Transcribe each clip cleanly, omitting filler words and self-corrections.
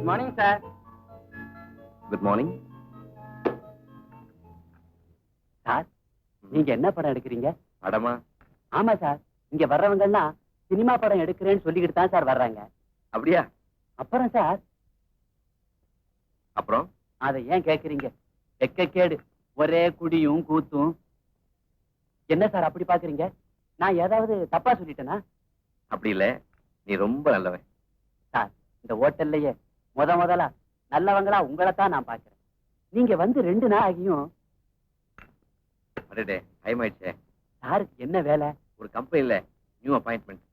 Morning sir. Good morning sir, நீங்க என்ன படம் எடுக்கிறீங்க? படமா? ஆமா சார், இங்க வர்றவங்க எல்லாம் சினிமா படம் எடுக்கிறேன்னு சொல்லிக்கிட்டு தான் சார் வர்றாங்க. அப்படியா? அப்புறம் சார், அப்புறம் அதை ஏன் கேக்குறீங்க? கேடு, ஒரே குடியும் கூத்தும். என்ன சார் அப்படி பாக்குறீங்க? நான் ஏதாவது தப்பா சொல்லிட்டேனா? அப்படி இல்ல, நீ ரொம்ப நல்லவன் சார். இந்த ஹோட்டல்லையே முதலா நல்லவங்களா உங்களைத்தான் நான் பாக்குறேன். நீங்க வந்து 2 நாள் ஆகியும். அடடே, டைம் ஆயிடுச்சே. சாருக்கு என்ன வேலை? ஒரு கம்பெனில நியூ அப்பாயின்ட்மெண்ட்.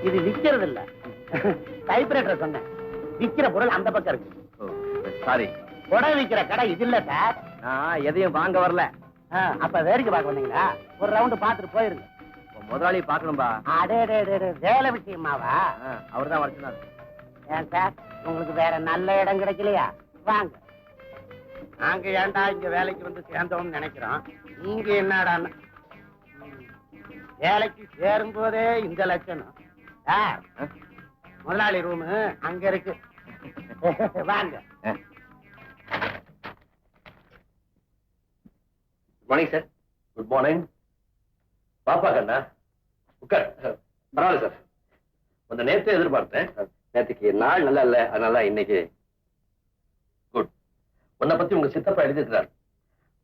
இது விக்கிறது இல்ல, டைப்ரைட்டர் சொன்னேன். விக்கிற பொருள் அந்த பக்கம் இருக்கு. சாரி, புடவை விக்கிற கடை இது இல்ல சார். நான் எதையும் வாங்க வரல. அப்ப வேடிக்கை பார்க்க வந்தீங்களா? ஒரு ரவுண்டு பாத்துட்டு போயிருங்க. முதலாளி பாக்கணும்பா. அடே வேலை விஷயமாவா? அவர் தான் வரச்சுனாரு. ஏன் சார், உங்களுக்கு வேற நல்ல இடம் கிடைக்கலையா? வாங்க. நாங்க ஏன்டா இங்க வேலைக்கு வந்து சேர்ந்தோம்னு நினைக்கிறோம். நீங்க என்னடான்னு வேலைக்கு சேரும் போதே இந்த லட்சணம். முதலாளி ரூமு அங்க இருக்கு. வாங்க. Morning sir. Good morning. பாப்பா கண்ணா, உட்கார். பரவாயில்ல சார், கொஞ்சம் நேரத்தை எதிர்பார்த்தேன். நேற்றுக்கு நாள் நல்லா இல்ல, அதனால இன்னைக்கு. குட். உன்னை பத்தி உங்க சித்தப்பா எழுதியிருக்கிறார்.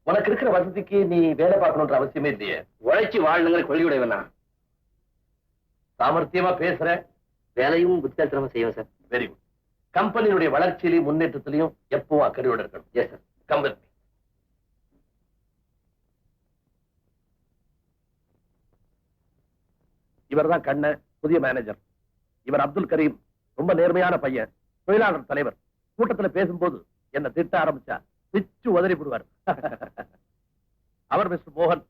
உனக்கு இருக்கிற வசதிக்கு நீ வேலை பார்க்கணுன்ற அவசியமே இல்லையே. உழைச்சி வாழணுங்கிற கொள்கையுடையவனா. சாமர்த்தியமா பேசுற, வேலையும் புத்திசாலித்தனமா செய்வேன் சார். Very good. கம்பெனியுடைய வளர்ச்சியிலையும் முன்னேற்றத்திலையும் எப்பவும் அக்கறையோட இருக்கணும். Yes sir. Come with me. இவர் தான் கண்ண, புதிய மேனேஜர். இவர் அப்துல் கரீம், ரொம்ப நேர்மையான பையன், தொழிலாளர் தலைவர். கூட்டத்துல பேசும்போது என்ன திட்ட ஆரம்பிச்சா பிச்சு உதறி விடுவார். அவர் மிஸ்டர் மோகன்.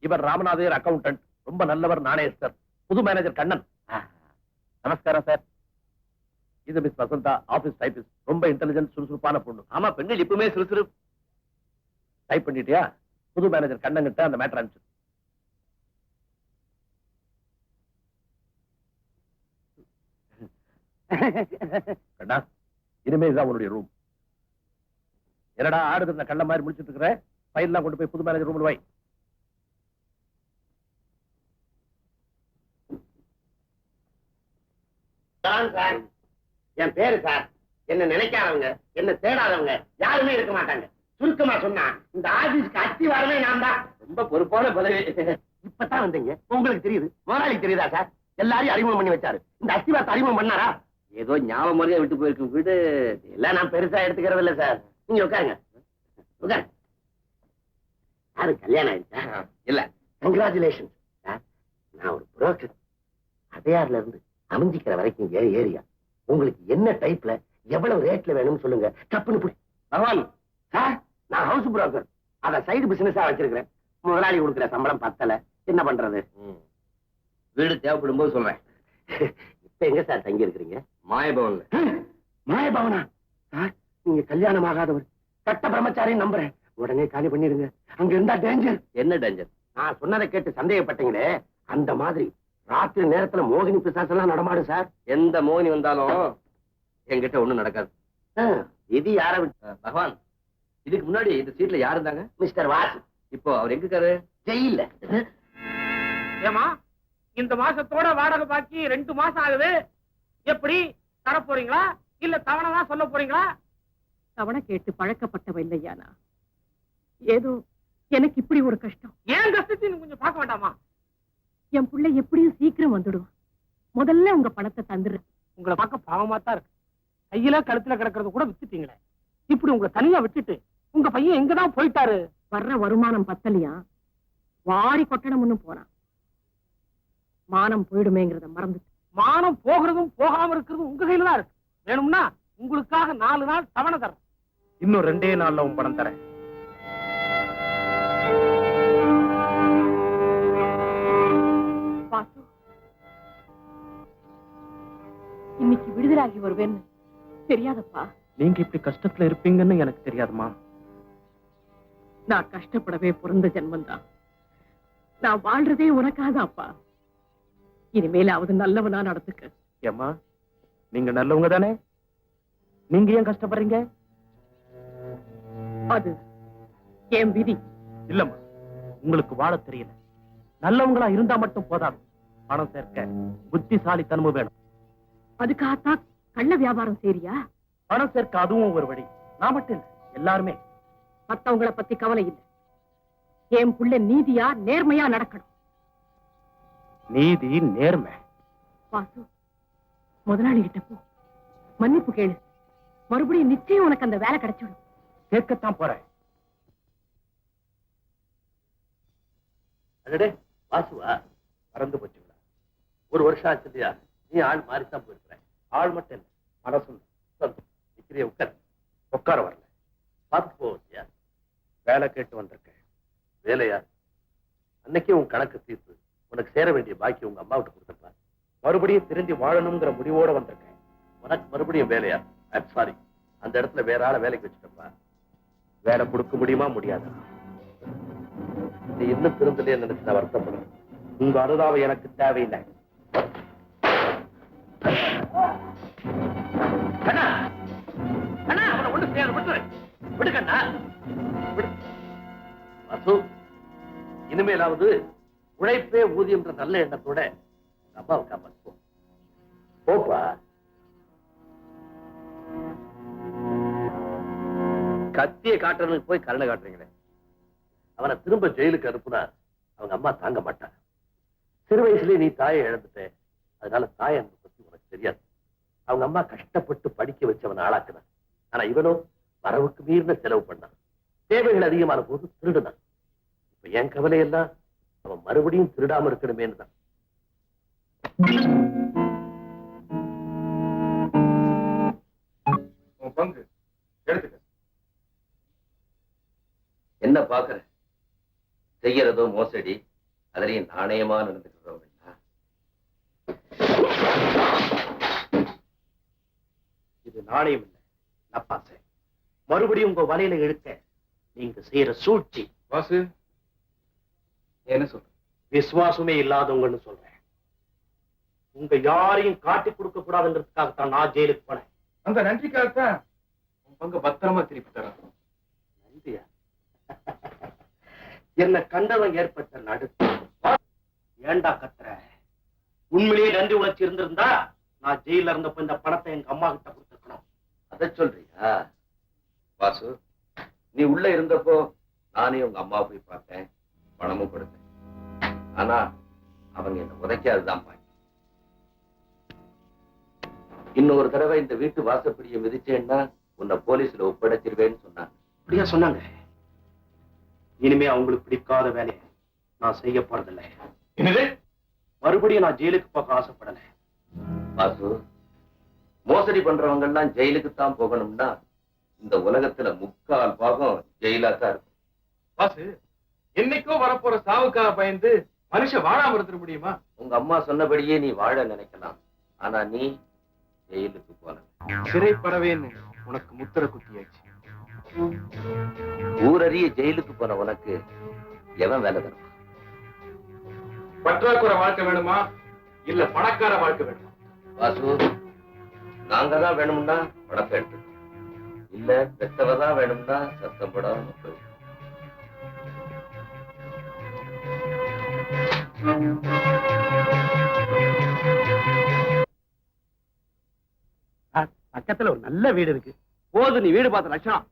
இவர் ராமநாதையர் அக்கவுண்டன்ட், ரொம்ப நல்லவர், நாணயஸ்தர். புது மேனேஜர் கண்ணன். நமஸ்காரம் சார். இது மிஸ் வசந்தா, ஆபீஸ் டைபிஸ்ட், ரொம்ப இன்டெலிஜென்ட், சுறுசுறுப்பான பொண்ணு. ஆமா, பெண்கள் இப்பவுமே சுறுசுறுப்பு. டைப் பண்ணிட்டியா? புது மேனேஜர் கண்ணன் கிட்ட அந்த மேட்டர் அனுப்பிச்சு. கண்ணா, இனிமே தான் உன்னுடைய ரூம். என்னடா ஆடுது இந்த கள்ள மாதிரி முடிச்சிட்டு இருக்கிற? ஃபைல்லாம் கொண்டு போய் புது மேனேஜர் ரூம்ல வை. சார், என் பேரு சார். என்ன நினைக்காதவங்க, என்ன தேடாதவங்க யாருமே இருக்க மாட்டாங்க. சுருக்கமா சொன்னா இந்த ஆபீஸ்க்கு அத்திவாரமே நான் தான். ரொம்ப பொறுப்பான பதவி. இப்பதான் வந்தீங்க, உங்களுக்கு தெரியுது. முதலாளி தெரியுதா சார்? எல்லாரையும் அறிமுகம் பண்ணி வச்சாரு. இந்த அஸ்திவாரத்தை அறிமுகம் பண்ணாரா? ஏதோ ஞாபகம் மாதிரியா விட்டு போயிருக்கும் வீடு. எல்லாம் நான் பெருசா எடுத்துக்கிறது இல்ல சார். நீங்க உட்காருங்க. உட்காருங்க. யாரு கல்யாணம் ஆயிடுச்சா? இல்ல. Congratulation sir. நான் ஒரு புரோக்கர். அடையாறுல இருந்து அமைஞ்சிக்கிற வரைக்கும் ஏரியா. உங்களுக்கு என்ன டைப்ல எவ்வளவு ரேட்ல வேணும்னு சொல்லுங்க. தப்புன்னு புடி. பகவான் சார், நான் ஹவுஸ் புரோக்கர். அத சைடு பிசினஸா வச்சிருக்கிறேன். முதலாளி கொடுக்குற சம்பளம் பத்தல, என்ன பண்றது? வீடு தேவைப்படும் போது சொல்றேன். இப்ப எங்க சார் தங்கி இருக்கிறீங்க? மாயபவன்ல. மாயபவனா? சார், நீங்க கல்யாணம் ஆகாதவர், கட்ட பிரம்மச்சாரி நம்புறேன். உடனே காலி பண்ணிடுங்க. அங்க இருந்தா டேஞ்சர். என்ன டேஞ்சர்? நான் சொன்னதை கேட்டு சந்தேகப்பட்டீங்களே, அந்த மாதிரி ராத்திரி நேரத்துல மோகினி பிசாசெல்லாம் நடமாடும் சார். எந்த மோகினி வந்தாலும் என்கிட்ட ஒண்ணும் நடக்காது. இது யார விட்டு? பகவான், இதுக்கு முன்னாடி இந்த சீட்ல யாரு இருந்தாங்க? மிஸ்டர் வாசு. இப்போ அவர் எங்க இருக்காரு? ஜெயில்ல. ஏமா, இந்த மாசத்தோட வாடகை பாக்கி 2 மாசம் ஆகுது. எப்படி தர போறீங்களா இல்ல தவணை தான் சொல்ல போறீங்களா? தவணை கேட்டு பழக்கப்பட்டவ இல்லையானா? ஏதோ எனக்கு இப்படி ஒரு கஷ்டம். ஏன் கஷ்டத்தையும் கொஞ்சம் பார்க்க வேண்டாமா? என் பிள்ளை எப்படியும் சீக்கிரம் வந்துடுவான். முதல்ல உங்க பணத்தை தந்துடுறேன். உங்களை பார்க்க பாவமா தான் இருக்கு. கையில கழுத்துல கிடக்கிறது கூட வித்துட்டீங்களே. இப்படி உங்களை தனியா விட்டுட்டு உங்க பையன் எங்கதான் போயிட்டாரு? வர்ற வருமானம் பத்தலையா, வாரி கொட்டணும்னு போனான். மானம் போயிடுமேங்கிறத மறந்துட்டு. மானம் போகிறதும் போகாம இருக்கிறதும் உங்க கையில தான் இருக்கு. வேணும்னா உங்களுக்காக 4 நாள் தவணை தரேன். இன்னும் 2 நாள்ல உன் பணம் தரேன். வாசு, இன்னைக்கு விடுதலாகி வருவேன்னு தெரியாதப்பா. நீங்க இப்படி கஷ்டத்துல இருப்பீங்கன்னு எனக்கு தெரியாதுமா. நான் கஷ்டப்படவே பிறந்த ஜென்மந்தான். நான் வாழ்றதே உனக்காதாப்பா. இனிமேலாவது நல்லவனா நடத்துக்க. ஏம்மா, நீங்க நல்லவங்க தானே? நீங்க ஏன் கஷ்டப்படுறீங்க? அது என் விதி. இல்லம்மா, உங்களுக்கு வாழ தெரியல. நல்லவங்களா இருந்தா மட்டும் போதாது. பணம் சேர்க்க புத்திசாலித்தனமும் வேணும். அதுக்காகத்தான் கள்ள வியாபாரம் செய்றியா? பணம் சேர்க்க அதுவும் ஒரு வழி. நான் மட்டும் இல்ல, எல்லாருமே. மத்தவங்கள பத்தி கவலை இல்லை. என் புள்ள நீதியா நேர்மையா நடக்கணும். நீதி, நேர்மை. வாசு, முதலாளி கிட்ட போ, மன்னிப்பு கேளு. மறுபடியும் நிச்சயம் உனக்கு அந்த வேலை கிடைச்சிடும். கேட்கத்தான் போறேன். அடடே வாசுவா, மறந்து போச்சுங்களா? 1 வருஷம் ஆச்சு இல்லையா? நீ ஆள் மாறித்தான் போயிருக்கிற. ஆள் மட்டும் இல்லை, மனசும். நிக்கிறிய உட்கார வரல. பார்த்து போவியா? வேலை கேட்டு வந்திருக்கேன். வேலையா? அன்னைக்கே உன் கணக்கு தீர்த்து உனக்கு சேர வேண்டிய பாக்கி உங்க அம்மாவிட்ட கொடுத்தப்பா. மறுபடியும் திரும்பி வாழணுங்கிற முடிவோட வந்திருக்கேன். உனக்கு மறுபடியும் வேலையா? ஐம் சாரி, அந்த இடத்துல வேற ஆளை வேலைக்கு வச்சுட்டப்பா. வேலை கொடுக்க முடியுமா? முடியாது. நீ இன்னும் திருந்தலையே நினைச்சு நான் வருத்தப்படுறேன். உங்க அனுதாபம் எனக்கு தேவையில்லை. கண்ணா, கண்ணா, அவனை ஒண்ணு செய்யாத, விட்டுரு. விடு கண்ணா, விடு. வாசு, இனிமேலாவது உழைப்பே ஊதியம்ன்ற நல்ல எண்ணத்தோட அம்மாவை காப்பாத்து. போப்பா. கத்தியை காட்டுறதுக்கு போய் கருணை காட்டுறீங்களே. அவனை திரும்ப ஜெயிலுக்கு அனுப்புனா அவங்க அம்மா தாங்க மாட்டான். சிறு வயசுலயே நீ தாயை இழந்துட்ட, அதனால தாய் அன்பு பத்தி உனக்கு தெரியாது. அவங்க அம்மா கஷ்டப்பட்டு படிக்க வச்சவனை ஆளாக்குனான். ஆனா இவனும் வரவுக்கு மீறின செலவு பண்ணான். தேவைகள் அதிகமான போது திருடுனான். இப்ப என் கவலையெல்லாம் அவன் மறுபடியும் திருடாம இருக்கணுமேன்னு தான். பங்கு எடுத்துக்க. என்ன பாக்குற? செய்யறதோ மோசடி, அதுலயும் நாணயமா நடந்துக்கிறோம். இது நாணயம் இல்லை, நப்பாசை. மறுபடியும் உங்க வலையில இழுக்க நீங்க செய்யற சூழ்ச்சி. வாசு என்ன சொல்ற? விசுவாசமே இல்லாதவங்கன்னு சொல்றேன். உங்க யாரையும் காட்டி கொடுக்க கூடாதுங்கிறதுக்காகத்தான் நான் ஜெயிலுக்கு போனேன். அந்த நன்றிக்காகத்தான் உன் பங்கு பத்திரமா திருப்பி தரேன். நன்றியா? என்ன கண்டவன் ஏற்பட்ட நடுக்கம். ஏண்டா கத்துற? உண்மையிலேயே நன்றி உணர்ச்சி இருந்திருந்தா நான் ஜெயில இருந்தப்ப இந்த பணத்தை எங்க அம்மா கிட்ட கொடுத்துருக்கணும். அத சொல்றியா? வாசு, நீ உள்ள இருந்தப்போ நானே உங்க அம்மா போய் பார்த்தேன், பணமும் கொடுத்தேன். ஆனா அவங்க என்ன உதைக்காதுதான் பாக்கி. இன்னொரு தடவை இந்த வீட்டு வாசப்படியை மிதிச்சேன்னா உன்னை போலீஸ்ல ஒப்படைச்சிருவேன்னு சொன்னாங்க. அப்படியா சொன்னாங்க? இனிமே அவங்களுக்கு பிடிக்காத வேலையை நான் செய்ய போறதில்லை. என்னது? மறுபடியும் நான் ஜெயிலுக்கு போக ஆசைப்படல. வாசு, மோசடி பண்றவங்க எல்லாம் ஜெயிலுக்கு தான் போகணும்னா இந்த உலகத்துல 3/4 பாகம் ஜெயிலா தான் இருக்கும். வாசு, என்னைக்கோ வரப்போற சாவுக்காக பயந்து மனுஷன் வாழாம இருந்துட முடியுமா? உங்க அம்மா சொன்னபடியே நீ வாழ நினைக்கலாம், ஆனா நீ ஜெயிலுக்கு போன. சிறைப்படவேன்னு உனக்கு முத்திர குத்தியாச்சு. ஊரறிய ஜெயிலுக்கு போன உனக்கு எவன் வேலை தருவான்? பற்றாக்குறை வாழ்க்கை வேணுமா இல்ல பணக்கார வாழ்க்கை வேணுமா? வாசு, நாங்க தான் வேணும்னா பணத்தை எடுத்துக்கணும், இல்ல பெத்தவதான் வேணும்னா சத்தம் போடாம போயிடும். பக்கத்துல ஒரு நல்ல வீடு இருக்கு. போது நீ வீடு பார்த்த லட்சணம்.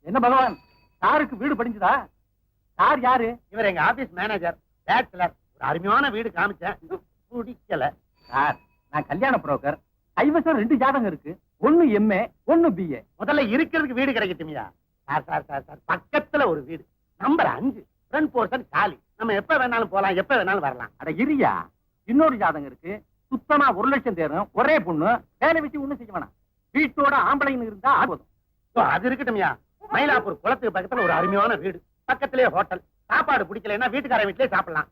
என்ன பகவான், சாருக்கு வீடு படிஞ்சதா? சார் யாரு? இவர் எங்க ஆபீஸ் மேனேஜர், பேச்சுலர். ஒரு அருமையான வீடு காமிச்சேன், பிடிக்கல. சார், நான் கல்யாண புரோக்கர். கைவசம் 2 ஜாதகம் இருக்கு. 1 MA 1 BA. முதல்ல இருக்கிறதுக்கு வீடு கிடைக்கட்டுமியா? சார் சார் சார் சார், பக்கத்துல ஒரு வீடு, நம்பர் 5, ஃப்ரண்ட் போர்ஷன் காலி. நம்ம எப்ப வேணாலும் போலாம், எப்ப வேணாலும் வரலாம். அட இரியா, இன்னொரு ஜாதகம் இருக்கு. சுத்தமா 1 லட்சம் தேரும், ஒரே பொண்ணு, வேலை வச்சு ஒண்ணும் செய்ய வேணாம். வீட்டோட ஆம்பளைன்னு இருந்தா போதும். அது இருக்கட்டுமியா? மயிலாப்பூர் குளத்துக்கு பக்கத்துல ஒரு அருமையான வீடு, பக்கத்திலேயே ஹோட்டல். சாப்பாடு பிடிக்கலன்னா வீட்டுக்கார வீட்டிலே சாப்பிடலாம்.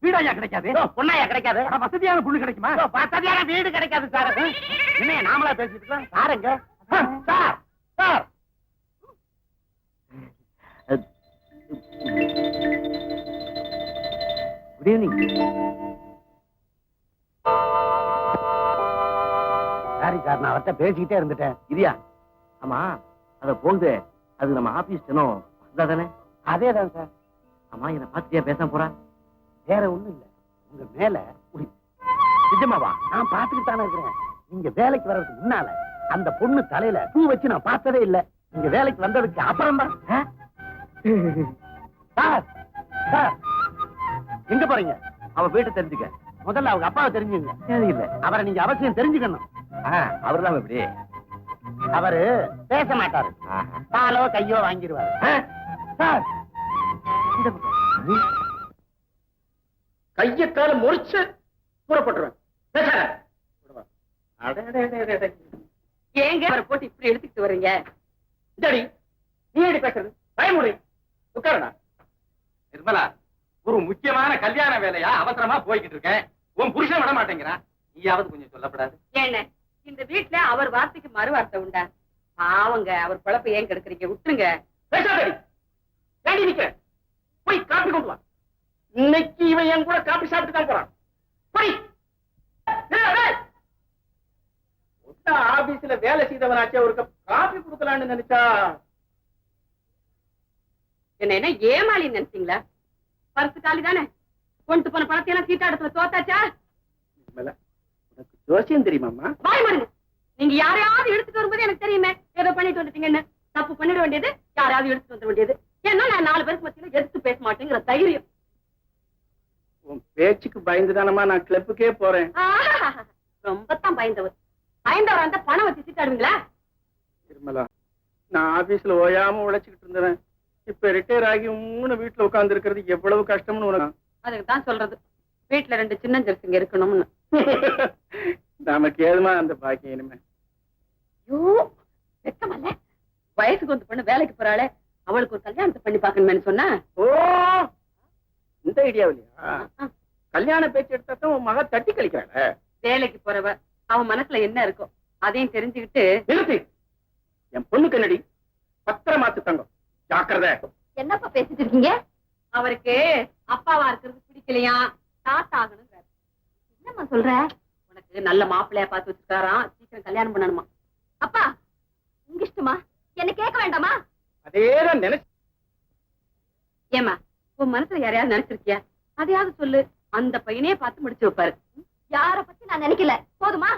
வீடாயா கிடைக்காது? பொண்ணாயா கிடைக்காது? அட, வசதியான பொண்ணு கிடைக்குமா? வசதியான வீடு கிடைக்காது சார். என்ன நாமளா பேசிட்டு இருக்கோம்? சாருங்க sir sir. Good evening. Sorry sir, நான் அவர்கிட்ட பேசிக்கிட்டே இருந்துட்டேன். இரியா, ஆமா அத போகுது, அது நம்ம ஆபீஸ் தினம் தானே? அதேதான் சார். ஆமா, என்ன பாத்துட்டியா பேச போறா? வேற ஒண்ணும் இல்ல, உங்க மேல நிஜமாவா? நான் பாத்துக்கிட்டு தானே இருக்கிறேன். நீங்க வேலைக்கு வர்றதுக்கு முன்னால அந்த பொண்ணு தலையில பூ வச்சு நான் பார்த்ததே இல்ல. நீங்க வேலைக்கு வந்ததுக்கு அப்புறம் தான். சார் சார், எங்க போறீங்க? அவ வீட்டை தெரிஞ்சுக்க. முதல்ல அவங்க அப்பாவை தெரிஞ்சுங்க. தேவையில்லை. அவரை நீங்க அவசியம் தெரிஞ்சுக்கணும். அவர்தான் எப்படி? அவரு பேச மாட்டாரு, காலோ கையோ வாங்கிடுவாரு. சார், இந்த பக்கம். கைய கால முறிச்சு கூறப்பட்டுருவேன். பேசாத. ஏங்க அவரை போட்டு இப்படி எடுத்துக்கிட்டு வர்றீங்க? இந்தடி, நீ எப்படி பேசுறது? பயமுறை. உட்காருடா. நிர்மலா, ஒரு முக்கியமான கல்யாண வேலையா அவசரமா போய்கிட்டு இருக்கேன். உன் புருஷன் விட மாட்டேங்கிறான். நீயாவது கொஞ்சம் சொல்லப்படாது? என்ன, இந்த வீட்டுல அவர் வார்த்தைக்கு மறு வார்த்தை உண்டா? பாவங்க, அவர் குழப்ப ஏன் கெடுக்குறீங்க? விட்டுருங்க. பேசாதடி. ஏண்டி நிக்கிற? போய் காப்பி கொண்டு வா. இன்னைக்கு இவன் என் கூட காப்பி சாப்பிட்டு தான் போறான். போய். ஆபீஸ்ல வேலை செய்தவனாச்சே, ஒரு கப் காபி கொடுக்கலான்னு நினைச்சா என்ன ஏமாளி நினைச்சீங்களா? பரிசு காலி தானே, கொண்டு போன பணத்தை எல்லாம் சீட்டாடத்துல தோத்தாச்சா? உனக்கு ஜோசியம் தெரியுமாமா? வாய் மாறுங்க. நீங்க யாரையாவது எடுத்துட்டு வரும்போது எனக்கு தெரியுமே, ஏதோ பண்ணிட்டு வந்துட்டீங்கன்னு. தப்பு பண்ணிட வேண்டியது, யாராவது எடுத்துட்டு வந்துட வேண்டியது. ஏன்னா நான் 4 பேருக்கு மத்தியில எதிர்த்து பேச மாட்டேங்கிற தைரியம். உன் பேச்சுக்கு பயந்துதானமா நான் கிளப்புக்கே போறேன். ரொம்பத்தான் பயந்தவர். பயந்தவர் அந்த பணம் வச்சு சீட்டாடுவீங்களா? நிர்மலா, நான் ஆபீஸ்ல ஓயாம உழைச்சுக்கிட்டு இருந்தேன். இப்ப ரிட்டையர் ஆகி 3 வீட்டுல உட்கார்ந்து இருக்கிறது எவ்வளவு கஷ்டம்னு உனக்கு. அதுக்கு தான் சொல்றது, வீட்டுல 2 சின்ன ஜெர்சிங்க இருக்கணும்னு. நமக்கு ஏதுமா அந்த பாக்கியம் இனிமே. ஐயோ, வெக்கமல்ல. வயசுக்கு வந்து பொண்ணு வேலைக்கு போறாளே, அவளுக்கு ஒரு கல்யாணத்தை பண்ணி பாக்கணும்னு சொன்னா. ஓ, இந்த ஐடியாவிலையா? கல்யாண பேச்சு எடுத்தா உன் மக தட்டி கழிக்கிறாள. வேலைக்கு போறவ அவன் மனசுல என்ன இருக்கும் அதையும் தெரிஞ்சுக்கிட்டு. நிறுத்தி. என் பொண்ணுக்கு என்னடி 10 மாசத்து தங்கம். ஜாக்கிரதை. என்னப்பா பேசிட்டு இருக்கீங்க? அவருக்கு அப்பாவா இருக்கிறது பிடிக்கலையா, தாத்தா ஆகணுங்கிறாரு. என்னம்மா சொல்ற? உனக்கு நல்ல மாப்பிள்ளையா பார்த்து வச்சிருக்காராம், சீக்கிரம் கல்யாணம் பண்ணணுமா. அப்பா, உங்க இஷ்டமா? என்ன கேட்க வேண்டாமா? அதேதான் நினைச்சு. ஏமா, உன் மனசுல யாரையாவது நினைச்சிருக்கியா? அதையாவது சொல்லு. அந்த பையனே பார்த்து முடிச்சு வைப்பாரு. யார பத்தி நான் நினைக்கல, போதுமா?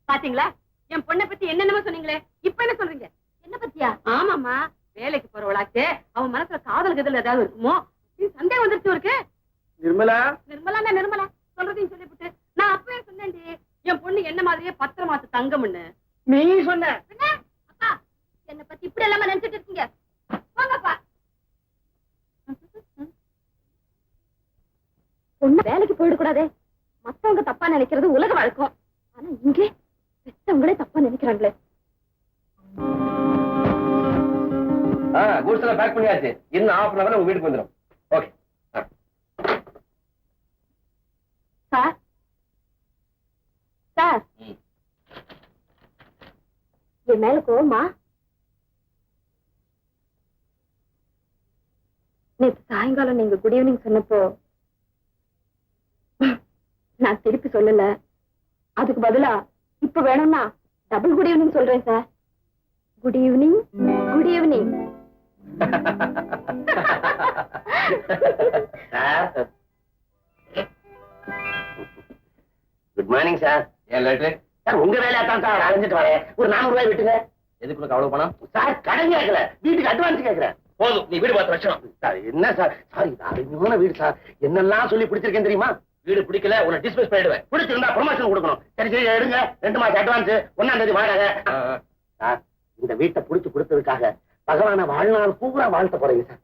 பாத்தீங்களா, என் பொண்ணை பத்தி என்னென்னமோ சொன்னீங்களே, இப்ப என்ன சொல்றீங்க? என்ன பத்தியா? ஆமாமா, வேலைக்கு போறவளாச்சே, அவன் மனசுல காதல் கதல் ஏதாவது இருக்குமோ சந்தேகம் வந்துருச்சு இருக்கு. நிர்மலா, நிர்மலா நிர்மலா சொல்றதையும் சொல்லிவிட்டு நான் அப்பவே சொன்னேன்டி, என் பொண்ணு என்ன மாதிரியே 10 மாசம் தங்கம்னு. நீ சொன்ன. அப்பா, என்ன பத்தி இப்படி எல்லாம் நினைச்சிட்டு இருக்கீங்க? வாங்கப்பா. பொண்ணு வேலைக்கு போயிட கூடாதே, மத்தவங்க தப்பா நினைக்கிறது உலக வழக்கம். ஆனா இங்கே பெத்தவங்களே தப்பா நினைக்கிறாங்களே. கூட்ஸ் எல்லாம் பேக் பண்ணியாச்சு. இன்னும் 1/2 hour உங்க வீட்டுக்கு வந்துடும். Okay sir. சார், என் மேல கோவமா? நேற்று சாயங்காலம் நீங்க குட் ஈவினிங் சொன்னப்போ நான் திருப்பி சொல்லல. அதுக்கு பதிலா இப்ப வேணும்னா டபுள் குட் ஈவினிங் சொல்றேன் sir. Good evening, good evening. Good morning sir. ஏன் லேட்டு? சார், உங்க வேலையா தான் சார் அலைஞ்சிட்டு வரேன். ஒரு 400 ரூபாய் விட்டுங்க. எதுக்கு உனக்கு அவ்வளவு பணம்? சார், கடன் கேட்கல, வீட்டுக்கு அட்வான்ஸ் கேட்கிறேன். போதும், நீ வீடு பார்த்து வச்சணும். சார், என்ன சார்? சார், இது அருமையான வீடு சார். என்னெல்லாம் சொல்லி பிடிச்சிருக்கேன் தெரியுமா? வீடு பிடிக்கல, உன்னை டிஸ்மிஸ் பண்ணிடுவேன். பிடிச்சிருந்தா ப்ரொமோஷன் கொடுக்கணும். சரி சரி, எடுங்க. 2 மாசம் அட்வான்ஸ், 1ஆம் தேதி வாடகை. சார், இந்த வீட்டை பிடிச்சு கொடுத்ததுக்காக பகவான வாழ்நாள் பூரா வாழ்த்த போறீங்க சார்.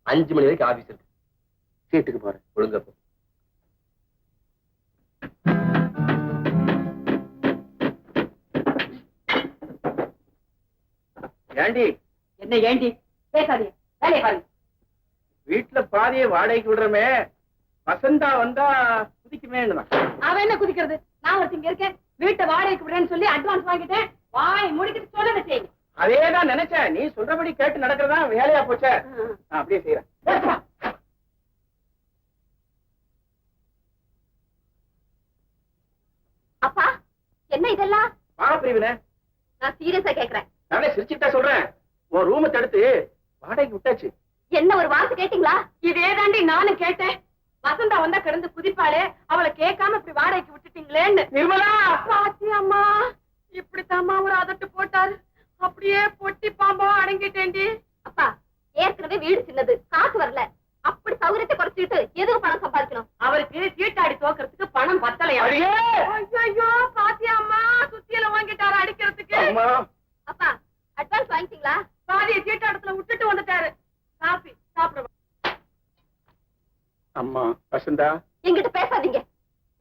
5 மணி வரைக்கும் ஆபீஸ் இருக்கு. சீட்டுக்கு போறேன். ஒழுங்கா போ. ஏண்டி? என்ன ஏண்டி? பேசாதீங்க, வேலையை பாருங்க. வீட்டுல பாதியை வாடகைக்கு விடுறமே, வசந்தா வந்தா குதிக்குமே. அவன் என்ன குதிக்கிறது? நான் ஒருத்தங்க இருக்கேன், வீட்டை வாடகைக்கு விடுறேன்னு சொல்லி அட்வான்ஸ் வாங்கிட்டேன். வாய் முடிக்கிட்டு சொல்ல செய்யுங்க. அதேதான் நினைச்சேன். நீ சொல்றபடி கேட்டு நடக்கிறதா வேலையா போச்ச. நான் அப்படியே செய்யறேன். அப்பா, என்ன இதெல்லாம்? பிரிவினை. நான் சீரியஸா கேக்குறேன். நானே சிரிச்சுட்டா சொல்றேன். உன் ரூமை தடுத்து வாடகைக்கு விட்டாச்சு. என்ன ஒரு வார்த்தை கேட்டீங்களா? இதே தாண்டி நானும் கேட்டேன். வசந்தா வந்தா கிடந்து குதிப்பாளே, அவளை கேட்காம இப்படி வாடகைக்கு விட்டுட்டீங்களேன்னு. நிர்மலா, பாத்தி அம்மா, இப்படித்தாம்மா ஒரு அதட்டு போட்டாரு. அப்படியே பொட்டி பாம்பா அடங்கிட்டேன்டி. அப்பா, ஏற்கனவே வீடு சின்னது, காசு வரல. அப்படி சௌகரியத்தை குறைச்சிட்டு எதுக்கு பணம் சம்பாதிக்கணும்? அவருக்கு சீட்டாடி தோக்கிறதுக்கு பணம் பத்தலையா? ஐயோ, பாத்தியா அம்மா, சுத்தியில வாங்கிட்டாரு அடிக்கிறதுக்கு. அப்பா, அட்வான்ஸ் வாங்கிட்டீங்களா? பாதிய சீட்டாடத்துல விட்டுட்டு வந்துட்டாரு. காபி சாப்பிடுவோம். அம்மா வசந்தா, என்கிட்ட பேசாதீங்க.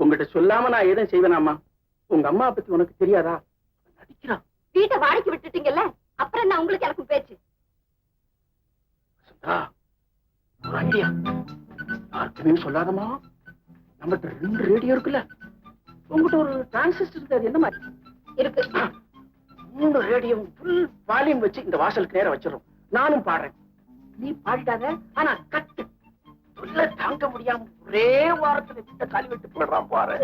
உங்ககிட்ட சொல்லாம நான் எதுவும் செய்வேனாமா? உங்க அம்மா பத்தி உனக்கு தெரியாதா? நடிக்கிறான். வீட்டை வாடகைக்கு விட்டுட்டீங்கல்ல, அப்புறம் என்ன உங்களுக்கு எனக்கும் பேச்சு? வசந்தா, ஒரு ஐடியா. யாருக்குமே சொல்லாதமா. நம்மகிட்ட 2 ரேடியோ இருக்குல்ல, உங்ககிட்ட ஒரு டிரான்சிஸ்டர் இருக்கு. அது என்ன மாதிரி இருக்கு? 3 ரேடியோ ஃபுல் வால்யூம் வச்சு இந்த வாசலுக்கு நேரம் வச்சிடறோம். நானும் பாடுறேன், நீ பாடிட்டாத. ஆனா கட்டு சொல்ல தாங்க முடியாம ஒரே வாரத்துல விட்ட காலி விட்டு போடுறான் பாரு.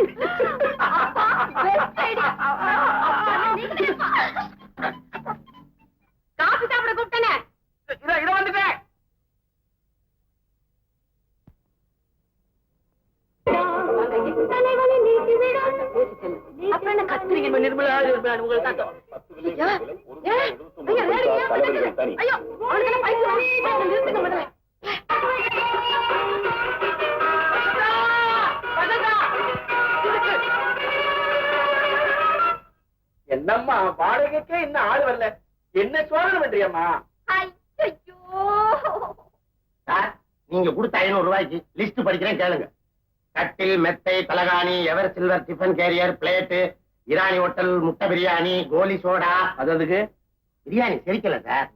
காபி சாப்பிட கூப்பிட்டேனே. இத வந்துட்டேன். அப்புறம் என்ன கத்துறீங்க? நிர்மலா உங்களுக்கு ஐயோ, ரேடியோ ஏன் தலைவர்கள் தனி. ஐயோ, அவனுக்கு என்ன பைத்தியம்? ஐயோ, நிறுத்துங்க முதல்ல. என்னம்மா வாடகைக்கே இன்னும் ஆள் வரல, என்ன சோதனை பண்றியம்மா? ஐயோ, சார் நீங்க கொடுத்த 500 ரூபாய்க்கு லிஸ்ட் படிக்கிறேன் கேளுங்க. கட்டில், மெத்தை, தலகாணி, ever silver tiffin carrier, plate, Irani hotel, முட்டை பிரியாணி, கோலி சோடா. அதுக்கு பிரியாணி செரிக்கல சார்.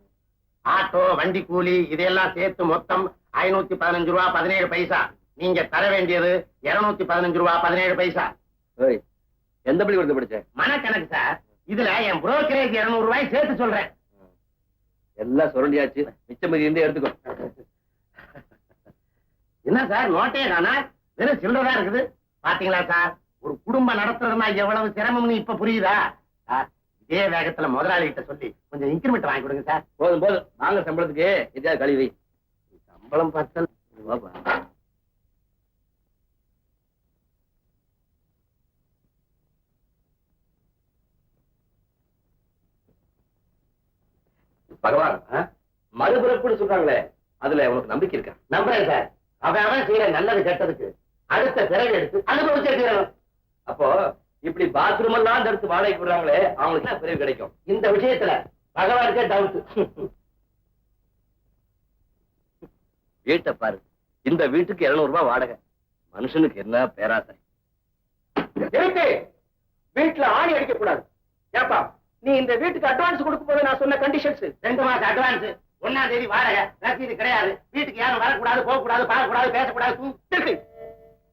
ஆட்டோ, வண்டி கூலி இதெல்லாம் சேர்த்து மொத்தம் 515 ரூபா 17 பைசா. நீங்க தர வேண்டியது 215 ரூபா 17 பைசா. எந்த பள்ளிக்கூடத்தை படிச்ச? மனக்கணக்கு சார். இதுல என் புரோக்கரேஜ் 200 ரூபாய் சேர்த்து சொல்றேன். எல்லாம் சுரண்டியாச்சு, மிச்சம் மீதி இருந்து எடுத்துக்கோ. என்ன சார் நோட்டையே காணா, வெறும் சில்லறதா இருக்குது. பாத்தீங்களா சார், ஒரு குடும்பம் நடத்துறதுனா எவ்வளவு சிரமம்னு இப்ப புரியுதா சார்? இதே வேகத்துல முதலாளி கிட்ட சொல்லி கொஞ்சம் இன்கிரிமெண்ட் வாங்கி கொடுங்க சார். போதும் போதும், வாங்க சம்பளத்துக்கு எதாவது கழிவை. சம்பளம் பார்த்தல் பகவான், மறுபிறப்புன்னு சொல்றாங்களே, அதுல உனக்கு நம்பிக்கை இருக்கா? நம்புறேன் சார். அவன் செய்யற நல்லது கெட்டதுக்கு அடுத்த பிறகு எடுத்து அனுபவிச்சிருக்கிறோம். அப்போ இப்படி பாத்ரூம் எல்லாம் எடுத்து வாடகைக்கு விடுறாங்களே, அவங்களுக்கு என்ன பிறகு கிடைக்கும்? இந்த விஷயத்துல பகவானுக்கே டவுட். வீட்டை பாரு, இந்த வீட்டுக்கு 200 ரூபாய் வாடகை. மனுஷனுக்கு என்ன பேராசை. வீட்டுல ஆணி அடிக்க கூடாது. ஏப்பா, நீ இந்த வீட்டுக்கு அட்வான்ஸ் கொடுக்கும் போது நான் சொன்ன கண்டிஷன்ஸ் 2 மாசம் அட்வான்ஸ், 1ஆம் தேதி வாடகை, ரசீது கிடையாது, வீட்டுக்கு யாரும் வரக்கூடாது, போக கூடாது, பார்க்க கூடாது, பேசக்கூடாது.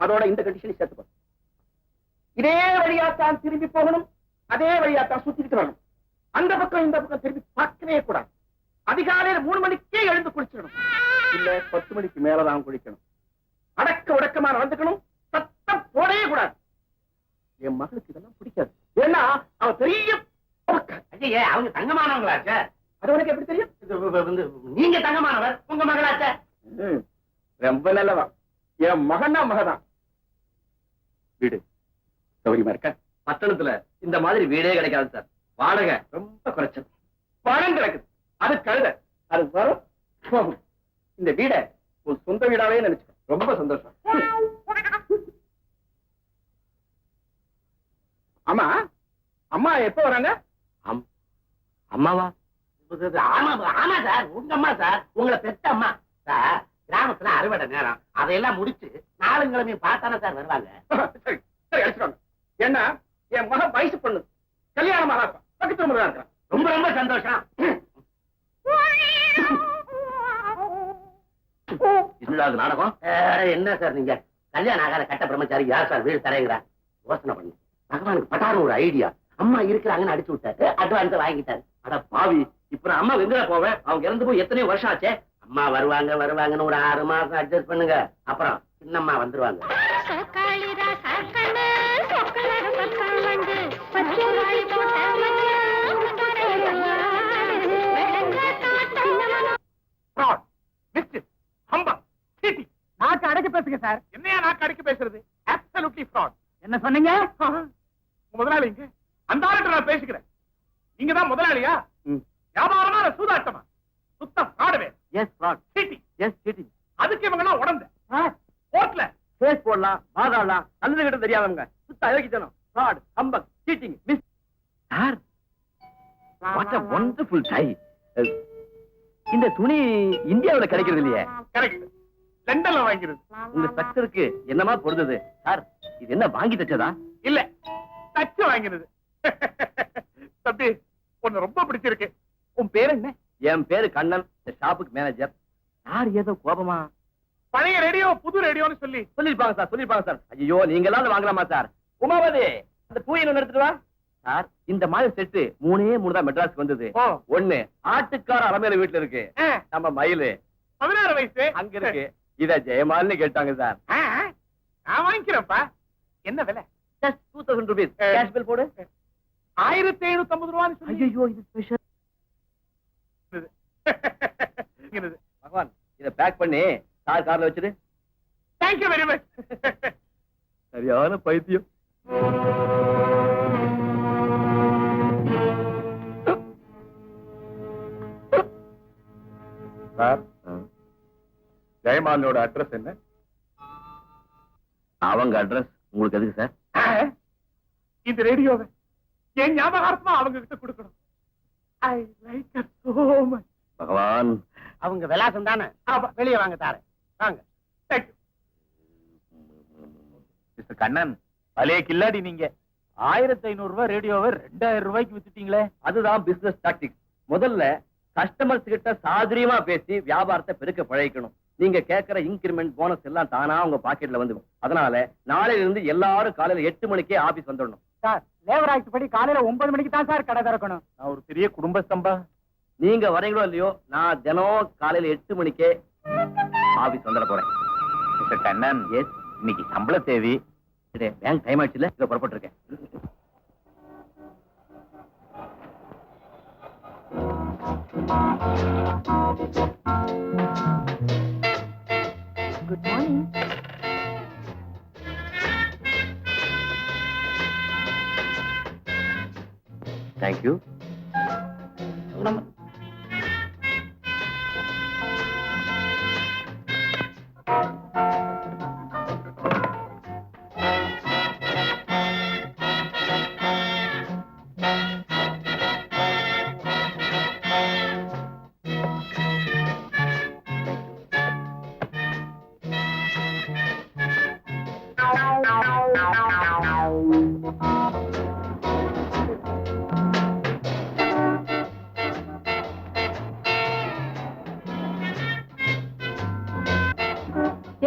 அதோட இந்த கண்டிஷனை சேர்த்துப்பா. இதே வழியாத்தான் திரும்பி போகணும், அதே வழியாத்தான் சுத்திட்டு வரணும். அந்த பக்கம் இந்த பக்கம் திரும்பி பார்க்கவே கூடாது. அதிகாலையில 3 மணிக்கே எழுந்து குளிச்சிடணும், இல்ல 10 மணிக்கு மேலதான் குளிக்கணும். அடக்க உடக்கமா நடந்துக்கணும், சத்தம் போடவே கூடாது. என் மகளுக்கு இதெல்லாம் பிடிக்காது. ஏன்னா அவ பெரிய ஐயே, அவங்க தங்கமானவங்களாச்சே. அது உனக்கு எப்படி தெரியும்? நீங்க தங்கமானவர், உங்க மகளாச்சே. ரொம்ப நல்லவா. என் மகன்னா மகதான். வீடு சௌரியமா இருக்க? பட்டணத்துல இந்த மாதிரி வீடே கிடைக்காது சார். வாடகை ரொம்ப குறைச்சது. பணம் கிடக்குது, அது கழுத. அது வரும் போகும். இந்த வீடை ஒரு சொந்த வீடாவே நினைச்சு ரொம்ப சந்தோஷம். ஆமா, அம்மா எப்ப வராங்க? அம்மாவா? ஆமா சார், உங்க அம்மா சார், உங்களை பெத்த அம்மா சார். கிராமத்துல அறுவடை நேரம், அதையெல்லாம் முடிச்சு 4 கிழமையும் பார்த்தானே சார் வருவாங்க. சரி சரி, அடிச்சுவாங்க. ஏன்னா என் மகன் வயசு பொண்ணு, கல்யாணம் ஆகா பக்கத்து முறை இருக்கிறான். ரொம்ப ரொம்ப சந்தோஷம். இல்லாத நாடகம். என்ன சார் நீங்க கல்யாணம் ஆகாத கட்ட பிரம்மச்சாரி யார் சார் வீடு தரேங்கிறா? யோசனை பண்ணு. பகவானுக்கு பட்டாரு ஒரு ஐடியா. அம்மா இருக்கிறாங்கன்னு அடிச்சு விட்டாரு, அட்வான்ஸ் வாங்கிட்டாரு. அட பாவி, இப்ப நான் அம்மா எங்க போவேன்? அவங்க இறந்து போய் எத்தனையோ வருஷம் ஆச்சே. அம்மா வருவாங்கன்னு ஒரு 6 மாசம் அட்ஜஸ்ட் பண்ணுங்க, அப்புறம் சின்னம்மா வந்துருவாங்க. நாக்கு அடக்கி பேசுங்க சார். என்னையா நாக்கு அடக்கி பேசுறது? Absolutely fraud. என்ன சொன்னீங்க? முதலாளிங்க, அந்த ஆளுக்கு நான் பேசிக்கிறேன். நீங்க தான் முதலாளியா? வியாபாரமான சூதாட்டமா? சுத்தம் ஃப்ராடுவே. Yes fraud. Cheating. Yes cheating. அதுக்கு இவங்கலாம் உடம்பு கோர்ட்ல கேஸ் போடலாம், வாதாடலாம். நல்லது கிட்ட தெரியாதவங்க சுத்த அயோக்கியத்தனம், fraud, humbug, cheating. Miss sir, what a wonderful tie. இந்த துணி இந்தியாவுல கிடைக்கிறது இல்லையே. கரெக்ட், லண்டன்ல வாங்கிருது. உங்க ஸ்ட்ரக்சருக்கு என்னமா பொருந்தது சார்? இது என்ன வாங்கி தச்சதா? இல்ல, தச்சு வாங்கினது. தம்பி, உன்னை ரொம்ப பிடிச்சிருக்கு. உன் பேர் என்ன? என் பேரு கண்ணன், இந்த ஷாப்புக்கு மேனேஜர். யார் ஏதோ கோபமா பழைய ரேடியோ புது ரேடியோன்னு சொல்லிருப்பாங்க சார், சொல்லிருப்பாங்க சார். ஐயோ, நீங்களாவது வாங்கலாமா சார்? உமாவதி, அந்த பூயை ஒண்ணு எடுத்துட்டு வா சார். இந்த மாதிரி செட்டு 3 தான் மெட்ராஸ்க்கு வந்தது. ஒண்ணு ஆட்டுக்கார அலமேல வீட்டுல இருக்கு, நம்ம மயிலு 16 வயசு அங்க இருக்கு. இத ஜெயமால்னு கேட்டாங்க சார். நான் வாங்கிக்கிறேன்ப்பா. என்ன விலை? Just 2000 rupees. கேஷ் பில் போடு. 1750 ரூபான்னு சொல்லி. ஐயோ, இது ஸ்பெஷல். பகவான், இத பேக் பண்ணி சார் கார்ல வச்சிரு. Thank you very much. சரியான பைத்தியம். சார், ஜெயமாலோட அட்ரஸ் என்ன? அவங்க அட்ரஸ் உங்களுக்கு எதுக்கு சார்? இந்த ரேடியோவை என் ஞாபகார்த்தமா அவங்க கிட்ட கொடுக்கணும். I like it so much. பகவான், அவங்க விலாசம் தானே, வெளியே வாங்க தாரேன், வாங்க. மிஸ்டர் கண்ணன், பழைய கில்லாடி நீங்க. 1500 ரூபாய் ரேடியோவை 2000 ரூபாய்க்கு வித்துட்டீங்களே. அதுதான் பிசினஸ் டாக்டிக்ஸ். முதல்ல கஸ்டமர்ஸ் கிட்ட சாதுரியமா பேசி வியாபாரத்தை பெருக்க பழகிக்கணும். நீங்க கேட்கிற இன்கிரிமெண்ட் போனஸ் எல்லாம் தானா உங்க பாக்கெட்ல வந்துடும். அதனால நாளையில இருந்து எல்லாரும் காலையில 8 மணிக்கே ஆபீஸ் வந்துடணும். சார், லேபர் ஆக்ட் படி காலையில 9 மணிக்கு தான் சார் கடை திறக்கணும். நான் ஒரு பெரிய குடும்பஸ்தம்பா. நீங்க வரீங்களோ இல்லையோ, நான் தினம் காலையில 8 மணிக்கே ஆபீஸ் வந்துட போறேன். மிஸ்டர் கண்ணன், எஸ், இன்னைக்கு சம்பள தேதி. பேங்க் டைம் ஆயிடுச்சுல, இதை புறப்பட்டு இருக்கேன். Good morning. தேங்க்யூ.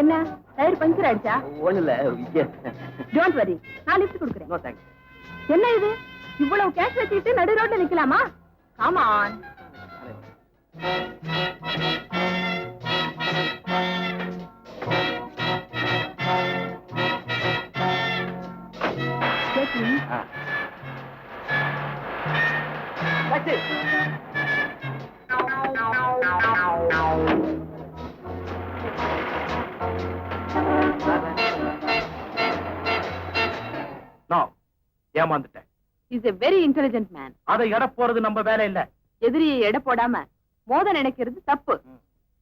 என்ன டயர் பஞ்சர் ஆயிடுச்சா? ஒண்ணு இல்ல. டோன்ட் வரி, நான் லிஃப்ட் கொடுக்குறேன். No thanks. என்ன இது, இவ்வளவு கேஷ் வச்சுக்கிட்டு நடு ரோட்ல நிக்கலாமா? Come on. நான் ஏமாந்துட்டேன். Is a very intelligent man. அதை எடை போறது நம்ம வேலை இல்ல. எதிரியை எடை போடாம மோத நினைக்கிறது தப்பு.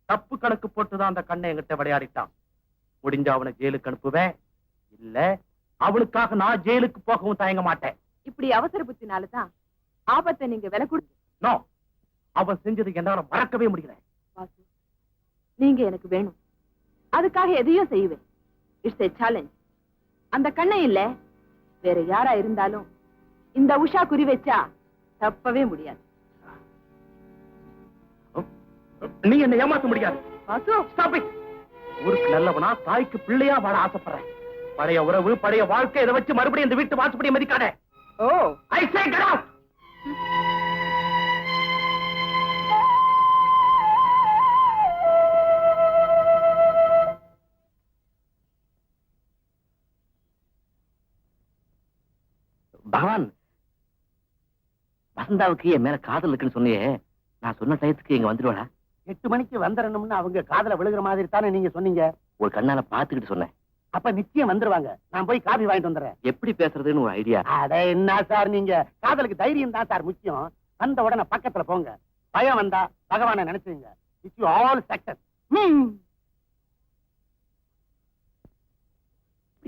தப்பு கணக்கு போட்டுதான் அந்த கண்ணை என்கிட்ட விளையாடிட்டான். முடிஞ்ச அவனை ஜெயிலுக்கு அனுப்புவேன். இல்ல, அவளுக்காக நான் ஜெயிலுக்கு போகவும் தயங்க மாட்டேன். இப்படி அவசர புத்தினால தான் ஆபத்தை நீங்க விலை கொடுத்து. நோ, அவன் செஞ்சது என்னால மறக்கவே முடியல. வாசு, நீங்க எனக்கு வேணும், அதுக்காக எதையும் செய்வேன். It's a challenge. அந்த கண்ணை இல்ல, வேற யாரா இருந்தாலும் இந்த உஷா குறி வச்சா தப்பவே முடியாது. நீ என்ன ஏமாத்த முடியாது. Vasu, Stop it. ஊருக்கு நல்லவனா, தாய்க்கு பிள்ளையா வாழ ஆசைப்படுறேன். பழைய உறவு, பழைய வாழ்க்கை, இதை வச்சு மறுபடியும் இந்த வீட்டு வாசப்படியை மதிக்காத. ஓ, I say get out. பகவான், வசந்தாவுக்கு என் மேல காதல் இருக்குன்னு சொன்னியே, நான் சொன்ன டயத்துக்கு இங்க வந்துடுவாளா? 8 மணிக்கு வந்துடணும்னு அவங்க காதுல விழுகிற மாதிரி தானே நீங்க சொன்னீங்க. ஒரு கண்ணால பாத்துக்கிட்டு சொன்னேன். அப்ப நிச்சயம் வந்துருவாங்க. நான் போய் காபி வாங்கிட்டு வந்துடுறேன். எப்படி பேசுறதுன்னு ஒரு ஐடியா. அட என்ன சார், நீங்க காதலுக்கு தைரியம் தான் சார் முக்கியம். வந்த உடனே பக்கத்துல போங்க. பயம் வந்தா பகவானை நினைச்சுங்க. It's you all success.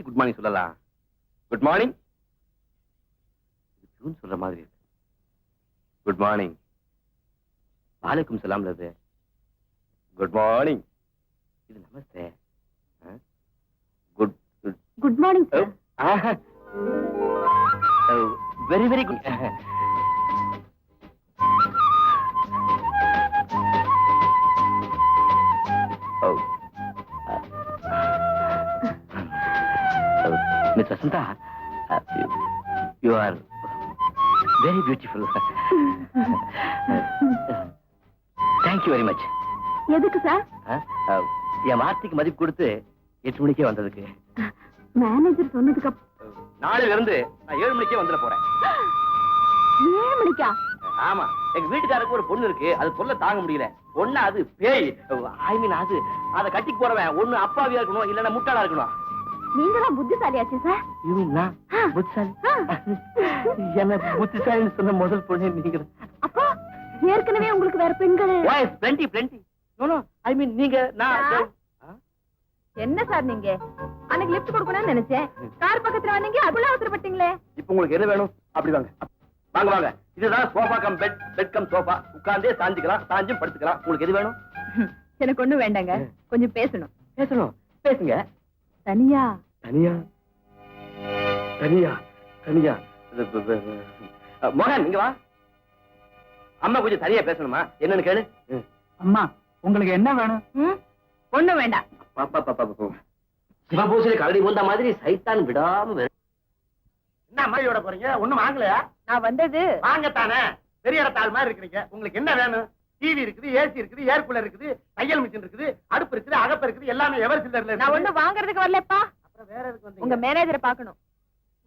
Good morning சொல்லலாம். குட் மார்னிங் சொல்ற மாதிரி இருக்கு. Good morning. வாலைக்கும் சலாம். Good morning. இது நமஸ்தே. Good good morning sir. Very very good. Miss Vasantha, you are very beautiful. Thank you very much. எதுக்கு சார்? என் வார்த்தைக்கு மதிப்பு கொடுத்து 8 மணிக்கே வந்ததுக்கு. மேனேஜர் சொன்னதுக்கு நாளையில இருந்து நான் 7 மணிக்கே வந்துட போறேன். 7 மணிக்கா? ஆமா, எங்க வீட்டுக்காரருக்கு ஒரு பொண்ணு இருக்கு. அது சொல்ல தாங்க முடியல. ஒண்ணு அது பேய், ஐ மீன் அது அதை கட்டிக்கு போறவன் ஒண்ணு அப்பாவியா இருக்கணும், இல்லன்னா முட்டாளா இருக்கணும். நீங்க தான் புத்திசாலியாச்சு சார். புத்திசாலி? என்ன புத்திசாலின்னு சொன்ன முதல் பொண்ணு நீங்க. அப்போ ஏற்கனவே உங்களுக்கு வேற பெண்கள்? Plenty plenty. ஐ மீன் நீங்க நான் என்ன சார் நீங்க அன்னைக்கு லிஃப்ட் கொடுக்கணும்னு நினைச்சேன். கார் பக்கத்துல வந்தீங்க, அதுக்குள்ள அவசரப்பட்டீங்களே. இப்ப உங்களுக்கு எது வேணும்? அப்படி வாங்க வாங்க வாங்க. இதுதான் sofa cum bed, bed cum sofa. உட்கார்ந்தே சாஞ்சிக்கலாம், சாஞ்சும் படுத்துக்கலாம். உங்களுக்கு எது வேணும்? எனக்கு ஒண்ணும் வேண்டாங்க, கொஞ்சம் பேசணும். பேசணும், பேசுங்க. தனியா? தனியா தனியா தனியா மோகன் இங்க வா. அம்மா கொஞ்சம் தனியா பேசணுமா? என்னன்னு கேளு. அம்மா உங்களுக்கு என்ன வேணும்? ஒண்ணும் வேண்டாம். சிவபூசணி கரடி போந்த மாதிரி சைத்தான் விடாம என்ன அம்மாயோட போறீங்க? ஒண்ணும் வாங்கலையா? நான் வந்தது வாங்கத்தானே, பெரிய இடத்தாள் மாதிரி இருக்கிறீங்க. உங்களுக்கு என்ன வேணும்? டிவி இருக்குது, ஏசி இருக்குது, ஏர் கூலர் இருக்குது, தையல் மிஷின் இருக்குது, அடுப்பு இருக்குது, அகப்ப இருக்குது, எல்லாமே எவர் சில்லர்ல. நான் ஒண்ணும் வாங்குறதுக்கு வரலப்பா. அப்புறம் வேற எதுக்கு வந்தீங்க? உங்க மேனேஜரை பார்க்கணும்.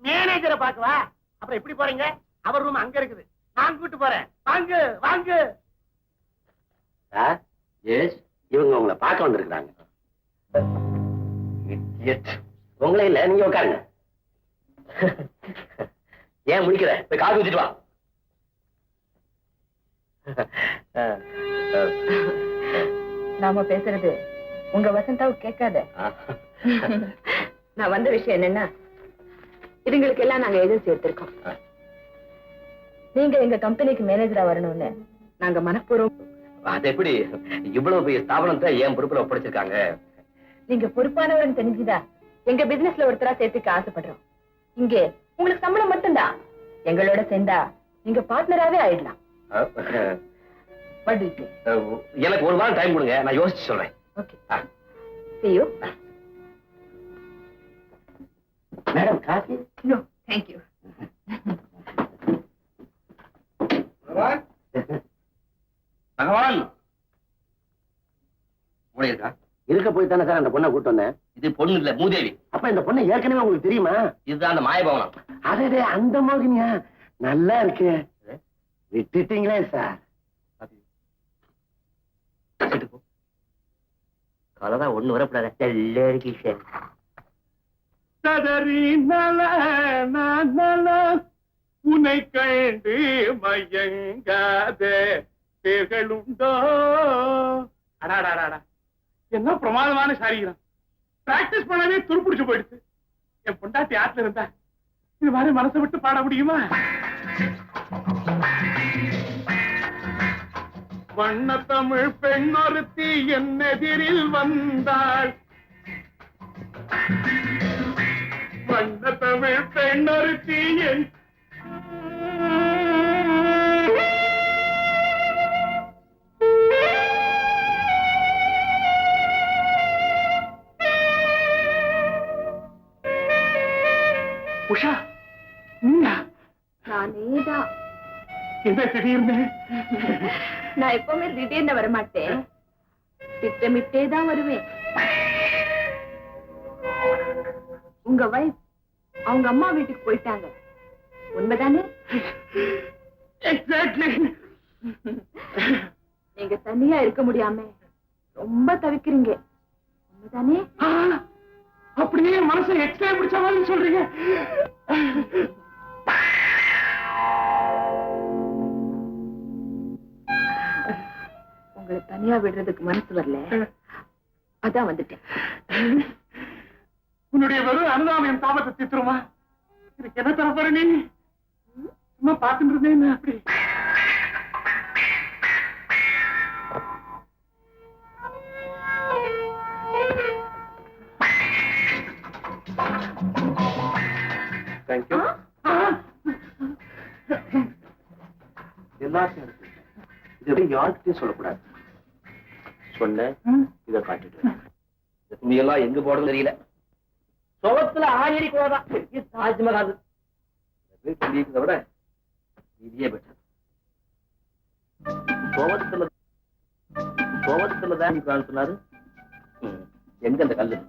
மேனேஜரை பார்க்கவா? அப்புறம் எப்படி போறீங்க? அவர் ரூம் அங்க இருக்குது, நான் கூட்டு போறேன். வாங்க வாங்க. இவங்க உங்களை பார்க்க வந்திருக்கிறாங்க. உங்களே இல்ல, நீங்க உட்காருங்க. ஏன் முடிக்கிற? போய் காஃபி ஊத்திட்டு வா. நாம பேசுறது உங்க வசந்தாவுக்கு கேட்காத. நான் வந்த விஷயம் என்னன்னா, இதுங்களுக்கு எல்லாம் நாங்க ஏஜென்சி எடுத்திருக்கோம். நீங்க எங்க கம்பெனிக்கு மேனேஜரா வரணும்னு நாங்க மனப்பூர்வம். அது எப்படி? இவ்வளவு பெரிய ஸ்தாபனத்தை ஏன் பொறுப்புல ஒப்படைச்சிருக்காங்க? நீங்க பொறுப்பானவர்னு தெரிஞ்சுதா எங்க பிசினஸ்ல ஒருத்தரா சேர்த்துக்க ஆசைப்படுறோம். இங்க உங்களுக்கு சம்பளம் மட்டும்தான். எங்களோட சேர்ந்தா நீங்க பார்ட்னராவே ஆயிடலாம். What do you think? எனக்கு ஒரு வாரம் டைம் கொடுங்க, நான் யோசிச்சு சொல்றேன். Okay. See you. Madam coffee? No, thank you. பகவான் மூளை இருக்கா? இருக்க போய் தானே சார் அந்த பொண்ணை கூட்டு வந்தேன். இது பொண்ணு இல்ல, மூதேவி. அப்ப இந்த பொண்ணை ஏற்கனவே உங்களுக்கு தெரியுமா? இதுதான் அந்த மாயபவனம். அதே அந்த மோகினியா? நல்லா இருக்கு. விட்டுட்டீங்களே சார். கலதான் ஒண்ணு வரப்படாத. நல்லா இருக்கு சார். சதறி நல நல உன்னை கண்டு மயங்காதே பேர்களுண்டோ. அடாடாடா, என்ன பிரமாதமான சாரிகிறான். பிராக்டிஸ் பண்ணவே துருப்பிடிச்சு போயிடுச்சு. என் பொண்டாட்டி ஆத்துல இருந்தா இது மாதிரி மனசை விட்டு பாட முடியுமா? வண்ண தமிழ் பெண்ணொருத்தி என் எதிரில் வந்தாள். வண்ண தமிழ் பெண்ணொருத்தி என் உஷா, நீயா? நானேதான். என்ன திடீர்னு? நான் எப்பவுமே திடீர்னு வரமாட்டேன், திட்டமிட்டே தான் வருவேன். உங்க வைஃப் அவங்க அம்மா வீட்டுக்கு போயிட்டாங்க, உண்மைதானே? எக்ஸாக்ட்லி. நீங்க தனியா இருக்க முடியாம ரொம்ப தவிக்கிறீங்க, உண்மைதானே? அப்படியே மனசை எக்ஸ்ட்ரா பிடிச்ச மாதிரி சொல்றீங்க. உங்களை தனியா விடுறதுக்கு மனசு வரல, அதான் வந்துட்டேன். உன்னுடைய வெறும் அனுதாபம் என் தாபத்தை தீர்த்துருமா? எனக்கு என்ன தரப்போற நீ? சும்மா பார்த்துட்டு இருந்தேன். அப்படி தேங்க்யூ. எல்லாத்தையும் இது யாருக்கிட்டையும் சொல்லக்கூடாது. சொன்ன இதை காட்டிட்டு துணியெல்லாம் எங்க போடுறது தெரியல. சுகத்துல ஆடி கூடாதான் தாஜ்மஹால் வீட்டு இருக்கிறத விட இதே பெற்ற கோவத்துலதான் சொன்னாரு. எங்க அந்த கல்லு?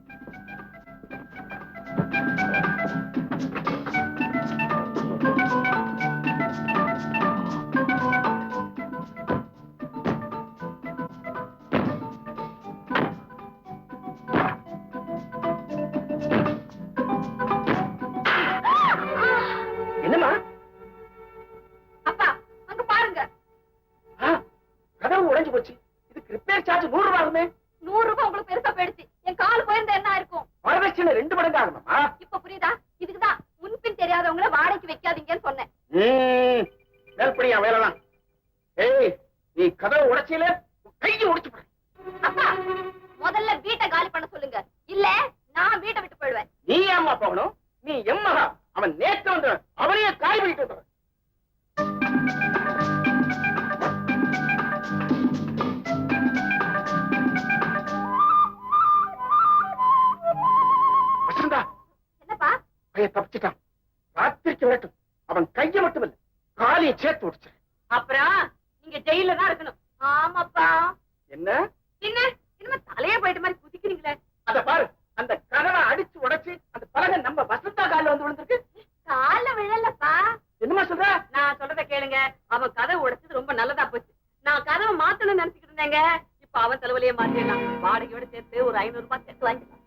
என்னமா? அப்பா அங்க பாருங்க. கதவு உடைஞ்சு போச்சு. இதுக்கு ரிப்பேர் சார்ஜ் 100 ரூபாய். மடங்கு ஆகணுமா? இப்ப புரியுதா? இதுக்குதான் முன்பின் தெரியாதவங்கள வாடகைக்கு வைக்காதீங்கன்னு சொன்னேன். மேல்படியா வேலைலாம். ஏய், நீ கதவை உடைச்சியில கையை உடைச்சு போற. அப்பா, முதல்ல வீட்டை காலி பண்ண சொல்லுங்க, இல்ல நான் வீட்டை விட்டு போயிடுவேன். நீ ஏம்மா போகணும்? நீ எம்மகா. அவன் நேற்று வந்து அவரையே காய் பண்ணிட்டு வந்துடுற. வசந்தா, என்னப்பா? பையன் தப்பிச்சிட்டான். ராத்திரிக்கு வரட்டும். அவன் கையை மட்டும் இல்ல, காலியை சேர்த்து உடைச்சு. அப்புறம் நீங்க ஜெயில தான் இருக்கணும். ஆமாப்பா. என்ன என்ன இனிமே தலையே போயிட்ட மாதிரி குதிக்கிறீங்களே? அத பாரு, அந்த கதவை அடிச்சு உடைச்சு அந்த பலகை நம்ம வசந்தா காலில் வந்து விழுந்திருக்கு. கால விழலப்பா. என்னமா சொல்ற? நான் சொல்றத கேளுங்க. அவன் கதவை உடைச்சது ரொம்ப நல்லதா போச்சு. நான் கதவை மாத்தணும்னு நினைச்சுக்கிட்டு இருந்தேங்க. இப்ப அவன் தலைவலியே மாத்திடலாம். வாடகையோட சேர்த்து ஒரு 500 ரூபாய் சேர்த்து வாங்கிக்கலாம்.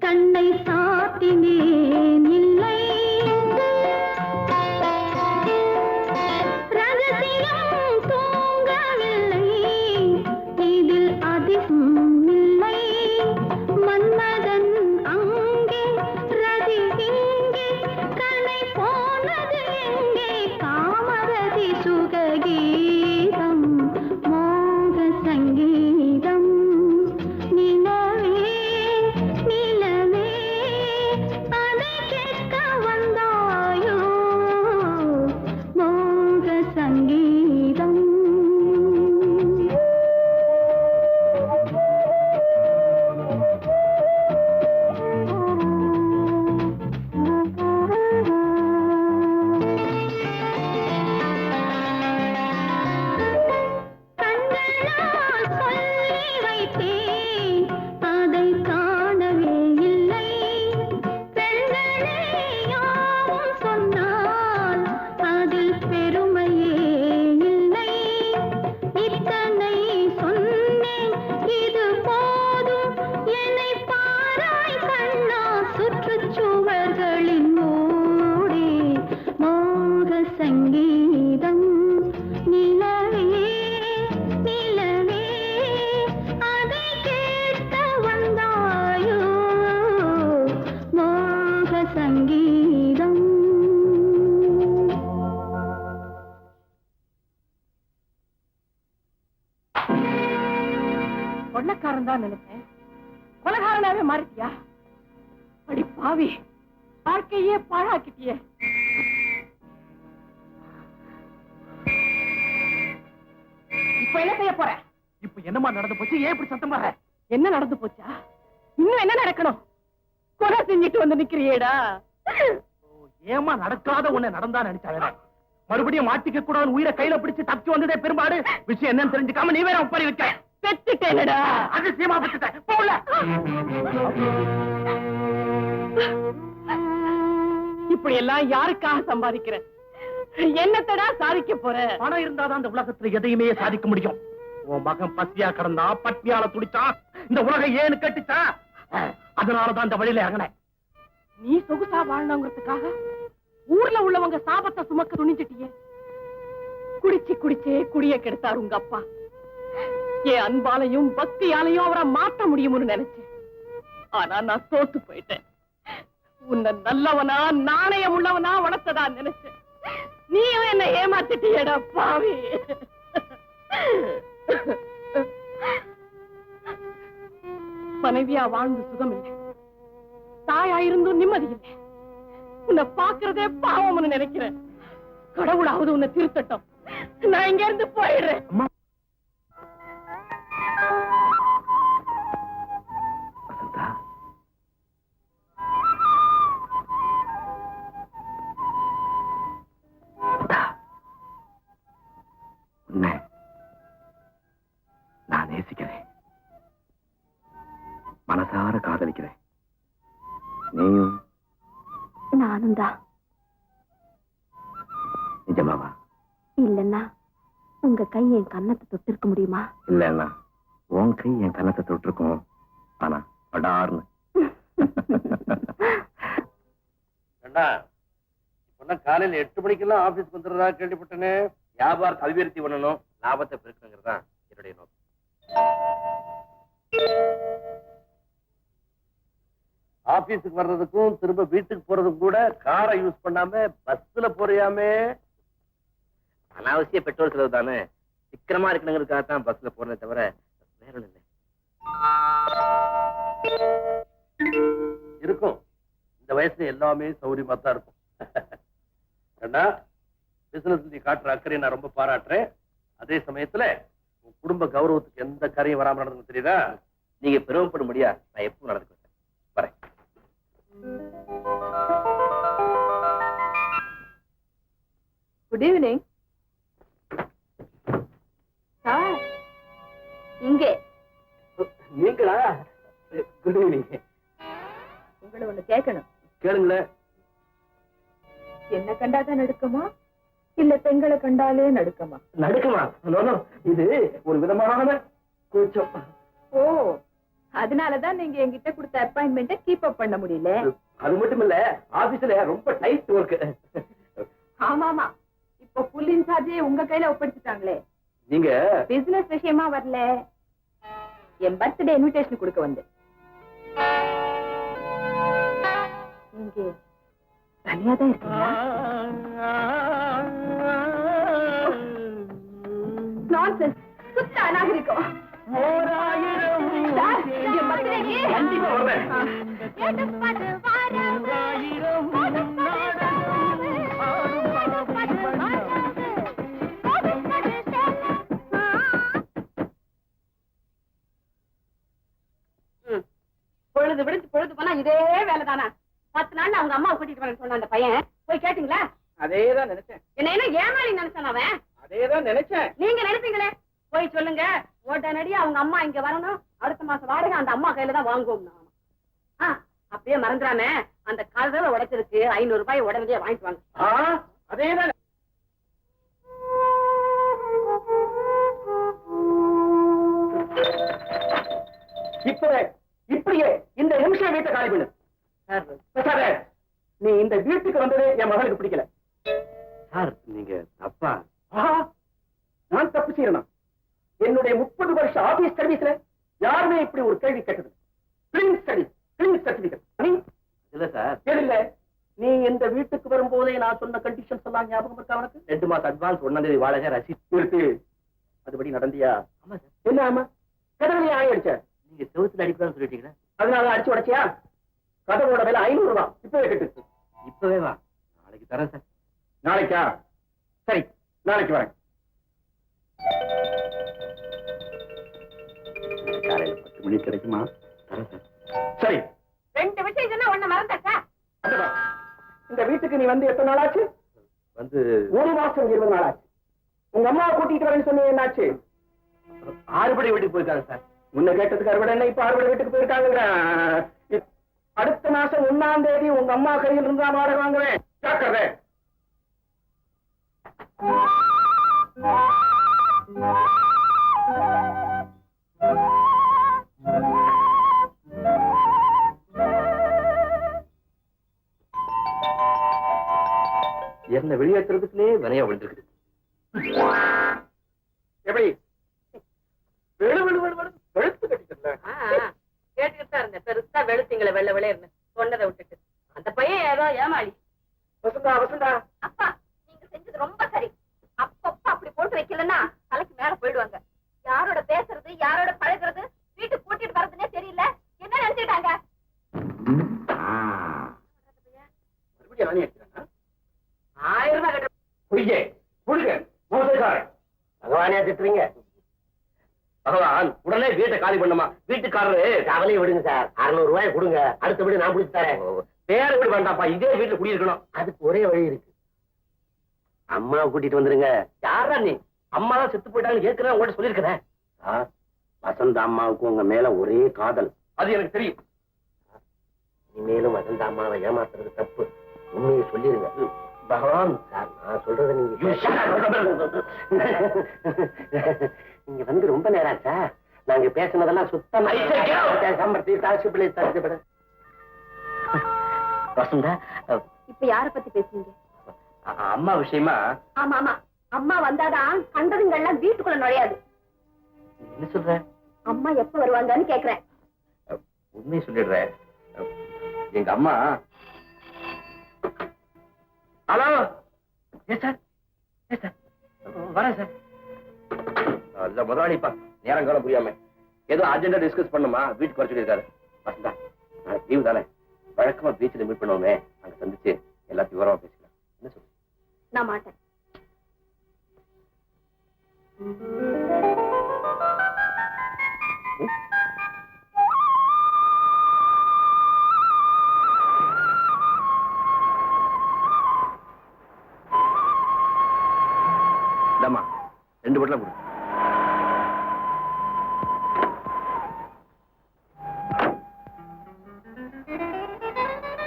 கண்ணை சாத்தினேன் இல்லை தான் நினைச்சேன். கொலகாரனாவே மாறிட்டியா? அடி பாவி, வாழ்க்கையே பாழாக்கிட்டியே. இப்ப என்ன செய்ய போற? இப்ப என்னமா நடந்து போச்சு? ஏன் இப்படி சத்தம் வர? என்ன நடந்து போச்சா? இன்னும் என்ன நடக்கணும்? கொலை செஞ்சுட்டு வந்து நிக்கிறியேடா. ஏமா நடக்காத உன்னை நடந்தா நினைச்சாங்க. மறுபடியும் மாட்டிக்க கூடாது உயிரை கையில பிடிச்சு தப்பி வந்ததே பெரும்பாடு. விஷயம் என்னன்னு தெரிஞ்சுக்காம நீ வேற ஒப்பறி வைக்க. பெத்துட்டேனடா. அதிசயமா பெற்றுட்டேன். போல இப்படி எல்லாம் யாருக்காக சம்பாதிக்கிற? என்னத்தடா சாதிக்க போற? பணம் இருந்தாதான் இந்த உலகத்துல எதையுமே சாதிக்க முடியும். உன் மகன் பசியா கிடந்தா, பட்னியால துடிச்சான், இந்த உலகம் ஏன்னு கேட்டுச்சா? அதனாலதான் இந்த வழியில இறங்கினேன். நீ சொகுசா வாழணுங்கிறதுக்காக ஊர்ல உள்ளவங்க சாபத்தை சுமக்க துணிஞ்சிட்டியே. குடிச்சு குடிச்சே குடிய கெடுத்தார் உங்க அப்பா. என் அன்பாலையும் பக்தியாலையும் அவரை மாற்ற முடியும்னு நினைச்சேன். ஆனா நான் தோத்து போயிட்டேன். உன்னை நல்லவனா நாணயம் உள்ளவனா வளர்த்ததா நினைச்சேன். நீயும் என்ன ஏமாத்திட்டியடா பாவி. மனைவியா வாழ்ந்து சுகம் இல்லை, தாயா இருந்தும் நிம்மதி இல்லை. உன்னை பாக்குறதே பாவம்னு நினைக்கிறேன். கடவுளாவது உன்னை திருத்தட்டும். நான் இங்க இருந்து போயிடுறேன். நான் நேசிக்கிறேன், மனசார காதலிக்கிறேன். நீயும்? நானும் தான். நிஜமாவா? இல்லன்னா உங்க கை என் கன்னத்தை தொட்டு இருக்க முடியுமா? இல்லன்னா உன் கை என் கன்னத்தை தொட்டிருக்கும். ஆனா படார்னு. காலையில 8 மணிக்கெல்லாம் ஆபீஸ்க்கு வந்துடுறதா கேள்விப்பட்டேனே. வியாபாரத்தை அபிவிருத்தி பண்ணணும், லாபத்தை பெருக்கணுங்கிறதுதான் என்னுடைய நோக்கம். ஆபீஸுக்கு வர்றதுக்கும் திரும்ப வீட்டுக்கு போறதுக்கும் கூட காரை யூஸ் பண்ணாம பஸ்ல போறியாமே. அனாவசிய பெட்ரோல் செலவு தானே, சிக்கனமா இருக்கணுங்கிறதுக்காக தான் பஸ்ல போறதே தவிர வேற ஒண்ணும் இல்லை. இருக்கும், இந்த வயசுல எல்லாமே சௌரியமா தான் இருக்கும். ஏன்னா பிசினஸ் நீ காட்டுற அக்கறையை நான் ரொம்ப பாராட்டுறேன். அதே சமயத்துல உன் குடும்ப கௌரவத்துக்கு எந்த கரையும் வராம நடந்து தெரியுதா? நீங்க பெருமைப்பட முடியா, நான் எப்பவும் நடந்துக்கிறேன். வரேன். Good evening sir. இங்கே நீங்களா? Good evening. உங்களை ஒண்ணு கேட்கணும். கேளுங்களேன். என்ன கண்டாதான் நடுக்கமா, இல்ல பெண்களை கண்டாலே நடுக்கமா? நடுக்குமா? இது ஒரு விதமான கூச்சம். ஓ, அதனாலதான் நீங்க என்கிட்ட கொடுத்த அப்பாயின்மெண்ட்டை கீப் அப் பண்ண முடியல. அது மட்டும் இல்ல, ஆபீஸ்ல ரொம்ப டைட் ஒர்க். ஆமாமா, இப்ப ஃபுல் இன்சார்ஜே உங்க கையில ஒப்படைச்சிட்டாங்களே. நீங்க பிசினஸ் விஷயமா வரல, என் பர்த்டே இன்விடேஷன் கொடுக்க வந்து. நீங்க தனியா தான் இருக்கீங்களா? நான்சென்ஸ், சுத்த அநாகரிகம். சார், என் பர்த்டேக்கு கண்டிப்பா வரேன். பொழுது விடுத்து பொழுது போனா இதே வேலைதானா? 10 நாள் அவங்க அம்மாவை கூட்டிட்டு வரேன்னு சொன்ன அந்த பையன் போய் கேட்டீங்களா? அதேதான் நினைச்சேன். என்ன ஏமாளி நினைச்சான் அவன்? அதேதான் நினைச்சேன். நீங்க நினைப்பீங்களே, போய் சொல்லுங்க உடனடியா அவங்க அம்மா இங்க வரணும். அடுத்த மாசம் வாடகை அந்த அம்மா கையில தான் வாங்குவோம். அப்படியே மறந்துடாம அந்த கதவை உடைச்சிருக்கு 500 ரூபாய் உடனடியே வாங்கிட்டு வாங்க. அதேதான். இப்படியே இந்த நிமிஷம் வீட்டை காலி பண்ணு. நீ இந்த வீட்டுக்கு வந்ததே என் மகளுக்கு பிடிக்கல. சார், நீங்க தப்பா? நான் தப்பு செய்யணும். என்னுடைய 30 வருஷ ஆபீஸ் சர்வீஸ்ல யாருமே இப்படி ஒரு கேள்வி கேட்டது. Clean studies, clean certificate. இல்ல சார். தெரியல, நீ இந்த வீட்டுக்கு வரும்போதே நான் சொன்ன கண்டிஷன்ஸ் எல்லாம் ஞாபகம் இருக்கா உனக்கு? 2 மாசம் அட்வான்ஸ், 1ஆம் தேதி வாடகை ரசீது இருக்கு. அதுபடி நடந்தியா? ஆமா சார். என்ன ஆமா? கடவுளே ஆயிடுச்ச. நீங்க செவத்துல அடிக்கலாம்னு சொல்லிட்டீங்களா? அதனால அடிச்சு உடைச்சியா? கதவோட விலை 500 ரூபாய். இப்பவே கட்டு. இப்பவே வா, நாளைக்கு தரேன் சார். நாளைக்கா? சரி, நாளைக்கு வரேன். காலையில 10 மணிக்கு கிடைக்குமா? தரேன் சார். சரி. 2 விஷயம் சொன்னா ஒண்ணு மறந்தாச்சா? அதுவா? இந்த வீட்டுக்கு நீ வந்து எத்தனை நாள் ஆச்சு? வந்து 1 மாசம் 20 நாள் ஆச்சு. உங்க அம்மாவை கூட்டிட்டு வரேன்னு சொன்னீங்க, என்னாச்சு? ஆறுபடை வீட்டுக்கு போயிருக்காங்க சார். முன்ன கேட்டதுக்கு அறுபடை என்ன, இப்ப அறுபடை வீட்டுக்கு போயிருக்காங்க. அடுத்த மாசம் 1ஆம் தேதி உங்க அம்மா கையில் இருந்தா வாடகை வாங்குவேன். ஜாக்கிரதை. என்ன வெளியேற்றுறதுக்குள்ளே வினையா விழுந்துருக்குது. எப்படி வெளு வெளு வெளு வெளு வெளுத்து கட்டிக்கல? கேட்டுக்கிட்டு தான் இருந்தேன். பெருசா வெளுத்தீங்களே வெள்ளை வெள்ளையர்னு சொன்னதை விட்டுட்டு. அந்த பையன் ஏதோ ஏமாளி. வசந்தா, வசந்தா, அப்பா நீங்க செஞ்சது ரொம்ப சரி. அப்பப்ப அப்படி போட்டு வைக்கலன்னா தலைக்கு மேல போயிடுவாங்க. யாரோட பேசுறது, யாரோட பழகுறது, வீட்டுக்கு கூட்டிட்டு வர்றதுன்னே தெரியல. என்ன நினைச்சிட்டாங்க? மறுபடியும் ஆணி அடிக்கிறானா? 1000 ரூபாய் கட்ட பொய்யே, புழுக, மோசக்காரன். பகவானே திட்டுறீங்க. பகவான் உடனே வீட்டை காலி பண்ணுமா? வீட்டுக்காரரு கவலையை விடுங்க சார். 600 ரூபாய் கொடுங்க, அடுத்தபடி நான் பிடிச்சு தரேன். வேற வீடு வேண்டாப்பா, இதே வீட்டுல குடியிருக்கணும். அதுக்கு ஒரே வழி இருக்கு. அம்மாவை கூட்டிட்டு வந்துருங்க. யாரா நீ? அம்மா தான் செத்து போயிட்டாங்கன்னு ஏற்கனவே உங்கள்ட்ட சொல்லியிருக்கிறேன். சார், வசந்த அம்மாவுக்கு உங்க மேல ஒரே காதல். அது எனக்கு தெரியும். இனிமேலும் வசந்த அம்மாவை ஏமாத்துறது தப்பு. உண்மையை சொல்லிருங்க. பகவான் சார், நான் சொல்றதை நீங்க நீங்க வந்து ரொம்ப நேரம் ஆச்சா? நாங்க பேசினதெல்லாம் சுத்தமா வசந்தா, இப்ப யார பத்தி பேசுறீங்க? அம்மா விஷயமா. ஆமா ஆமா, அம்மா வந்தாதான் கண்டதுங்கெல்லாம் வீட்டுக்குள்ள நுழையாது. என்ன சொல்ற? அம்மா எப்ப வருவாங்கன்னு கேக்குறேன். உண்மையை சொல்லிடுறேன். எங்க அம்மா. Hello. Yes sir, yes sir, வரேன் சார். இல்ல முதலாளிப்பா, நேரம் காலம் புரியாம ஏதோ அர்ஜென்டா டிஸ்கஸ் பண்ணுமா, வீட்டுக்கு வர சொல்லியிருக்காரு. வசந்தா, நாளைக்கு லீவு தானே, வழக்கமா பீச்சில் மீட் பண்ணுவோமே, அங்க சந்திச்சு எல்லாத்தையும் விவரமா பேசலாம். என்ன சொல்லு? நான் மாட்டேன். இந்தாம்மா, 2 பொட்டலம் கொடு.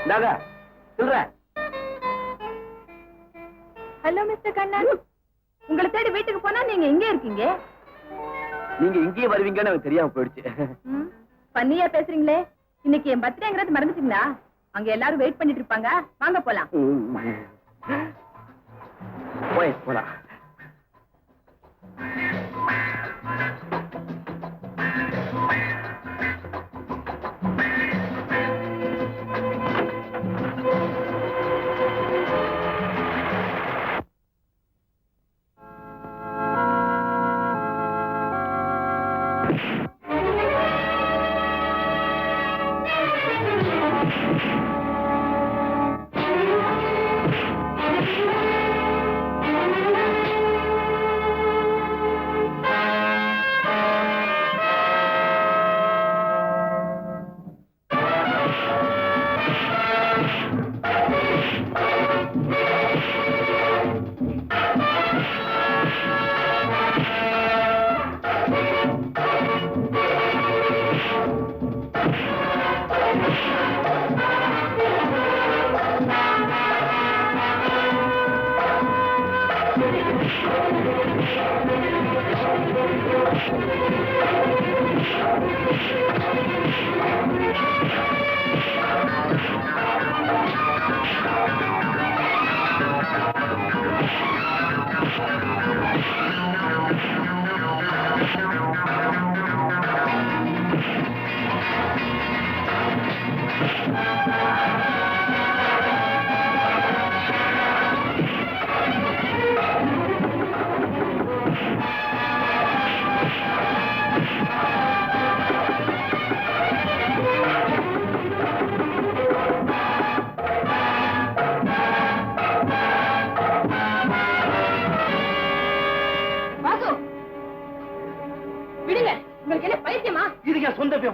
இந்தாங்க, சொல்றேன். ஹலோ மிஸ்டர் கண்ணன், உங்களை தேடி வீட்டுக்கு போனா நீங்க எங்க இருக்கீங்க? நீங்க இங்கேயே வருவீங்கன்னு எனக்கு தெரியாம போயிடுச்சு. பண்ணியா பேசுறீங்களே. இன்னைக்கு என் பர்த்டேங்கிறது மறந்துட்டீங்களா? அங்க எல்லாரும் வெயிட் பண்ணிட்டு இருப்பாங்க. வாங்க போலாம். போலாம்.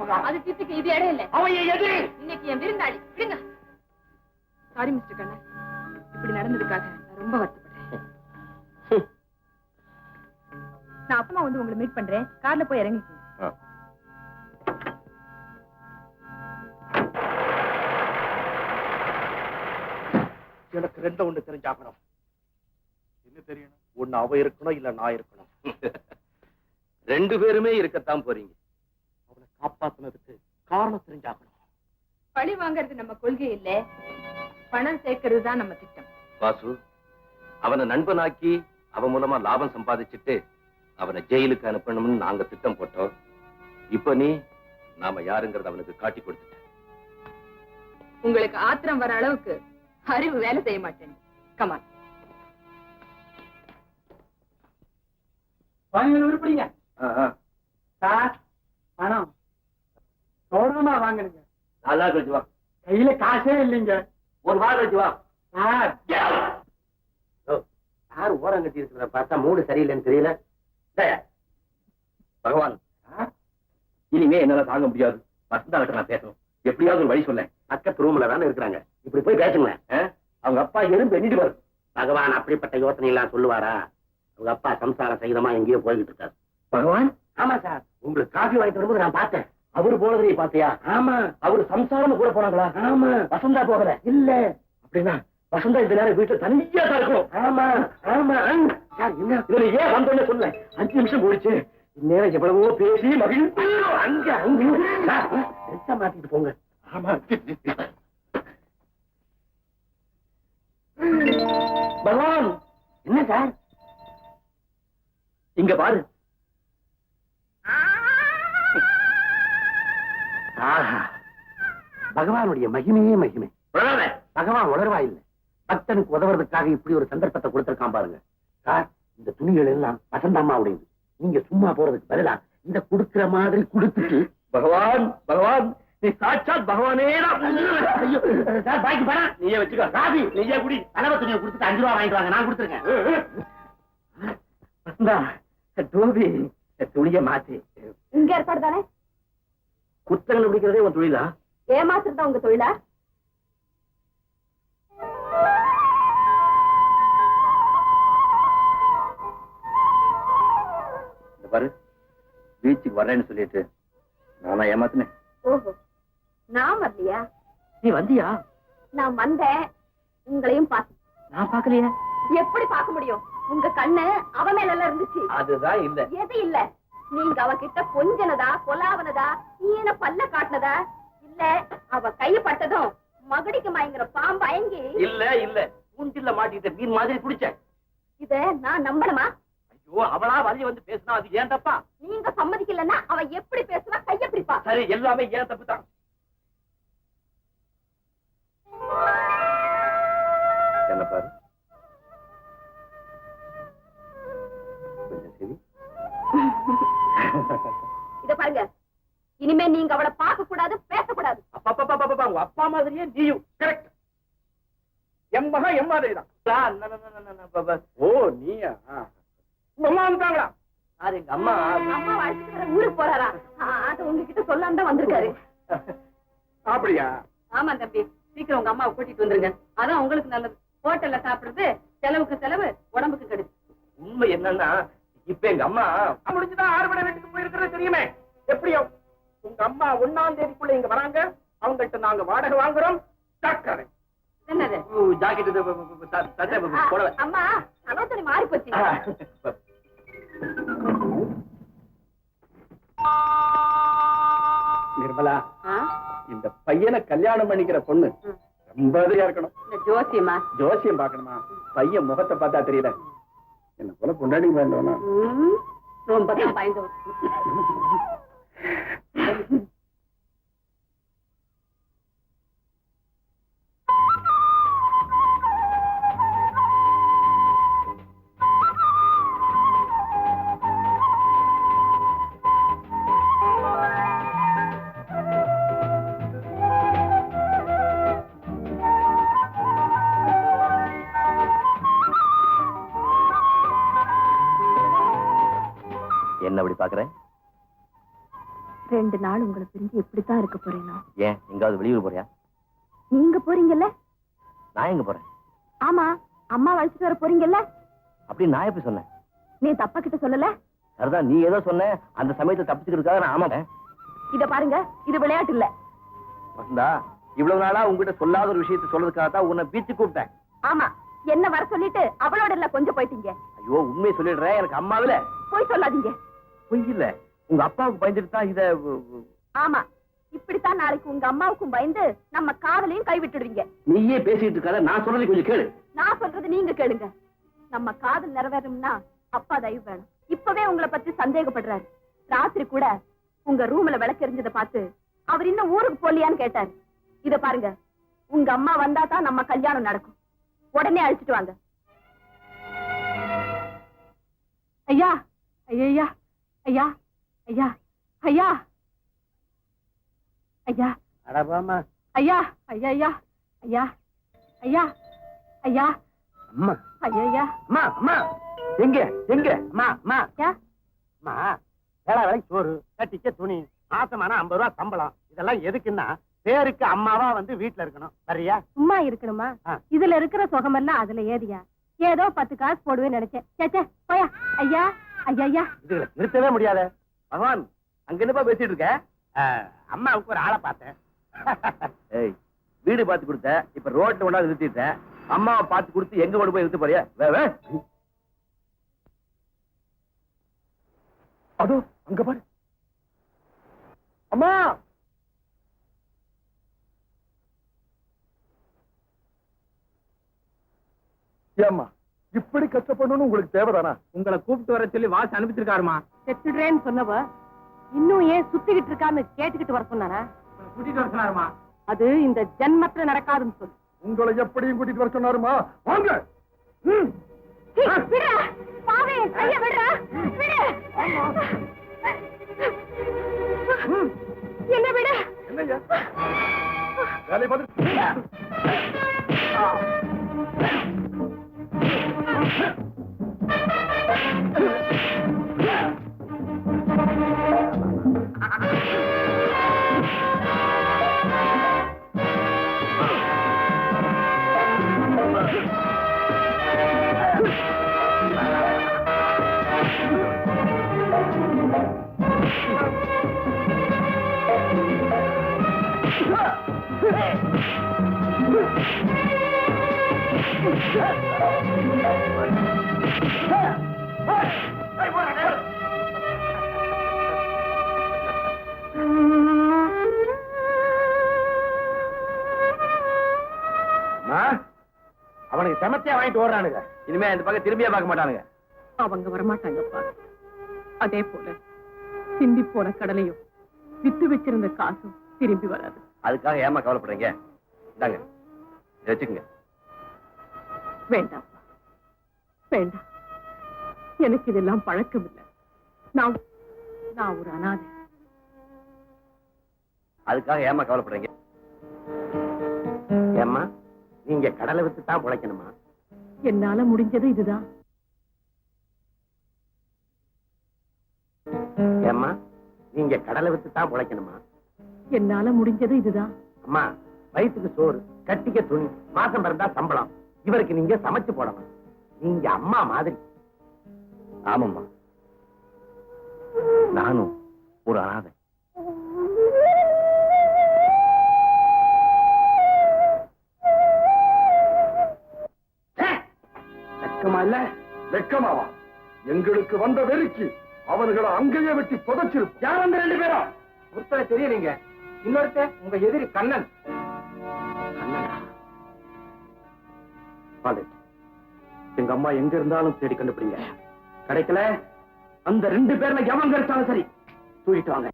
சொல்றான். அது திட்டுக்கு இது இடம் இல்ல. அவன் எது? இன்னைக்கு என் விருந்தாளி. விடுங்க. சாரி மிஸ்டர் கண்ணன், இப்படி நடந்ததுக்காக நான் ரொம்ப வருத்தப்படுறேன். நான் அப்புறமா வந்து உங்களை மீட் பண்றேன். கார்ல போய் இறங்கிக்கோங்க. எனக்கு ரெண்டு ஒண்ணு தெரிஞ்சாகணும். என்ன தெரியணும்? ஒண்ணு அவ இருக்கணும், இல்ல நான் இருக்கணும். ரெண்டு பேருமே இருக்கத்தான் போறீங்க. அவனை காப்பாத்துனதுக்கு காரணம் தெரிஞ்சாகணும். பழி வாங்கறது நம்ம கொள்கை இல்ல, பணம் சேர்க்கறது தான் நம்ம திட்டம். வாசு, அவனை நண்பனாக்கி அவன் மூலமா லாபம் சம்பாதிச்சுட்டு அவனை ஜெயிலுக்கு அனுப்பணும்னு நாங்க திட்டம் போட்டோம். இப்ப நீ நாம யாருங்கிறத அவனுக்கு காட்டி கொடுத்துட்ட. உங்களுக்கு ஆத்திரம் வர அளவுக்கு அறிவு வேலை செய்ய மாட்டேன். கமான். உருப்படிங்க சார். பணம் சோழமா வாங்கினுங்க. நல்லா கழிச்சு வா. கையில காசே இல்லைங்க. ஒரு வாரம் கழிச்சு வா. சார் யாரு ஓரம் கட்டி இருக்கிறத பார்த்தா மூடு சரியில்லைன்னு தெரியல. பகவான், இனிமே என்னால தாங்க முடியாது. வசந்தா கிட்ட நான் பேசணும். எப்படியாவது ஒரு வழி சொல்ல. பக்கத்து ரூம்ல தானே இருக்கிறாங்க, இப்படி போய் பேசுங்களேன். அவங்க அப்பா எறும்பு எண்ணிட்டு வரும். பகவான் அப்படிப்பட்ட யோசனை எல்லாம் சொல்லுவாரா? அவங்க அப்பா சம்சார சகிதமா எங்கேயோ போய்கிட்டு இருக்காரு. பகவான், ஆமா சார், உங்களுக்கு காஃபி வாங்கிட்டு வரும்போது நான் பார்த்தேன். அவரு போனது நீ பாத்தியா? ஆமா. அவரு சம்சாரம் கூட போனாங்களா? ஆமா. வசந்தா போகல? இல்ல. அப்படின்னா வசந்தா இந்த நேரம் வீட்டுல தனியா தான் இருக்கணும். ஆமா ஆமா. சார் என்ன இதுல ஏன் வந்தோன்னு சொல்ல. 5 நிமிஷம் போயிடுச்சு. இந்நேரம் எவ்வளவோ பேசி மகிழ்ச்சி. அங்க அங்க சார் எச்ச மாத்திட்டு போங்க. ஆமா. பகவான், என்ன சார்? இங்க பாரு. ஆஹா, பகவானுடைய மகிமையே மகிமை. பகவான் உணர்வா இல்லை, பக்தனுக்கு உதவுறதுக்காக இப்படி ஒரு சந்தர்ப்பத்தை கொடுத்திருக்கான் பாருங்க. சார், இந்த துணிகள் எல்லாம் வசந்த அம்மாவுடையது. நீங்க சும்மா போறதுக்கு பதிலா இந்த குடுக்கிற மாதிரி கொடுத்துட்டு. பகவான், பகவான், நீ சாட்சாத் பகவானே தான். ஐயோ சார், பாக்கி பணம் நீயே வச்சுக்கோ. காபி நீயே குடி. தலைவ துணியை கொடுத்துட்டு 5 ரூபா வாங்கிட்டு வாங்க, நான் கொடுத்துருக்கேன். வசந்தா, டோபி துணிய மாத்தி. இங்க ஏற்பாடு தானே? குத்தங்களை பிடிக்கிறதே உன் தொழிலா? ஏமாத்துறதா உங்க தொழிலா? இந்த பாரு, பீச்சுக்கு வரேன்னு சொல்லிட்டு நானா ஏமாத்தினேன்? ஓஹோ, நான் வரலையா? நீ வந்தியா? நான் வந்தேன், உங்களையும் பார்த்தேன். நான் பாக்கலையா? எப்படி பார்க்க முடியும்? உங்க கண்ணு அவ மேல எல்லாம் இருந்துச்சு. அதுதான் இல்ல. எது இல்ல? நீங்க அவகிட்ட கொஞ்சனதா, கொலாவனதா, ஈன பல்ல காட்டினதா? இல்ல, அவ கைப்பட்டதும் மகடிக்கு மயங்குற பாம்பு அயங்கி? இல்ல இல்ல, கூண்டில்ல மாட்டிக்கிட்ட மீன் மாதிரி குடிச்சேன். இத நான் நம்பணுமா? ஐயோ, அவளா வழி வந்து பேசினா அது ஏன் தப்பா? நீங்க சம்மதிக்கலன்னா அவ எப்படி பேசுவா? கைய பிடிப்பா. சரி, எல்லாமே ஏன் தப்பு தான். என்ன பாரு, கொஞ்சம் சரி. இத பாருங்க, இனிமே நீங்க அவளை பார்க்க கூடாது, பேசக்கூடாது. அப்பா, உங்க அப்பா மாதிரியே நீயும். கரெக்ட். எம் மகா எம் மாதிரி தான். ஓ, நீயா? உங்க அம்மா வந்துட்டாங்களா? யாரு? எங்க அம்மா. அம்மா அழைச்சிட்டு வர ஊருக்கு போறாரா? அது உங்ககிட்ட சொல்லாம தான் வந்திருக்காரு. அப்படியா? ஆமா தம்பி, சீக்கிரம் உங்க அம்மாவை கூட்டிட்டு வந்துருங்க. அதான் உங்களுக்கு நல்லது. ஹோட்டல்ல சாப்பிடுறது செலவுக்கு செலவு, உடம்புக்கு கெடுது. உண்மை என்னன்னா, இப்ப எங்க அம்மா முடிஞ்சுதான் 6 மணி வீட்டுக்கு போயிருக்கிறது தெரியுமே. எப்படியோ உங்க அம்மா 1ஆம் தேதிக்குள்ள இங்க வராங்க. அவங்கள்ட்ட நாங்க வாடகை வாங்குறோம். ஜாக்கிரதை. என்னது? ஜாக்கெட் சட்டை போடல. அம்மா, அலோசனை மாறி போச்சு. நிர்மலா, இந்த பையனை கல்யாணம் பண்ணிக்கிற பொண்ணு ரொம்ப அதிகா இருக்கணும். ஜோசியமா? ஜோசியம் பாக்கணுமா? பையன் முகத்தை பார்த்தா தெரியல. என்ன போல கொண்டாடி வேண்டாம். ரொம்ப தான் பயந்தோம். என்ன அப்படி பாக்குறேன்? 2 நாள் உங்களை பிரிஞ்சு எப்படித்தான் இருக்க போறேனோ. ஏன் எங்காவது வெளியூர் போறியா? நீங்க போறீங்கல்ல? நான் எங்க போறேன்? ஆமா, அம்மா அழைச்சிட்டு வர போறீங்கல்ல? அப்படி நான் எப்படி சொன்னேன்? நீ தப்பா கிட்ட சொல்லல. சரிதான், நீ ஏதோ சொன்ன, அந்த சமயத்தை தப்பிச்சுக்கிறதுக்காக நான் ஆமாட்டேன். இத பாருங்க, இது விளையாட்டு இல்ல. வசந்தா, இவ்வளவு நாளா உங்ககிட்ட சொல்லாத ஒரு விஷயத்தை சொல்றதுக்காக தான் உன்னை பீச்சு கூப்பிட்டேன். ஆமா, என்ன வர சொல்லிட்டு அவளோட இல்ல கொஞ்சம் போயிட்டீங்க. ஐயோ, உண்மையை சொல்லிடுறேன், எனக்கு அம்மாவில போய் சொல்லாதீங்க. பொய் இல்ல, உங்க அப்பாவுக்கு பயந்துட்டு தான் இத. ஆமா, இப்படித்தான் நாளைக்கு உங்க அம்மாவுக்கும் பயந்து நம்ம காதலையும் கைவிட்டுடுவீங்க. நீயே பேசிட்டு இருக்காத, நான் சொல்றது கொஞ்சம் கேளு. நான் சொல்றது நீங்க கேளுங்க. நம்ம காதல் நிறைவேறணும்னா அப்பா தயவு வேணும். இப்பவே உங்களை பத்தி சந்தேகப்படுறாரு. ராத்திரி கூட உங்க ரூம்ல விளக்கு எரிஞ்சதை பார்த்து அவர் இன்னும் ஊருக்கு போலியான்னு கேட்டாரு. இத பாருங்க, உங்க அம்மா வந்தா தான் நம்ம கல்யாணம் நடக்கும். உடனே அழைச்சிட்டு வாங்க. ஐயா, ஐயா, ஐயா, ஐயா, ஐயா, ஐயா, அடபாமா ஐயா, ஐயா, ஐயா, ஐயா, ஐயா, ஐயா, அம்மா ஐயா, ஐயா, அம்மா அம்மா எங்க எங்க அம்மா அம்மா ஐயா. அம்மா வேலை வேலைக்கு சோறு கட்டிக்க துணி மாசமான 50 ரூபா சம்பளம் இதெல்லாம் எதுக்குன்னா பேருக்கு அம்மாவா வந்து வீட்டுல இருக்கணும். வரியா? சும்மா இருக்கணுமா? இதுல இருக்கிற சுகமெல்லாம் அதுல ஏதியா? ஏதோ 10 காசு போடுவேன்னு நினைச்சேன். சேச்சே, போயா. ஐயா, ஐயா, ஐயா. இதுல நிறுத்தவே முடியாது. பகவான், அங்க என்னப்பா பேசிட்டு இருக்க? அம்மாவுக்கு ஒரு ஆளை பார்த்தேன். ஏய், வீடு பார்த்து கொடுத்த, இப்ப ரோட்ல கொண்டாந்து நிறுத்திட்ட. அம்மாவை பார்த்து கொடுத்து எங்க கொண்டு போய் நிறுத்த போறியா? அதோ அங்க பாரு. அம்மா, ஏம்மா இப்படி கஷ்டப்படணும்னு உங்களுக்கு தேவைதானா? உங்களை கூப்பிட்டு வர சொல்லி வாச அனுப்பிச்சிருக்காருமா. செத்துடுறேன்னு சொன்னவ இன்னும் ஏன் சுத்திக்கிட்டு இருக்கான்னு கேட்டுக்கிட்டு வர சொன்னாரா? கூட்டிட்டு வர சொன்னாருமா. அது இந்த ஜென்மத்துல நடக்காதுன்னு சொல்லு. உங்களை எப்படியும் கூட்டிட்டு வர சொன்னாருமா? வாங்க. விடுறா, பாவே, கைய விடுறா, விடு. என்ன விடு. என்னய்யா வேலை பார்த்து அவனுக்கு செமத்தியா வாங்கிட்டு ஓடுறானுங்க. இனிமே இந்த பக்கம் திரும்பியே பார்க்க மாட்டானுங்க. அவங்க வரமாட்டாங்கப்பா. அதே போல சிந்தி போன கடலையும் வித்து வச்சிருந்த காசும் திரும்பி வராது. அதுக்காக ஏமா கவலைப்படுறீங்க? இந்தாங்க, இதை வச்சுக்கங்க. வேண்டாம் வேண்டாம், எனக்கு இதெல்லாம் பழக்கம் இல்லை. நான் ஒரு அனாதை. அதுக்காக ஏமா கவலைப்படுறீங்க? ஏம்மா, நீங்க கடலை வித்து தான் பிழைக்கணுமா? என்னால முடிஞ்சது இதுதான். ஏம்மா, நீங்க கடலை வித்து தான் பிழைக்கணுமா? என்னால முடிஞ்சது இதுதான். அம்மா, வயிற்றுக்கு சோறு கட்டிக்க துணி மாசம் பிறந்தா சம்பளம். இவருக்கு நீங்க சமைச்சு போடணும். நீங்க அம்மா மாதிரி. ஆமாம்மா, நானும் ஒரு அனாதை. வெக்கமா இல்ல? வெக்கமாவா? எங்களுக்கு வந்த வெறிக்கு அவர்களை அங்கேயே வெட்டி புதைச்சிருப்போம். யார் அந்த 2 பேரும்? ஒருத்தர் தெரியலீங்க. இன்னொருத்தர் உங்க எதிரி கண்ணன். எங்க அம்மா எங்க இருந்தாலும் தேடி கண்டுபிடிங்க. கிடைக்கல, அந்த 2 பேர்ல எவன் கிடைச்சாலும் சரி, தூக்கிட்டு வாங்க.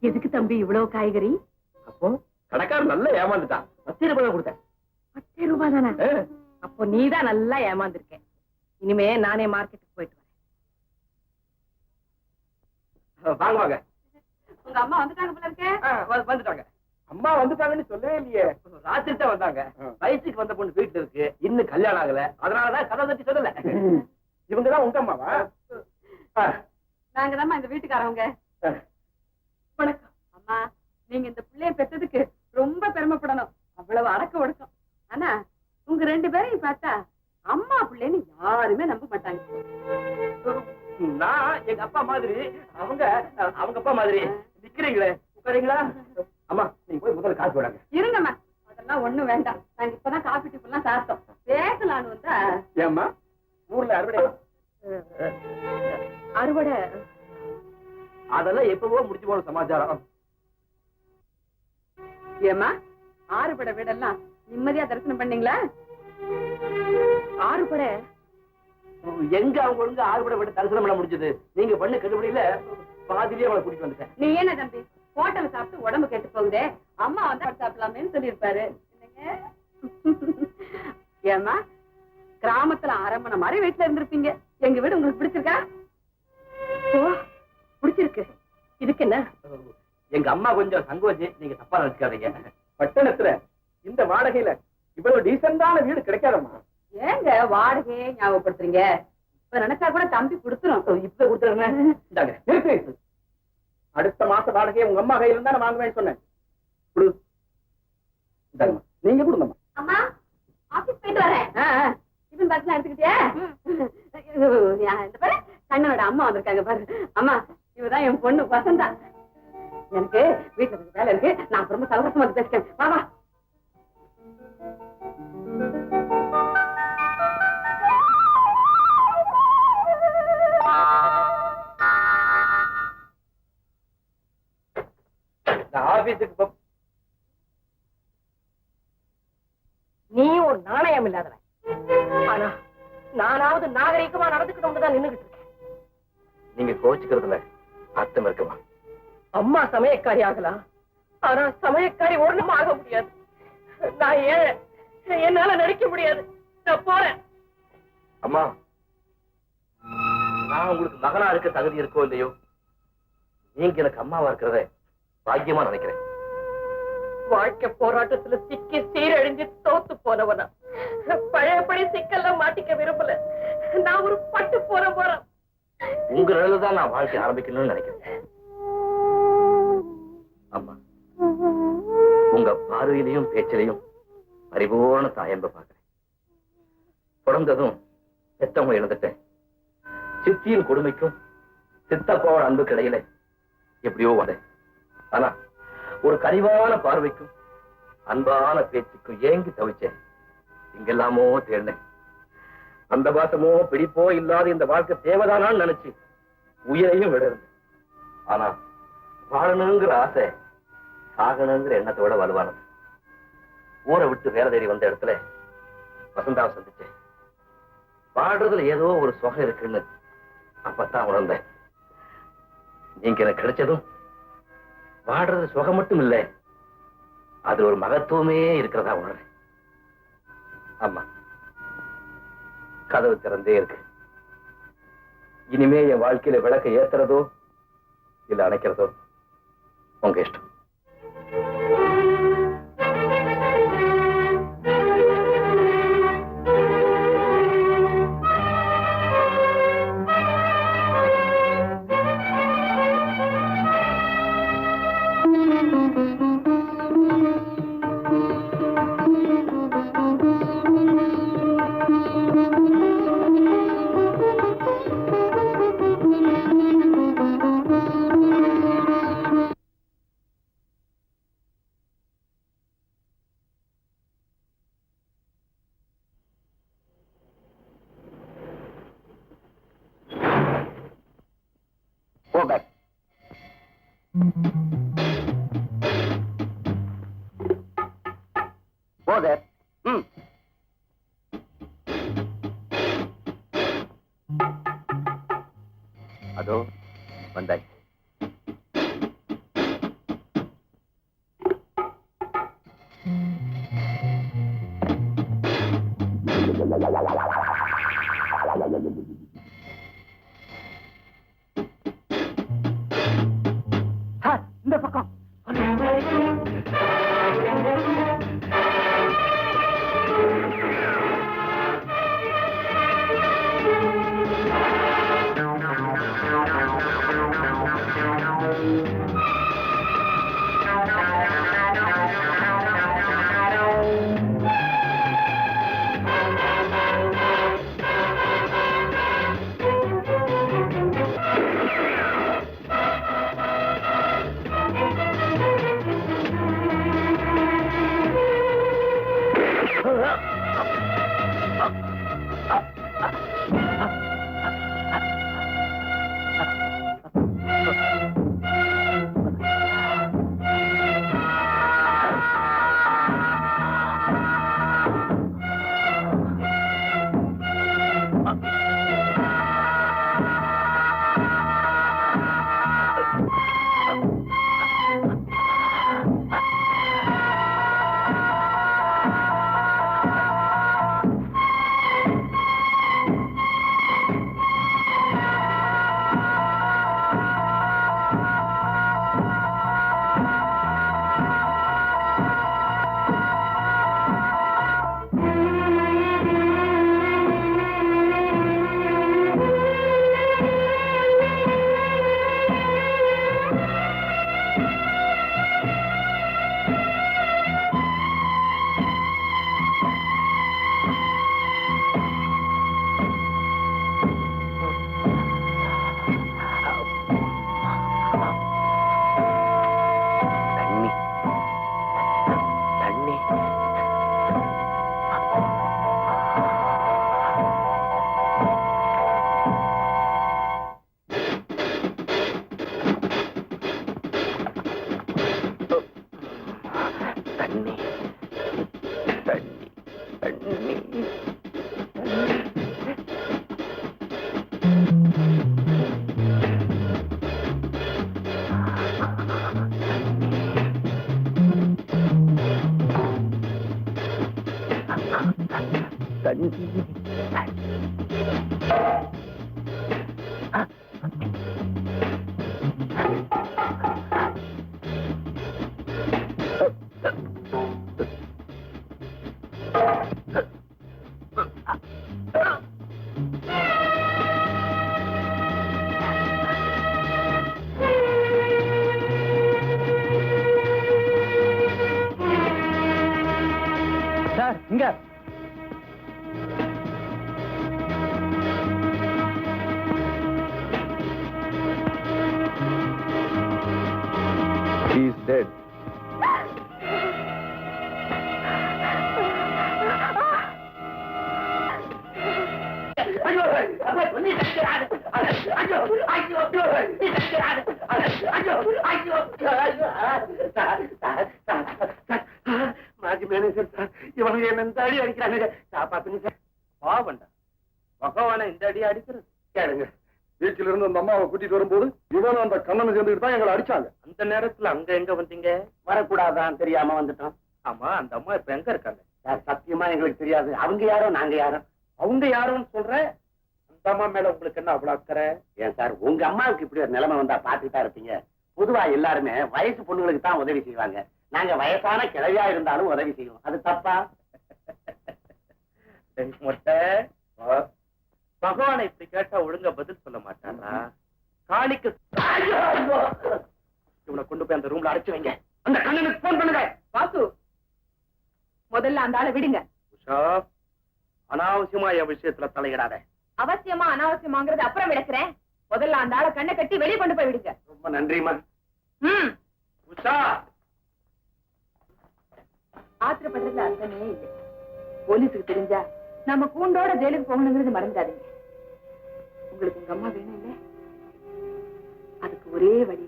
எதுக்கு தம்பி இவ்வளவு காய்கறி? அப்போ கடைக்காரர் நல்லா ஏமாந்துட்டான். 10 ரூபாய் கொடுத்தேன். 10 ரூபாய் தானே? அப்போ நீதான் நல்லா ஏமாந்துருக்க. இனிமே நானே மார்க்கெட்டுக்கு போயிட்டு வரேன். வாங்க வாங்க. உங்க அம்மா வந்துட்டாங்க போல இருக்கே. வந்துட்டாங்க. அம்மா வந்துட்டாங்கன்னு சொல்லவே இல்லையே. ராத்திரி தான் வந்தாங்க. வயசுக்கு வந்த பொண்ணு வீட்டுல இருக்கு, இன்னும் கல்யாணம் ஆகல, அதனாலதான் கதை தட்டி சொல்லல. இவங்கதான் உங்க அம்மாவா? நாங்க தான் இந்த வீட்டுக்காரவங்க. வணக்கம் அம்மா. நீங்க இந்த பிள்ளைய பெற்றதுக்கு ரொம்ப பெருமைப்படணும். அவ்வளவு அடக்க ஒடுக்கம். ஆனா உங்க 2 பேரையும் பார்த்தா அம்மா பிள்ளைன்னு யாருமே நம்ப மாட்டாங்க. நான் எங்க அப்பா மாதிரி, அவங்க அப்பா மாதிரி. நிக்கிறீங்களே, உட்காரீங்களா? அம்மா நீங்க போய் முதல்ல காசு போடாங்க. இருங்கம்மா, அதெல்லாம் ஒண்ணும் வேண்டாம். நாங்க இப்பதான் காபி டிஃபன் எல்லாம் சாப்பிட்டோம். பேசலான்னு வந்தா. ஏம்மா ஊர்ல அறுவடை அதெல்லாம் எப்பவோ முடிச்சு போன சமாச்சாரம். ஏமா ஆறுபடை வீடெல்லாம் நிம்மதியா தரிசனம் பண்ணீங்களா? ஆறுபடை எங்க அவங்க ஒழுங்கு 6 படம் விட்டு தரிசனம் பண்ண முடிஞ்சது? நீங்க பண்ண கடுபடியில பாதிலேயே அவளை கூட்டிட்டு வந்துட்டேன். நீ என்ன தம்பி ஹோட்டல் சாப்பிட்டு உடம்பு கெட்டு போகுதே, அம்மா வந்து சாப்பிடலாமேன்னு சொல்லியிருப்பாரு. ஏமா கிராமத்துல அரமனை மாதிரி வீட்டுல இருந்திருப்பீங்க. எங்க வீடு உங்களுக்கு பிடிச்சிருக்கா? ஓ பிடிச்சிருக்கு. இதுக்கு என்ன? எங்க அம்மா கொஞ்சம் சங்கோச்சி, நீங்க தப்பா நினைச்சுக்காதீங்க. பட்டணத்துல இந்த வாடகையில இவ்வளவு டீசென்டான வீடு கிடைக்காதம்மா. ஏங்க வாடகையே ஞாபகப்படுத்துறீங்க? இப்ப நினைச்சா கூட தம்பி கொடுத்துரும். இப்ப கொடுத்துருங்க. நிறுத்து. அடுத்த மாச வாடகையை உங்க அம்மா கையில இருந்தா நான் வாங்குவேன்னு சொன்னேன். நீங்க கொடுங்கம்மா. அம்மா ஆபீஸ் போயிட்டு வரேன். டிஃபன் பாக்ஸ் எடுத்துக்கிட்டியா? இந்த பாரு கண்ணனோட அம்மா வந்திருக்காங்க பாரு. அம்மா இவதான் என் பொண்ணு வசந்தா. எனக்கு வீட்டுல கொஞ்சம் வேலை இருக்கு, நான் ரொம்ப சௌகரியமா பேசுறேன். வா வா. ஆபீஸுக்கு நீயும் ஒரு நாணயம் இல்லாதவன். ஆனா நானாவது நாகரிகமா நடந்துக்கணும்னு தான் நின்னுகிட்டு இருக்கேன். நீங்க கோச்சுக்கிறதுல அர்த்தம் இருக்குமா? அம்மா சமயக்காரி ஆகலாம், ஆனா சமயக்காரி ஒண்ணும் ஆக முடியாது. நான் ஏழை, என்னால நடிக்க முடியாது. நான் போறேன். அம்மா நான் உங்களுக்கு மகனா இருக்க தகுதி இருக்கோ இல்லையோ, நீங்க எனக்கு அம்மாவா இருக்கிறத பாக்கியமா நினைக்கிறேன். வாழ்க்கை போராட்டத்துல சிக்கி சீரழிஞ்சு தோத்து போனவனா பழையபடி சிக்கல்ல மாட்டிக்க விரும்பல. நான் ஒரு பட்டு போறேன். உங்க நிலையில்தான் நான் வாழ்க்கை ஆரம்பிக்கணும்னு நினைக்கிறேன். அம்மா உங்க பார்வையிலையும் பேச்சிலையும் பரிபூர்ண தாயன்ப பாக்குறேன். பிறந்ததும் பெத்தவங்க இழந்துட்டேன். சித்தியின் கொடுமைக்கும் சித்தப்பாவோட அன்புக்கு இடையில எப்படியோ வந்தேன். ஆனா ஒரு கனிவான பார்வைக்கும் அன்பான பேச்சுக்கும் ஏங்கி தவிச்சேன். இங்கெல்லாமோ தேடினேன். அந்த பாசமோ பிடிப்போ இல்லாத இந்த வாழ்க்கை தேவைதானான்னு நினைச்சு உயிரையும் விட இருந்தேன். ஆனா வாழணுங்கிற ஆசை சாகணுங்கிற எண்ணத்தோட வலுவானது. ஊரை விட்டு வேலை தேடி வந்த இடத்துல வசந்தாவை சந்திச்சேன். பாடுறதுல ஏதோ ஒரு சுகம் இருக்குன்னு அப்பத்தான் உணர்ந்தேன். நீங்க எனக்கு கிடைச்சதும் பாடுறது சுகம் மட்டும் இல்லை, அது ஒரு மகத்துவமே இருக்கிறதா உணர்றேன். ஆமா கதவு திறந்தே இருக்கு. இனிமே என் வாழ்க்கையில விளக்க ஏத்துறதோ இல்ல அணைக்கிறதோ உங்க இஷ்டம். Go back. Go there. அதோ வந்தாய். கண்ணீர். சார் இங்க He is dead. ஐயோ நீ தக்கிறாரு ஐயோ ஐயோ நீ தக்கிறாரு ஐயோ ஐயோ மாஜி மேனேஜர் சார் இவங்க என்ன இந்த அடி அடிக்கிறாங்க காப்பாத்துங்க சார் பாவண்டா பகவான இந்த அடி அடிக்கிறது கேளுங்க வீட்டில இருந்து அந்த அம்மாவை கூட்டிட்டு வரும்போது இவனும் அந்த கண்ணனை சேர்ந்துட்டு தான் எங்களை அடிச்சாங்க. அந்த நேரத்துல அங்க எங்க வந்தீங்க? வரக்கூடாதான் தெரியாம வந்துட்டோம். ஆமா அந்த அம்மா இப்ப எங்க இருக்காங்க? சார் சத்தியமா எங்களுக்கு தெரியாது. அவங்க யாரோ நாங்க யாரோ. அவங்க யாருன்னு சொல்ற? அந்த அம்மா மேல உங்களுக்கு என்ன அவ்வளவு அக்கறை? ஏன் சார் உங்க அம்மாவுக்கு இப்படி ஒரு நிலைமை வந்தா பாத்துட்டா இருப்பீங்க. பொதுவா எல்லாருமே வயசு பொண்ணுங்களுக்கு தான் உதவி செய்வாங்க. நாங்க வயசான கிழவியா இருந்தாலும் உதவி செய்வோம். அது தப்பா? மொட்டை பகவானை இப்படி கேட்டா ஒழுங்கா பதில் சொல்ல மாட்டாரா? காளிக்கு இவனை கொண்டு போய் அந்த ரூம்ல அடைச்சு வைங்க. அந்த கண்ணனுக்கு போன் பண்ணுங்க. வாசு முதல்ல அந்த ஆளை விடுங்க. உஷா அனாவசியமா என் விஷயத்துல தலையிடாத. அவசியமா அனாவசியமாங்கிறது அப்புறம் விளக்குறேன். முதல்ல அந்த ஆளை கண்ணை கட்டி வெளியே கொண்டு போய் விடுங்க. ரொம்ப நன்றிமா. உஷா ஆத்திரப்படுறதுல அர்த்தமே இல்லை. போலீஸுக்கு தெரிஞ்சா நம்ம கூண்டோட ஜெயிலுக்கு போகணுங்கிறது மறந்துடாதீங்க. உங்களுக்கு உங்க அம்மா வேணும் இல்ல? அதுக்கு ஒரே வழி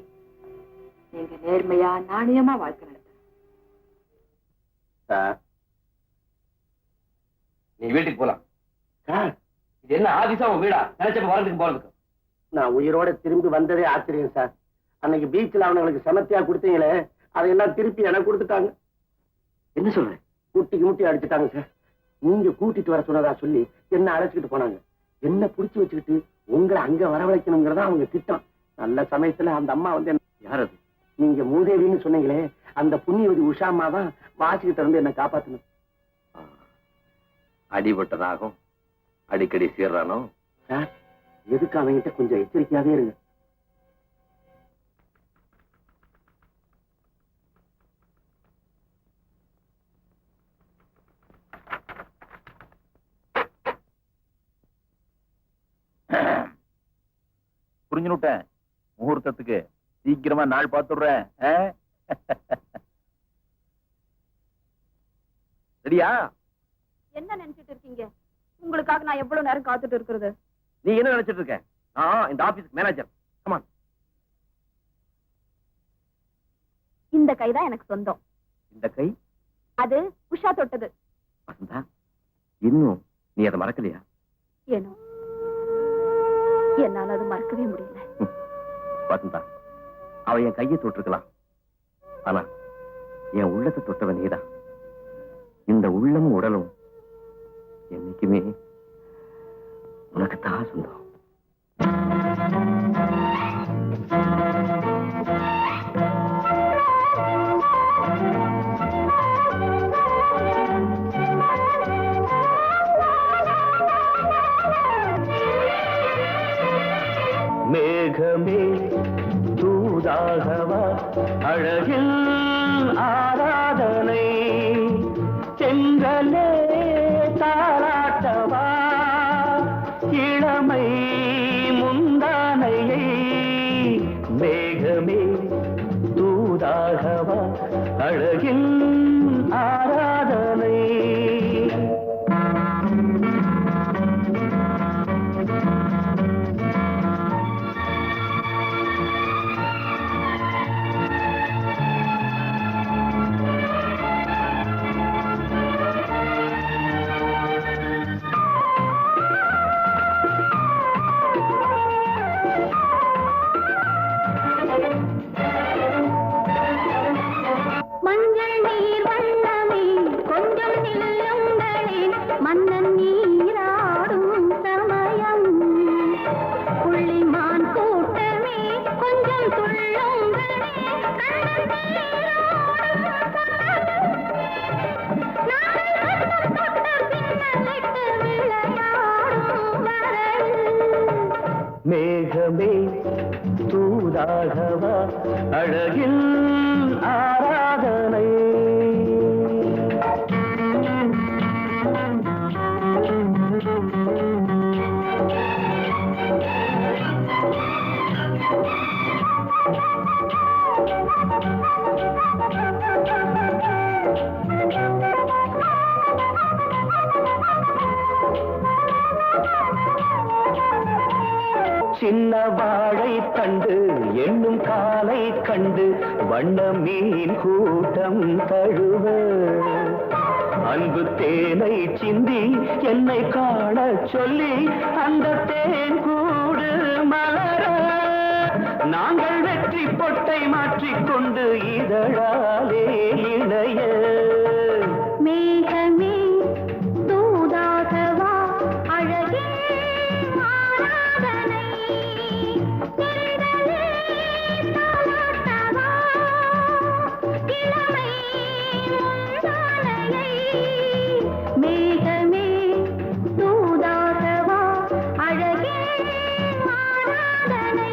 நீங்க நேர்மையா நாணயமா வாழ்க்கை நடத்த. சார் நீ வீட்டுக்கு போலாம். சார் இது என்ன ஆதிசா உன் வீடா? நினைச்சப்ப வரதுக்கு போறதுக்கு. நான் உயிரோட திரும்பி வந்ததே ஆச்சரியம் சார். அன்னைக்கு பீச்சில் அவனுங்களுக்கு சமத்தியா கொடுத்தீங்களே அதையெல்லாம் திருப்பி எனக்கு கொடுத்துட்டாங்க. என்ன சொல்ற? முட்டிக்கு முட்டி அடிச்சுட்டாங்க சார். நீங்க கூட்டிட்டு வர சொன்னதா சொல்லி என்ன அழைச்சிக்கிட்டு போனாங்க. என்ன புடிச்சு வச்சுக்கிட்டு உங்களை அங்க வரவழைக்கணுங்கிறதா அவங்க திட்டம். நல்ல சமயத்துல அந்த அம்மா வந்து யார் அது? நீங்க மூதேவின்னு சொன்னீங்களே அந்த புண்ணியவதி உஷாமா தான் வாசிக்கிட்ட இருந்து என்ன காப்பாத்தணும். அடிபட்டதாகும் அடிக்கடி சீர்றானோ? சார் எதுக்கு அவங்கிட்ட கொஞ்சம் எச்சரிக்கையாவே இருங்க. புரிஞ்சுட்டேன். முகூர்த்தத்துக்கு சீக்கிரமா நாள் பார்த்துடுறேன். சரியா? என்ன நினைச்சிட்டு இருக்கீங்க? உங்களுக்காக நான் எவ்வளவு நேரம் காத்துட்டு இருக்கிறது? நீ என்ன நினைச்சிட்டு இருக்க? நான் இந்த ஆபீஸ்க்கு மேனேஜர். கமான். இந்த கைதான் எனக்கு சொந்தம். இந்த கை அது உஷா தொட்டது. வசந்தா, இன்னும் நீ அதை மறக்கலையா? ஏனோ என்னால அது மறக்கவே முடியல. வசந்தா, அவ என் கையை தொட்டிருக்கலாம். ஆனா என் உள்ளத்தை தொட்டவன் நீதான். இந்த உள்ளமும் உடலும் என்னைக்குமே உனக்குத்தான் சொந்தம். மேகமே தூதாகவா அழகில் ஆராதனை, செங்கலே தாராட்டவா இளமை முந்தானையை, மேகமே தூதாகவா அழகில் ஆராதனை. மஞ்சள் தூதாகவா அழகில் ஆராதனை. சின்ன வாழை தண்டு என்னும் காலை கண்டு வண்ண மீன் கூட்டம் தழுவ அன்பு தேனை சிந்தி என்னை காண சொல்லி அந்த தேன் கூடு மலர நாங்கள் வெற்றி பொட்டை மாற்றிக்கொண்டு இதழாலே இணைய. மேகமே தூதாகவா அழகே ஆராதனை. தென்றலே தாலாட்டவா இளமை முந்தானையை. மேகமே தூதாகவா அழகே ஆராதனை.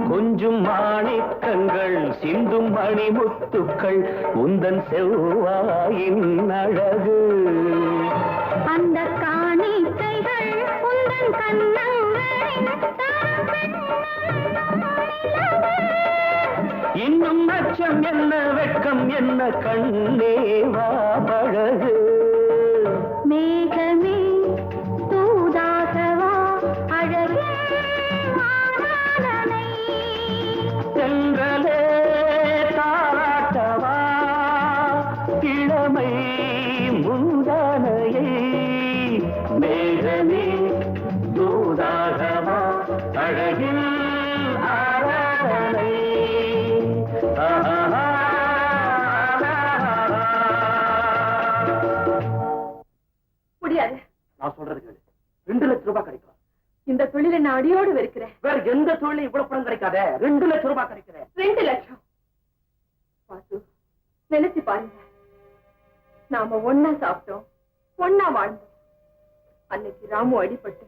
கொஞ்சும் மாணிக்கங்கள் சிந்தும் மணிமுத்துக்கள் உந்தன் செவ்வாயின் அழகு. அந்த காணிக்கைகள் உந்தன் கண்ணங்களின் இன்னும் அச்சம் என்ன வெட்கம் என்ன கண்ணேவா பழகு. மேகமே தூதாகவா அழகே ஆராதனை. தென்றலே தாராட்டவா இளமை முந்தானையை. மேகமே தூதாகவா அழகில் ஆராதனை. முடியாது. நான் சொல்றது கேளு. 2 லட்சம் ரூபாய் கிடைக்கும். இந்த தொழிலை நான் அடியோடு வெறுக்கிறேன். வேற எந்த தொழிலும் இவ்வளவு பணம் கிடைக்காத. 2 லட்சம் ரூபாய் கிடைக்கிறேன். 2 லட்சம். பாத்து நினைச்சு பாருங்க, நாம ஒன்னா சாப்பிட்டோம், ஒன்னா வாழ்ந்தோம். அன்னைக்கு ராமு அடிபட்டு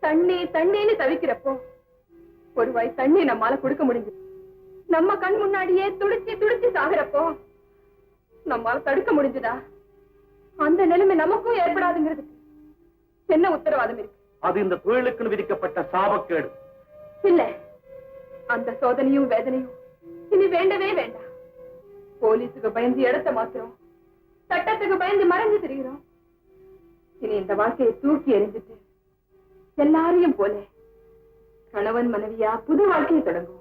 தண்ணி தண்ணின்னு தவிக்கிறப்போ ஒரு வாய் தண்ணி நம்மால கொடுக்க முடிஞ்சது. நம்ம கண் முன்னாடியே துடிச்சு துடிச்சு சாகுறப்போ நம்மால தடுக்க முடிஞ்சதா? அந்த நிலைமை நமக்கும் ஏற்படாதுங்கிறதுக்கு என்ன உத்தரவாதம் இருக்கு? அது இந்த தொழிலுக்கு விதிக்கப்பட்ட சாபக்கேடு. இல்ல, அந்த சோதனையும் வேதனையும் இனி வேண்டவே வேண்டாம். போலீஸுக்கு பயந்து இடத்தை மாத்துறோம், சட்டத்துக்கு பயந்து மறைஞ்சு திரிகிறோம். இனி இந்த வாழ்க்கையை தூக்கி எறிஞ்சிட்டு எல்லாரையும் போல கணவன் மனைவியா புது வாழ்க்கையை தொடங்குவோம்.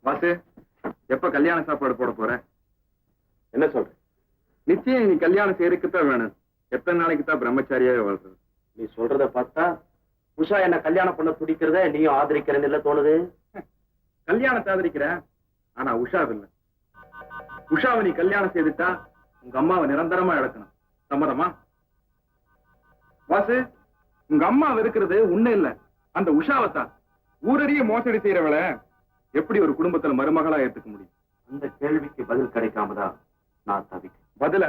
வாசு, எப்ப கல்யாண சாப்பாடு போட போற? என்ன சொல்ற? நிச்சயம் நீ கல்யாணம் செய்யறதுக்குத்தான் வேணும். எத்தனை நாளைக்கு தான் பிரம்மச்சாரியாவே வாழ்றது? நீ சொல்றத பார்த்தா உஷா என்ன கல்யாணம் பண்ண துடிக்கிறத நீயும் ஆதரிக்கிறேன்னு இல்ல தோணுது. கல்யாணத்தை ஆதரிக்கிற, ஆனா உஷாவை இல்ல. உஷாவை நீ கல்யாணம் செய்துட்டா உங்க அம்மாவை நிரந்தரமா இழக்கணும். சம்மதமா? வாசு, உங்க அம்மா இருக்கிறது உன்ன இல்ல, அந்த உஷாவைத்தான். ஊரறிய மோசடி செய்யறவளை எப்படி ஒரு குடும்பத்துல மருமகளா ஏத்துக்க முடியும்? அந்த கேள்விக்கு பதில் கிடைக்காமதான் நான் தவிக்கிறேன். பதில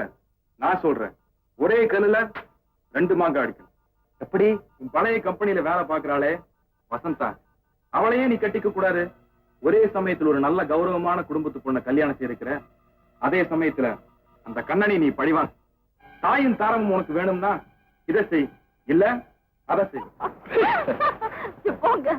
நான் சொல்றேன். ஒரே கல்லுல 2 மாங்காய் அடிக்கணும். எப்படி? உன் பழைய கம்பெனியில வேலை பாக்குறாளே வசந்தா, அவளையே நீ கட்டிக்க கூடாது. ஒரே சமயத்துல ஒரு நல்ல கௌரவமான குடும்பத்து பொண்ண கல்யாணம் செய்திருக்கிற, அதே சமயத்துல அந்த கண்ணனை நீ பழிவான். தாயும் தாரமும் உனக்கு வேணும்னா இதை செய், இல்ல அதை செய். போங்க.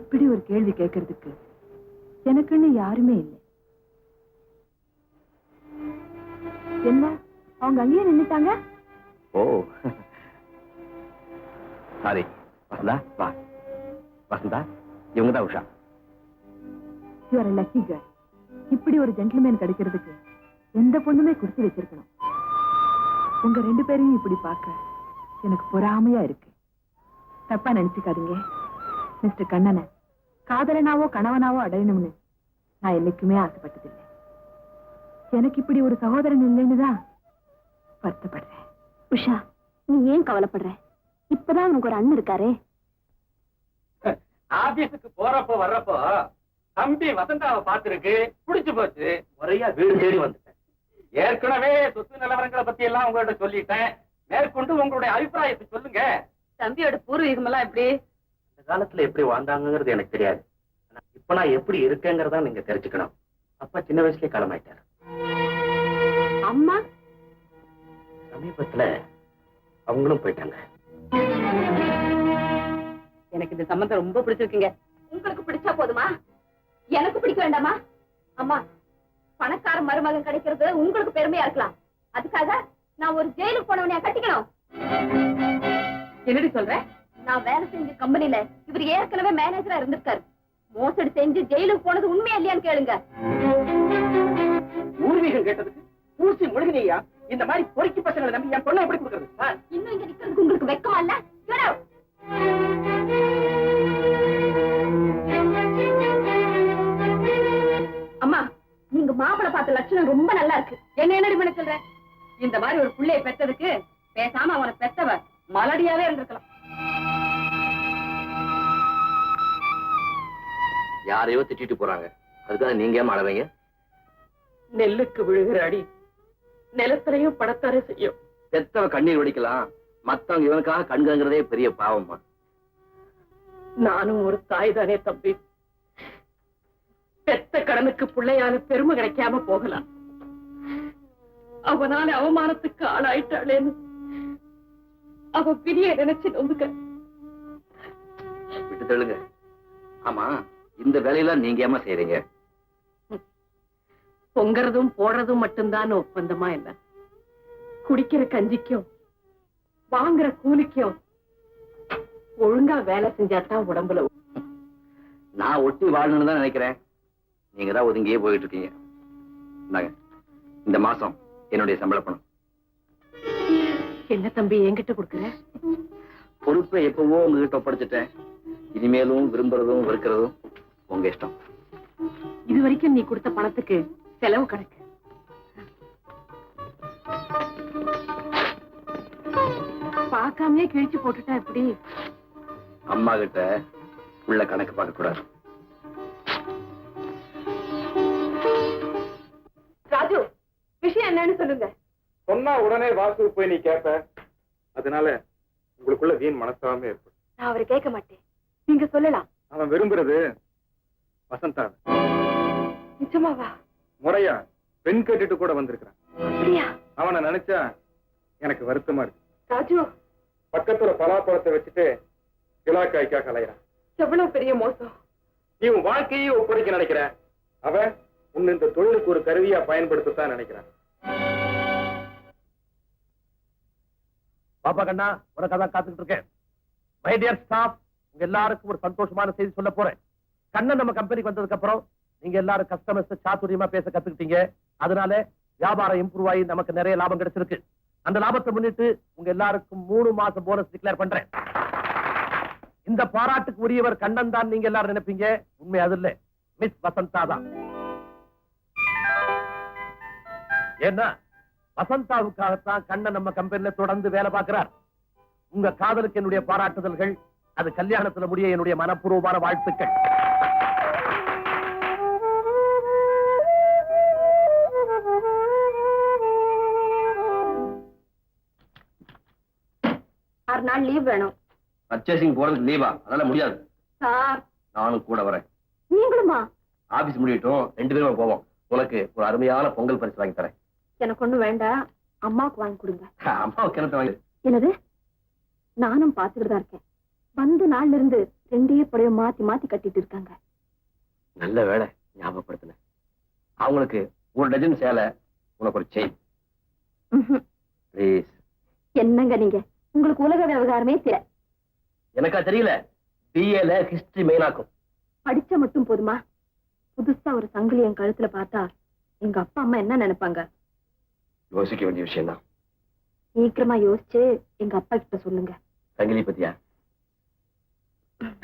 இப்படி ஒரு கேள்வி கேட்கறதுக்கு எனக்குன்னு யாருமே இல்லை. என்ன அவங்க அங்கேயே நின்னுட்டாங்க? ஓ சாரி. வசந்தா வா. வசந்தா, இவங்க தான் Usha. You are lucky girl. இப்படி ஒரு ஜென்டில்மேன் கிடைக்கிறதுக்கு எந்த பொண்ணுமே கொடுத்து வச்சிருக்கணும். உங்க 2 பேரையும் இப்படி பார்க்க எனக்கு பொறாமையா இருக்கு. தப்பா நினைச்சுக்காதீங்க. மிஸ்டர் கண்ணனை காதலனாவோ கணவனாவோ அடையணும்னு நான் என்னைக்குமே ஆசைப்பட்டதில்லை. எனக்கு இப்படி ஒரு சகோதரன் இல்லைன்னு தான் வருத்தப்படுறேன். உஷா, நீ ஏன் கவலைப்படுற? இப்பதான் உனக்கு ஒரு அண்ணன் இருக்காரே. ஆபீஸுக்கு போறப்போ வர்றப்போ தம்பி வசந்தாவை பார்த்திருக்கு, பிடிச்சு போச்சு. முறையா வீடு தேடி வந்துட்டேன். ஏற்கனவே சொத்து நிலவரங்களை பத்தி எல்லாம் உங்கள்ட்ட சொல்லிட்டேன். மேற்கொண்டு உங்களுடைய அபிப்பிராயத்தை சொல்லுங்க. தம்பியோட பூர்வீகம் எல்லாம் எப்படி? இந்த காலத்துல எப்படி வாழ்ந்தாங்கிறது எனக்கு தெரியாது. ஆனா இப்ப நான் எப்படி இருக்கேங்கிறதா நீங்க தெரிஞ்சுக்கணும். அப்பா சின்ன வயசுலயே காலமாயிட்டாரு. அம்மா சமீபத்துல அவங்களும் போயிட்டாங்க. எனக்கு இந்த சம்பந்தம் ரொம்ப பிடிச்சிருக்குங்க. உங்களுக்கு பிடிச்சா போதுமா? எனக்கு பிடிக்க வேண்டாமா? அம்மா, பணக்கார மருமகன் கிடைக்கிறது உங்களுக்கு பெருமையா இருக்கலாம். அதுக்காக நான் ஒரு ஜெயிலுக்கு போனவனையா கட்டிக்கணும்? என்னடி சொல்ற? நான் வேலை செஞ்ச கம்பெனில இவர் ஏற்கனவே மேனேஜரா இருந்திருக்காரு. மோசடி செஞ்சு ஜெயிலுக்கு போனது உண்மையா இல்லையான்னு கேளுங்க. பூர்வீகம் கேட்டதுக்கு பூசி முழுகினியா? இந்த மாதிரி பொறுக்கி பசங்களை நம்பி என் பொண்ணை எப்படி கொடுக்கறது? இன்னும் இங்க நிக்கிறதுக்கு உங்களுக்கு வெக்கமா இல்ல? Get out. அம்மா, நீங்க மாப்பிளை பார்த்த லட்சணம் ரொம்ப நல்லா இருக்கு. என்ன பண்ண சொல்ற? இந்த மாதிரி ஒரு புள்ளைய பெற்றதுக்கு பேசாம அவனை பெத்தவ மலடியாவே இருந்திருக்கலாம். யாரையோ திட்டிட்டு போறாங்க, அதுக்காக நீங்க ஏன் மாடவீங்க? நெல்லுக்கு விழுகிற அடி நிலத்திலையும் படத்தாரே செய்யும். பெத்தவ கண்ணீர் வடிக்கலாம், மத்தவங்க இவனுக்காக கண்கிறதே பெரிய பாவமா. நானும் ஒரு தாய் தானே தம்பி. பெத்த கடனுக்கு பிள்ளையால பெருமை கிடைக்காம போகலாம். அவனால அவமானத்துக்கு ஆளாயிட்டாளேன்னு அவ விதியை நினைச்சு நொந்துக்க. விட்டு தள்ளுங்க. ஆமா, இந்த வேலையெல்லாம் நீங்க ஏமா செய்றீங்க? பொங்கறதும் போடுறதும் மட்டும்தான் ஒப்பந்தமா என்ன? குடிக்கிற கஞ்சிக்கும் வாங்குற கூலிக்கும் ஒழுங்கா வேலை செஞ்சாதான் உடம்புல. நான் ஒட்டி வாழணும்னு தான் நினைக்கிறேன். நீங்க தான் ஒதுங்கியே போயிட்டு இருக்கீங்க. இந்தாங்க, இந்த மாசம் என்னுடைய சம்பள பணம். என்ன தம்பி என்கிட்ட கொடுக்குற? பொறுப்பை எப்பவோ உங்ககிட்ட ஒப்படைச்சிட்டேன். இனிமேலும் விரும்புறதும் வெறுக்கிறதும் உங்க இஷ்டம். இது வரைக்கும் நீ கொடுத்த பணத்துக்கு செலவு கணக்கு. பார்க்காமயே கிழிச்சு போட்டுட்டா எப்படி? அம்மா கிட்ட உள்ள கணக்கு பார்க்க கூடாது. ராஜு, விஷயம் என்னன்னு சொல்லுங்க. சொன்னா உடனே வாசு போய் நீ கேட்ப. அதனால உங்களுக்குள்ள வீண் மனஸ்தாபமே ஏற்படும். நான் அவரை கேட்க மாட்டேன், நீங்க சொல்லலாம். அவன் விரும்புறது வசந்தா. நிஜமாவா? முறையா பெண் கேட்டுட்டு கூட வந்திருக்கிறான். அப்படியா? அவனை நினைச்சா எனக்கு வருத்தமா இருக்கு. ராஜு, பக்கத்துல பலாப்பழத்தை வச்சுட்டு கிலாக்காய்க்காக அலையிறான். எவ்வளவு பெரிய மோசம். நீ உன் வாழ்க்கையே ஒப்படைக்க நினைக்கிற. அவன் உன்னை இந்த தொழிலுக்கு ஒரு கருவியா பயன்படுத்தத்தான் நினைக்கிறான். பாப்பா கண்ணா, உனக்காதான் காத்துக்கிட்டு இருக்கேன். மை டியர் ஸ்டாஃப், உங்க எல்லாருக்கும் ஒரு சந்தோஷமான செய்தி சொல்ல போறேன். கண்ணன் நம்ம கம்பெனிக்கு வந்ததுக்கு அப்புறம் நீங்க எல்லாரும் கஸ்டமர்ஸ் சாதுரியமா பேச கத்துக்கிட்டீங்க. அதனால வியாபாரம் இம்ப்ரூவ் ஆகி நமக்கு நிறைய லாபம் கிடைச்சிருக்கு. அந்த லாபத்தை முன்னிட்டு உங்க எல்லாருக்கும் 3 மாசம் போனஸ் டிக்ளேர் பண்றேன். இந்த பாராட்டுக்கு உரியவர் கண்ணன் தான் நீங்க எல்லாரும் நினைப்பீங்க. உண்மை அது இல்ல, மிஸ் வசந்தா தான். ஏன்னா வசந்தாவுக்காகத்தான் கண்ணன் நம்ம கம்பெனில தொடர்ந்து வேலை பார்க்கிறார். உங்க காதலுக்கு என்னுடைய பாராட்டுதல்கள். அது கல்யாணத்துல முடிய என்னுடைய மனப்பூர்வமான வாழ்த்துக்கள். ஆறு நாள் லீவ் வேணும். பர்ச்சேசிங் போறதுக்கு லீவா? அதெல்லாம் முடியாது. சார், நானும் கூட வரேன். நீங்களுமா? ஆபீஸ் முடியட்டும், 2 பேரும் போவோம். உனக்கு ஒரு அருமையான பொங்கல் பரிசு வாங்கி தரேன். எனக்கு ஒண்ணு வேண்டாம், அம்மாவுக்கு வாங்கி கொடுங்க. அம்மாவுக்கு கிணத்து வாங்கி. என்னது? நானும் பாத்துக்கிட்டு தான் இருக்கேன். வந்த நாள்ல இருந்து ரெண்டே புடவை மாத்தி மாத்தி கட்டிட்டு இருக்காங்க. நல்ல வேலை ஞாபகப்படுத்தின. அவங்களுக்கு ஒரு டஜன் சேலை, உனக்கு ஒரு செயின். ப்ளீஸ். என்னங்க நீங்க, உங்களுக்கு உலக விவகாரமே தெரியல. எனக்கா தெரியல, பிஏல ஹிஸ்டரி மெயினாக்கும். படிச்ச மட்டும் போதுமா? புதுசா ஒரு சங்கிலி என் கழுத்துல பார்த்தா எங்க அப்பா அம்மா என்ன நினைப்பாங்க? யோசிக்க வேண்டிய விஷயம் தான். சீக்கிரமா யோசிச்சு எங்க அப்பா கிட்ட சொல்லுங்க. சங்கிலி பத்தியா?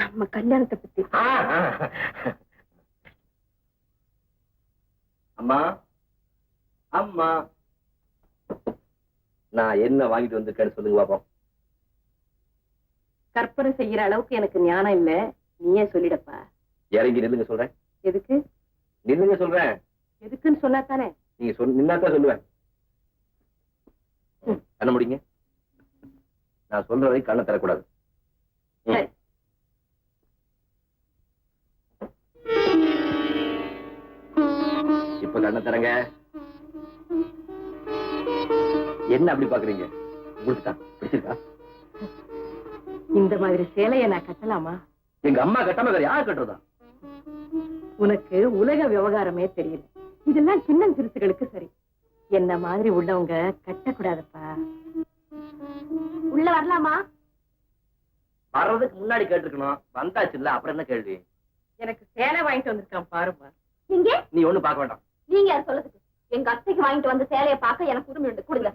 நம்ம கல்யாணத்தை பத்தி. அம்மா, அம்மா, நான் என்ன வாங்கிட்டு வந்திருக்கேன்னு சொல்லுங்க பாப்போம். கற்பனை செய்யற அளவுக்கு எனக்கு ஞானம் இல்ல, நீயே சொல்லிடப்பா. இறங்கி நில்லுங்க சொல்றேன். எதுக்கு? நில்லுங்க சொல்றேன். எதுக்குன்னு சொன்னா தானே. நீங்க நின்னாதான் சொல்லுவேன். கண்ண முடிங்க. நான் சொல்ற வரைக்கும் கண்ணை தரக்கூடாது. சரி. இப்ப கண்ணை தரங்க. என்ன அப்படி பாக்குறீங்க? உங்களுக்கு தான் பிடிச்சிருக்கா? இந்த மாதிரி சேலையை நான் கட்டலாமா? எங்க அம்மா கட்டாம வேற யார் கட்டுறதா? உனக்கு உலக விவகாரமே தெரியல. இதெல்லாம் சின்ன சிறுசுகளுக்கு சரி. என்ன மாதிரி உள்ளவங்க கட்டக்கூடாதுப்பா. உள்ள வரலாமா? வர்றதுக்கு முன்னாடி கேட்டிருக்கணும். வந்தாச்சு இல்ல, அப்புறம் என்ன கேள்வி? எனக்கு சேலை வாங்கிட்டு வந்திருக்கான் பாருப்பா. இங்க நீ ஒண்ணு பார்க்க வேண்டாம். நீங்க யார் சொல்றதுக்கு? எங்க அத்தைக்கு வாங்கிட்டு வந்த சேலையை பார்க்க எனக்கு உரிமை உண்டு. கொடுங்க.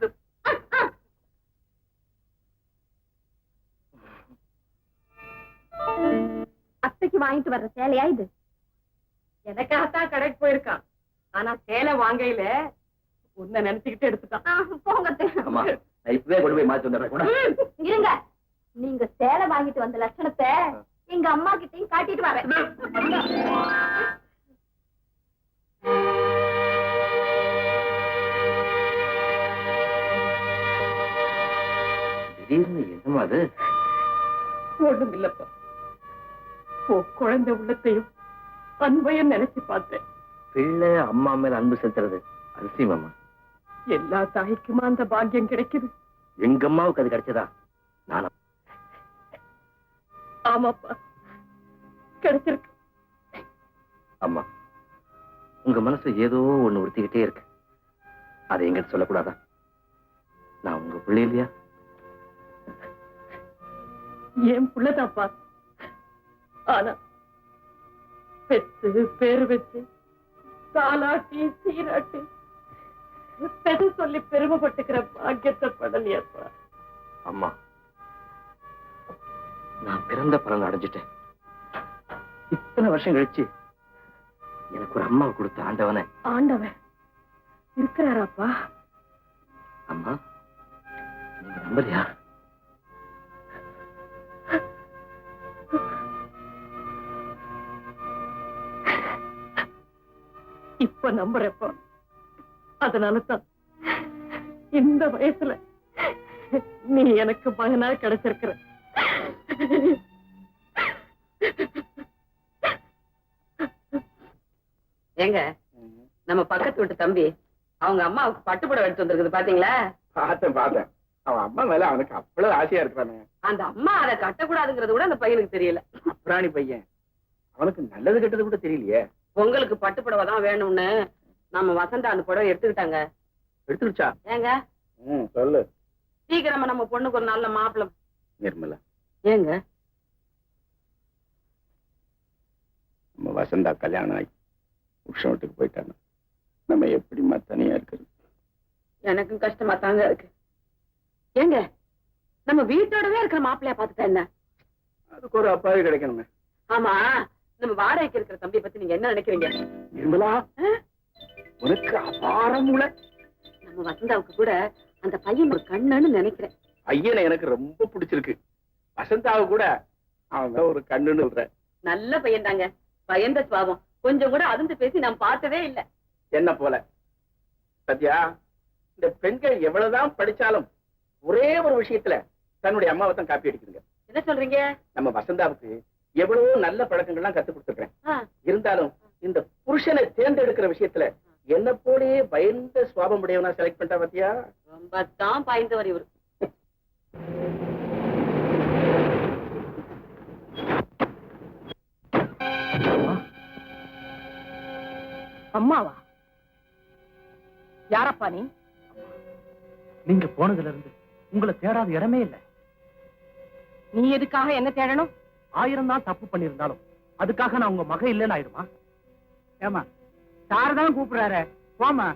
அத்தைக்கு வாங்கிட்டு வர்ற சேலையா இது? எனக்காகத்தான் கடைக்கு போயிருக்கான். ஆனா சேலை வாங்கையில உன்னை நினைச்சுக்கிட்டு எடுத்துட்டான். போங்க அத்தை. ஆமா, நான் இப்பவே கொண்டு போய் மாத்தி வந்துடுறேன் கூட. இருங்க, நீங்க சேலை வாங்கிட்டு வந்த லட்சணத்தை எங்க அம்மா கிட்டையும் காட்டிட்டு வரேன். திடீர்னு என்னமா அது? ஒண்ணும் இல்லப்பா. குழந்தை உள்ளத்தையும் அன்பையும் நினைச்சு பார்த்தேன். பிள்ளை அம்மா மேல அன்பு செலுத்துறது அதிசயமாமா. எல்லா தாய்க்குமா அந்த பாக்கியம் கிடைக்குது? எங்க அம்மாவுக்கு அது கிடைச்சதா? நானும். ஆமாப்பா, கிடைச்சிருக்கு. அம்மா, உங்க மனசு ஏதோ ஒண்ணு உறுத்திக்கிட்டே இருக்கு. அதை எங்கிட்ட சொல்லக்கூடாதா? நான் உங்க பிள்ளை இல்லையா? என் புள்ளதாப்பா. ஆனா பெத்து பேரு வச்சு தாலாட்டி சீராட்டி பெரு சொல்லி பெருமைப்பட்டுக்கிற பாக்கியத்தை படலையப்பா. அம்மா, நான் பிறந்த பலன் அடைஞ்சிட்டேன். இத்தனை வருஷம் கழிச்சு எனக்கு ஒரு அம்மா கொடுத்த ஆண்டவனை. ஆண்டவன் இருக்கிறாராப்பா? அம்மா, நீங்க நம்பலையா? இப்ப நம்புறப்பா. அதனாலதான் இந்த வயசுல நீ எனக்கு மகனா கிடைச்சிருக்கிற. ஏங்க, நம்ம பக்கத்து வீட்டு தம்பி அவங்க அம்மாவுக்கு பட்டுப்புடவை எடுத்து வந்திருக்குது பாத்தீங்களா? பார்த்தேன். அவன் அம்மா மேல அவனுக்கு அவ்வளவு ஆசையா இருக்கிறானே. அந்த அம்மா அதை கட்டக்கூடாதுங்கிறது கூட அந்த பையனுக்கு தெரியல. அப்புறாணி பையன், அவனுக்கு நல்லது கெட்டது கூட தெரியலையே. பொங்கலுக்கு பட்டுப்புடவை தான் வேணும்னு நம்ம வசந்தா அந்த புடவை எடுத்துக்கிட்டாங்க. எடுத்துருச்சா? ஏங்க சொல்லு. சீக்கிரமா நம்ம பொண்ணுக்கு ஒரு நல்ல மாப்பிள்ளை. நிர்மலா, ஏங்க நம்ம வசந்தா கல்யாணம் ஆகி புருஷன் வீட்டுக்கு போயிட்டாங்க. நம்ம எப்படிமா தனியா இருக்கிறது? எனக்கும் கஷ்டமா தாங்க இருக்கு. ஏங்க, நம்ம வீட்டோடவே இருக்கிற மாப்பிள்ளையா பாத்துட்டா என்ன? அதுக்கு ஒரு அப்பாவே கிடைக்கணுமே. ஆமா, நம்ம வாடகைக்கு இருக்கிற தம்பியை பத்தி நீங்க என்ன நினைக்கிறீங்க? நிர்மலா, உனக்கு அபார மூளை. நம்ம வசந்தாவுக்கு கூட அந்த பையன் ஒரு கண்ணுன்னு நினைக்கிறேன். பையனை எனக்கு ரொம்ப பிடிச்சிருக்கு. வசந்தாவை கூட அவன் ஒரு கண்ணுன்னு சொல்றேன். நல்ல பையன் தாங்க. பயந்த சுவாபம். கொஞ்சம் கூட அதிர்ந்து பேசி நான் பார்த்ததே இல்ல. என்ன போல சத்யா, இந்த பெண்கள் எவ்வளவுதான் படிச்சாலும் ஒரே ஒரு விஷயத்துல தன்னுடைய அம்மாவை தான் காப்பி அடிக்குதுங்க. என்ன சொல்றீங்க? நம்ம வசந்தாவுக்கு எவ்வளவோ நல்ல பழக்கங்கள்லாம் கத்து கொடுத்துருக்கேன். இருந்தாலும் இந்த புருஷனை தேர்ந்தெடுக்கிற விஷயத்துல என்ன போலயே பயந்த சுவாபம் உடையவனா செலக்ட் பண்ணிட்டா பாத்தியா? ரொம்ப தான் பாய்ந்தவர் இவரு. அம்மாவா? யாரப்பா நீ? நீங்க போனதுல இருந்து உங்களை தேடாத இடமே இல்லை. நீ எதுக்காக என்ன தேடணும்? 1000 தான் தப்பு பண்ணிருந்தாலும் அதுக்காக நான் உங்க மக இல்லைன்னு ஆயிடுமா? ஏமா சார் தான் கூப்பிடுறாரு, போமா.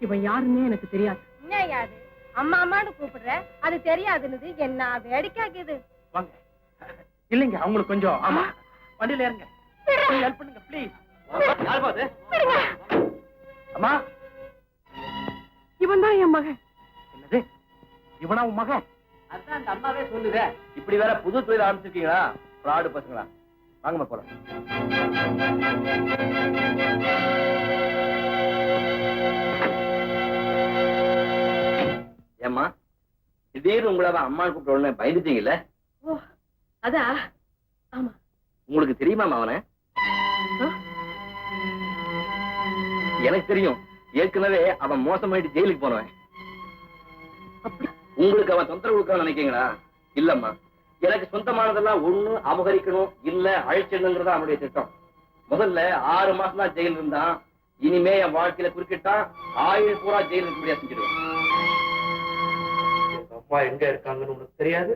இவன் யாருன்னே எனக்கு தெரியாது. என்ன யாரு அம்மா அம்மான்னு கூப்பிடுற? அது தெரியாதுன்னு என்ன வேடிக்கைக்குது. வாங்க. இல்லைங்க, அவங்களுக்கு கொஞ்சம். ஆமா, வண்டியில ஏறுங்க. ஹெல்ப் பண்ணுங்க ப்ளீஸ். யார் பாது? அம்மா, இவன் தான் என் மகன். என்னது இவனா உன் மகன்? அதான் அந்த அம்மாவே சொல்லுதே. இப்படி வேற புது தொழில் ஆரம்பிச்சிருக்கீங்களா? ஃப்ராடு பசங்களா? வாங்கம்மா போலாம். ஏம்மா திடீர்னு உங்களை அம்மான்னு கூப்பிட்ட உடனே பயந்துட்டீங்கல்ல? ஓ அதா? ஆமா. உங்களுக்கு தெரியுமா அவனை? எனக்கு தெரியும். ஏற்கனவே அவன் மோசமாயிட்டு ஜெயிலுக்கு போனவன். உங்களுக்கு அவன் தொந்தரவு கொடுக்க நினைக்கீங்களா? இல்லம்மா, எனக்கு சொந்தமானதெல்லாம் ஒண்ணு அபகரிக்கணும், இல்ல அழிச்சிடணுங்கிறதா அவனுடைய திட்டம். முதல்ல 6 மாசம் தான் ஜெயில் இருந்தான். இனிமே என் வாழ்க்கையில குறுக்கிட்டா ஆயுள் பூரா ஜெயில் இருக்க செஞ்சிடுவேன். அம்மா எங்க இருக்காங்கன்னு உனக்கு தெரியாது?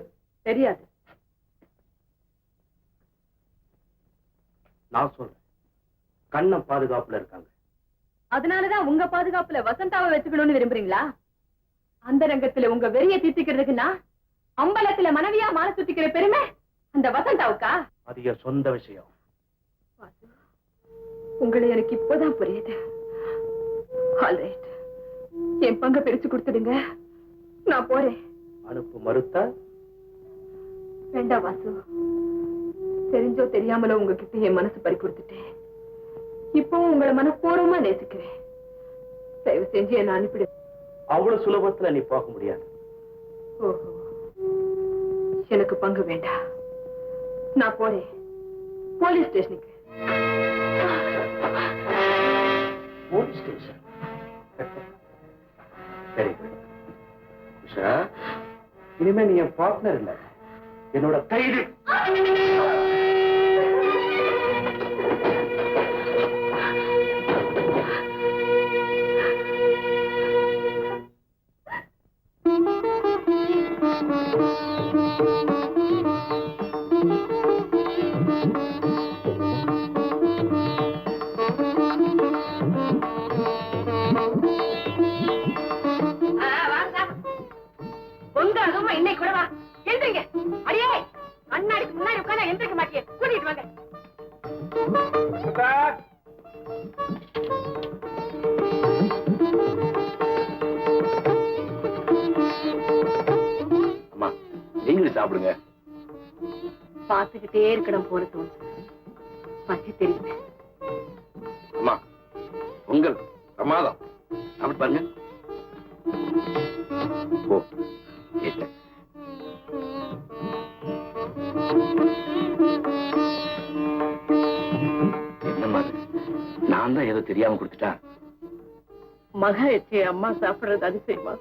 தெரியாது. நான் சொல்றேன், கண்ணன் பாதுகாப்புல இருக்காங்க. அதனாலதான் உங்க பாதுகாப்புல வசந்தாவை வச்சுக்கணும்னு விரும்புறீங்களா? அந்த ரங்கத்துல உங்க வெறிய தீர்த்துக்கிறதுக்குன்னா அம்பலத்துல மனைவியா மாலை சுத்திக்கிற பெருமை அந்த வசந்தாவுக்கா? அது என் சொந்த விஷயம். உங்களை எனக்கு இப்பதான் புரியுது. ஆல்ரைட், என் பங்க பிரிச்சு கொடுத்துடுங்க, நான் போறேன். அனுப்பு மறுத்தா? வேண்டாம் வாசு, தெரிஞ்சோ தெரியாமலோ உங்ககிட்ட என் மனசு பறி கொடுத்துட்டேன். இப்போ உங்களை மனப்பூர்வமா நேசிக்கிறேன். தயவு செஞ்சு என்ன அனுப்பிடு. அவ்வளவு சுலபத்துல நீ போக முடியாது. ஓஹோ, எனக்கு பங்கு வேண்டாம், நான் போறேன் போலீஸ் ஸ்டேஷனுக்கு. Police station? சரி உஷா, இனிமே நீ என் பார்ட்னர் இல்ல, என்னோட கைது. உங்க அதுமா இன்னைக்கு கூட வா. எந்திரிங்க. அடியே, கண்ணாடிக்கு முன்னாடி உட்கார்ந்தா எந்திரிக்க மாட்டியே, கூட்டிட்டு வாங்க. அம்மா நீங்களும் சாப்பிடுங்க. பாத்துக்கிட்டே இருக்கணும் போல தோணுது. பசி தெரியுது. அம்மா உங்கள் பிரமாதம். சாப்பிட்டு பாருங்க. ஓ கேட்டேன். என்னம்மா நான் தான் ஏதோ தெரியாம கொடுத்துட்டா? மக எச்சே அம்மா சாப்பிடுறது அதிசயமா?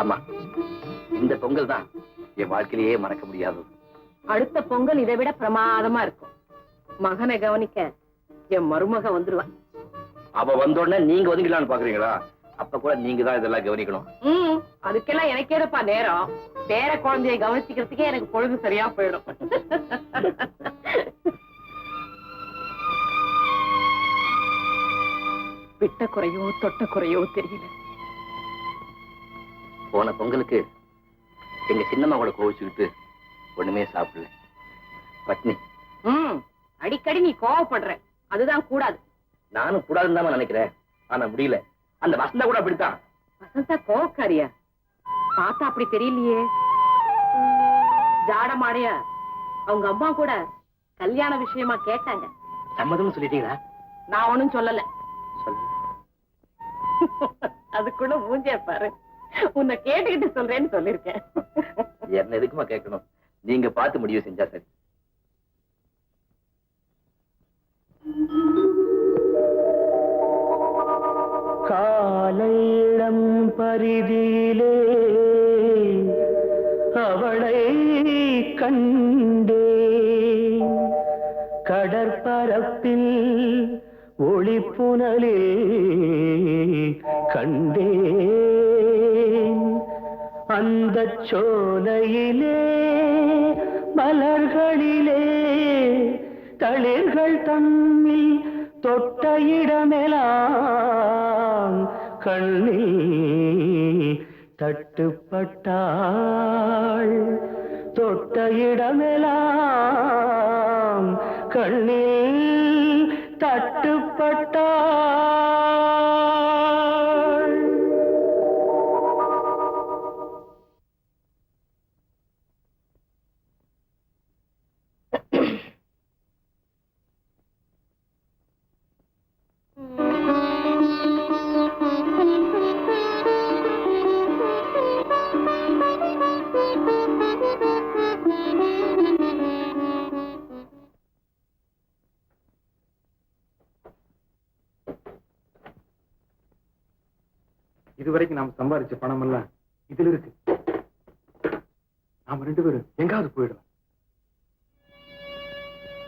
அம்மா இந்த பொங்கல் தான் என் வாழ்க்கையிலேயே மறக்க முடியாதது. அடுத்த பொங்கல் இதை விட பிரமாதமா இருக்கும். மகனை கவனிக்க என் மருமக வந்துருவான். அவ வந்தோடனே நீங்க ஒதுங்கலான்னு பாக்குறீங்களா? அப்ப கூட நீங்க தான் இதெல்லாம் கவனிக்கணும். அதுக்கெல்லாம் எனக்கு ஏதப்பா நேரம்? பேர குழந்தையை கவனிச்சுக்கிறதுக்கே எனக்கு பொழுது சரியா போயிடும். விட்ட குறையோ தொட்ட குறையோ தெரியல. போன பொங்கலுக்கு எங்க சின்னம்மா கூட கோவிச்சுக்கிட்டு ஒண்ணுமே சாப்பிடல, பட்னி. அடிக்கடி நீ கோவப்படுற, அதுதான் கூடாது. நானும் கூடாதுன்னு தான் நினைக்கிறேன், ஆனா முடியல. அந்த வசந்தா கூட அப்படித்தான். வசந்தா கோவக்காரியா? பார்த்தா அப்படி தெரியலையே. ஜாட மாடையா அவங்க அம்மா கூட கல்யாண விஷயமா கேட்டாங்க. சம்மதம்னு சொல்லிட்டீங்களா? நான் ஒண்ணும் சொல்லல. சொல்லு. அதுக்குள்ள மூஞ்சியா பாரு. உன்னை கேட்டுக்கிட்டு சொல்றேன்னு சொல்லிருக்கேன். என்ன எதுக்குமா கேட்கணும்? நீங்க பார்த்து முடிவு செஞ்சா சரி. காலையிடம் பரிதியிலே அவளை கண்டே, கடற்பரப்பில் ஒளிப்புணலில் கண்டேன். அந்த சோலையிலே மலர்களிலே தளிர்கள் தம்மில் தொட்ட இடமெல்லாம் கண்ணில் தட்டுப்பட்டாள். தொட்ட இடமெல்லாம் கண்ணில் தட்டுப்பட்டாள். இதுவரைக்கும் நாம் சம்பாதிச்ச பணம் எல்லாம் இதுல இருக்கு. நாம 2 பேரும் எங்காவது போயிடலாம்.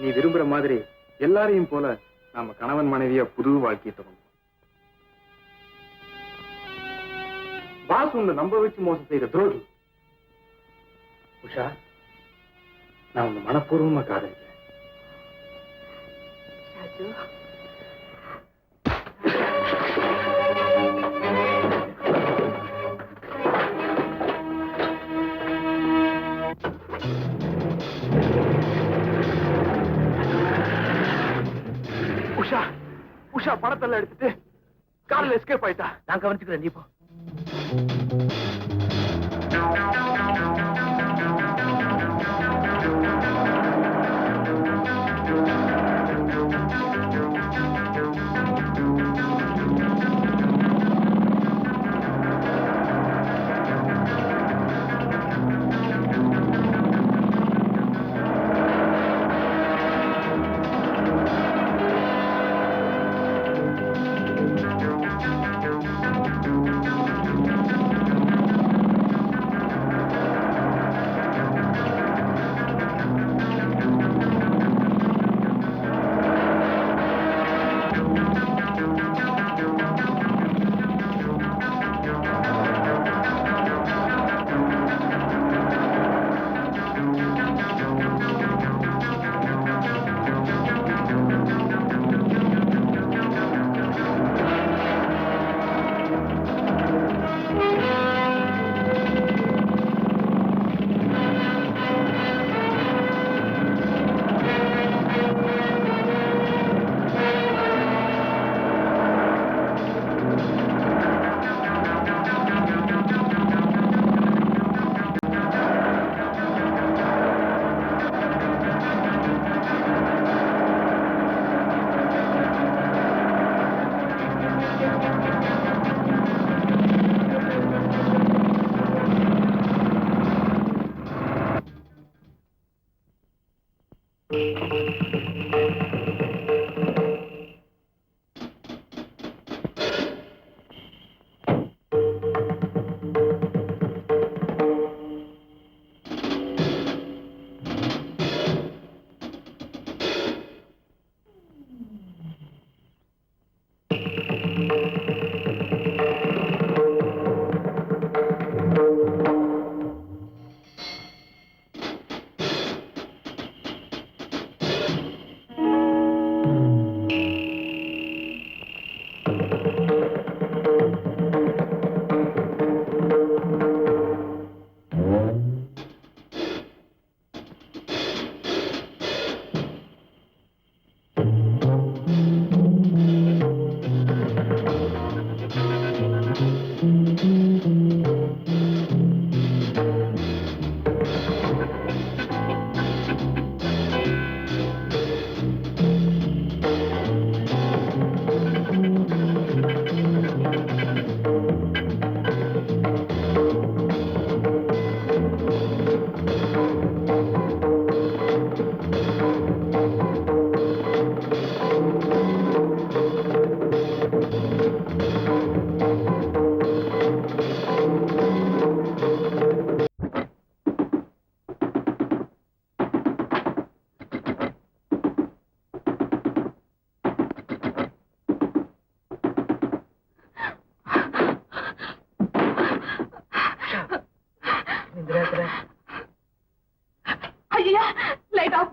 நீ விரும்புற மாதிரி எல்லாரையும் போல நாம கணவன் மனைவியா புது வாழ்க்கையை தொடங்கும். பாஸ் உன்னை நம்ப வச்சு மோசம் செய்யற துரோகி. உஷா, நான் உன்னை மனப்பூர்வமா காதலிக்கிறேன். உஷா, உஷா பணத்தெல்லாம் எடுத்துட்டு கார்ல எஸ்கேப் ஆயிட்டா. நான் கவனிச்சுக்கிறேன், நீ போ.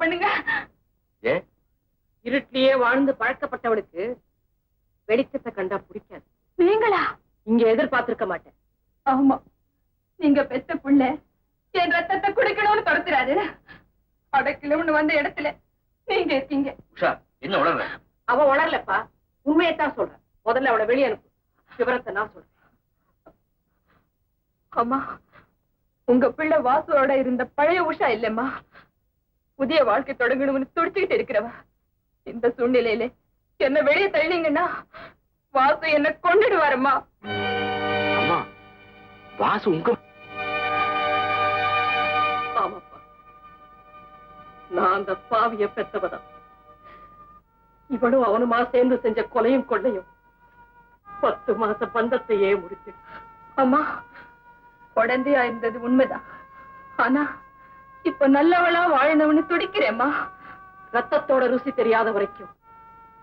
பண்ணுங்க. ஏன்? இருட்டிலேயே வாழ்ந்து பழக்கப்பட்டவளுக்கு வெளிச்சத்தை கண்டா பிடிக்காது. நீங்களா? இங்க எதிர்பார்த்திருக்க மாட்டேன். ஆமா, நீங்க பெத்த புள்ள என் ரத்தத்தை குடிக்கணும்னு துரத்துறாரு. அடக்கலன்னு வந்த இடத்துல நீங்க இருக்கீங்க. உஷா, என்ன உளர்ற? அவ உளரலப்பா, உண்மையைத்தான் சொல்றேன். முதல்ல அவளை வெளியே அனுப்பு, விவரத்தை நான் சொல்றேன். அம்மா, உங்க பிள்ளை வாசுவோட இருந்த பழைய உஷா இல்லம்மா, புதிய வாழ்க்கை தொடங்கணும்னு துடிச்சுக்கிட்டு இருக்கிறவ. இந்த சூழ்நிலையில என்ன வெளியே தள்ளினீங்கன்னா வாசு என்ன கொண்டுடுவாரம்மா. அம்மா, வாசு உங்க? ஆமாப்பா, நான் அந்த பாவிய பெத்தவதான். இவனும் அவனுமா சேர்ந்து செஞ்ச கொலையும் கொள்ளையும் 10 மாச பந்தத்தையே முடிச்சு. அம்மா, குழந்தையா இருந்தது உண்மைதான். ஆனா இப்ப நல்லவளா வாழணும்னு துடிக்கிறேம்மா. ரத்தத்தோட ருசி தெரியாத வரைக்கும்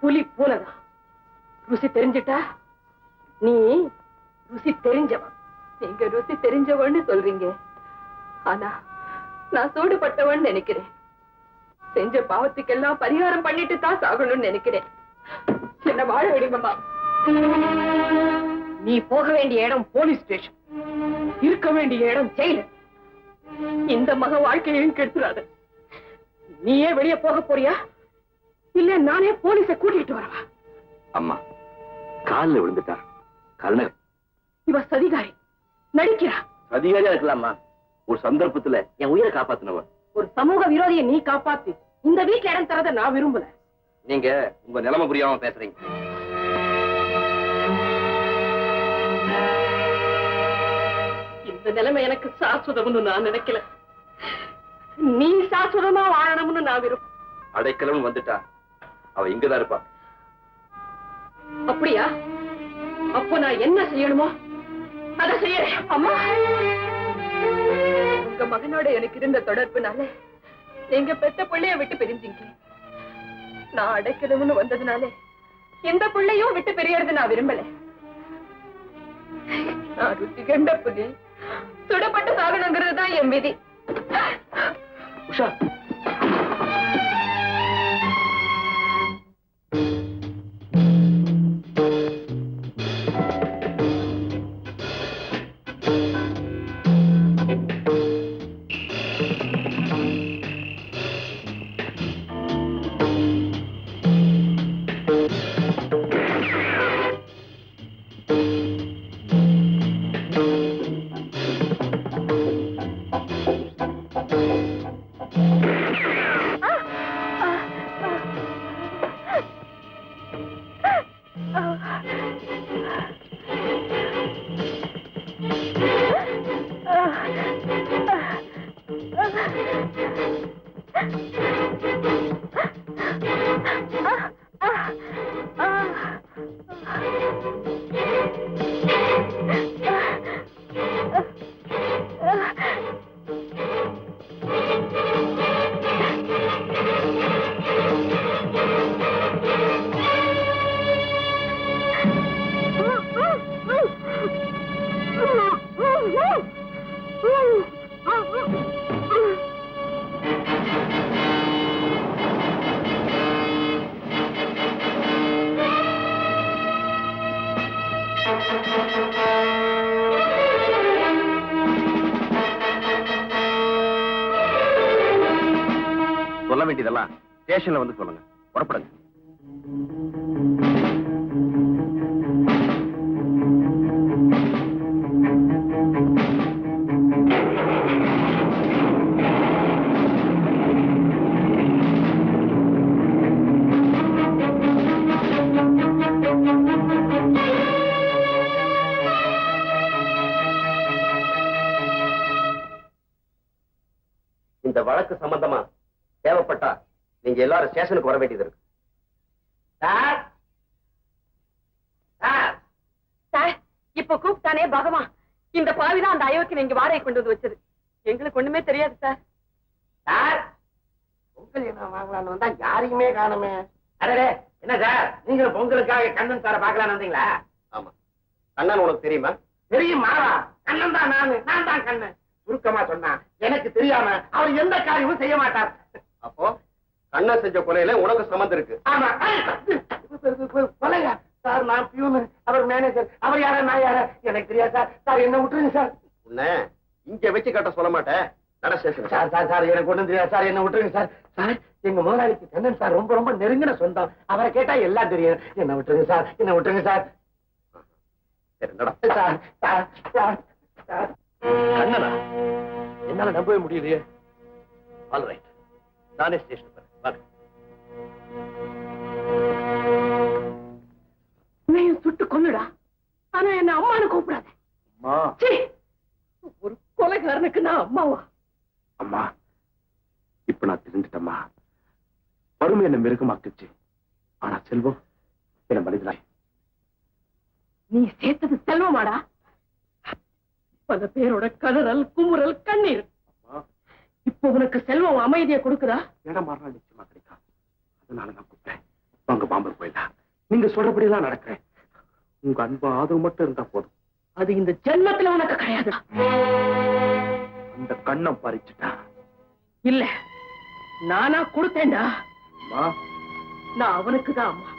புலி பூனைதான். ருசி தெரிஞ்சிட்டா நீ ருசி தெரிஞ்சவன். நீங்க ருசி தெரிஞ்சவன்னு சொல்றீங்க, ஆனா நான் சூடுபட்டவன் நினைக்கிறேன். செஞ்ச பாவத்துக்கெல்லாம் பரிகாரம் பண்ணிட்டு தான் சாகணும்னு நினைக்கிறேன். என்ன வாழ விடுங்கம்மா. நீ போக வேண்டிய இடம் போலீஸ் ஸ்டேஷன், இருக்க வேண்டிய இடம் ஜெயில. இந்த மக வாழ்க்கையையும் கெடுத்துறாத. நீயே வெளியே போக போறியா, இல்ல நானே போலீஸை கூட்டிட்டு வரவா? அம்மா, காலில் விழுந்துட்டா. கருணை, இவ சதிகாரி, நடிக்கிறா. அதிகாரியா இருக்கலாமா, ஒரு சந்தர்ப்பத்துல என் உயிரை காப்பாத்தினவன். ஒரு சமூக விரோதியை நீ காப்பாத்தி இந்த வீட்டுல இடம் தரத நான் விரும்பல. நீங்க உங்க நிலைமை புரியாம பேசுறீங்க. இந்த நிலைமை எனக்கு சாஸ்வதம்னு நான் நினைக்கல. நீ சாஸ்வதமா வாழணும்னு நான் விரும்பும். அடைக்கலம் வந்துட்டா அவ இங்கதான் இருப்பா. அப்படியா? அப்போ நான் என்ன செய்யணுமோ அதை செய்யறேன். அம்மா, உங்க மகனோட எனக்கு இருந்த தொடர்புனால எங்க பெத்த பிள்ளைய விட்டு பிரிஞ்சீங்க. நான் அடைக்கணும்னு வந்ததுனால இந்த பிள்ளையும் விட்டு பிரியறது நான் விரும்பல. நான் ருசி கண்ட புலி, சுடப்பட்டு சாகணுங்கிறது தான் என் விதி. உஷா, சொல்ல வேண்டியதெல்லாம் ஸ்டேஷன்ல வந்து சொல்லுங்க. புறப்படுங்க. இந்த வழக்கு சம்பந்தமா தேவைப்பட்டா நீங்க எல்லாரும் ஸ்டேஷனுக்கு வர வேண்டியது இருக்கு. சார், சார், சார், இப்ப கூப்பிட்டானே பகவான், இந்த பாவிதான் அந்த அயோக்கியனை இங்க வாடகை கொண்டு வந்து வச்சது. எங்களுக்கு ஒண்ணுமே தெரியாது சார். சார், பொங்கல் என்ன வாங்கலான்னு வந்தா யாரையுமே காணுமே. அடடே, என்ன சார், நீங்க பொங்கலுக்காக கண்ணன் சாரை பார்க்கலான்னு வந்தீங்களா? ஆமா. கண்ணன் உனக்கு தெரியுமா? தெரியும் மாவா, கண்ணன் தான் நான் தான் கண்ணன். சுருக்கமா சொன்னா எனக்கு தெரியாம அவர் எந்த காரியமும் செய்ய மாட்டார். அப்போ கண்ணை செஞ்ச கொலையில உனக்கு சம்மந்தம் இருக்கு. ஆமா. கொலையா சார்? நான் பியூனு, அவர் மேனேஜர். அவர் யாரா நான் யாரா எனக்கு தெரியாது சார். சார் என்ன விட்டுருங்க சார். உன்னை இங்க வச்சு கட்ட சொல்ல மாட்டேன். நட ஸ்டேஷன். சார் சார் சார் எனக்கு ஒண்ணும் தெரியாது சார். என்ன விட்டுருங்க சார். சார் எங்க முதலாளிக்கு கண்ணன் சார் ரொம்ப ரொம்ப நெருங்கின சொந்தம். அவரை கேட்டா எல்லாம் தெரியும். என்ன விட்டுருங்க சார். என்ன விட்டுருங்க சார். சரி நட. Sir sir sir sir. கண்ணனா? என்னால நம்பவே முடியலையே. ஆல் ரைட், நானே ஸ்டேஷன் போறேன். வாங்க. உன்னையும் சுட்டு கொன்னுடா. ஆனா என்ன அம்மானு கூப்பிடாத. அம்மா, ஒரு கொலைகாரனுக்கு நான் அம்மாவா? அம்மா, இப்ப நான் தெரிஞ்சுட்டம்மா. வறுமை என்ன மிருகமாக்குச்சு, ஆனா செல்வம் என்ன மனிதனாய். நீ சேர்த்தது செல்வமாடா? பல பேரோட கதறல், குமுறல், கண்ணீர். இப்ப உனக்கு செல்வம் அமைதியை கொடுக்குதா? இடம் மாறினா நிச்சயமா கிடைக்கும். அதனால நான் கூப்பிட்டேன். வாங்க பாம்பர் போயிடலாம். நீங்க சொல்றபடி எல்லாம் நடக்கிறேன். உங்க அன்பு ஆதரவு மட்டும் இருந்தா போதும். அது இந்த ஜென்மத்துல உனக்கு கிடையாது. அந்த கண்ணம் பறிச்சுட்டா இல்ல, நானா கொடுத்தேன்டா. அம்மா, நான் அவனுக்கு தான் அம்மா.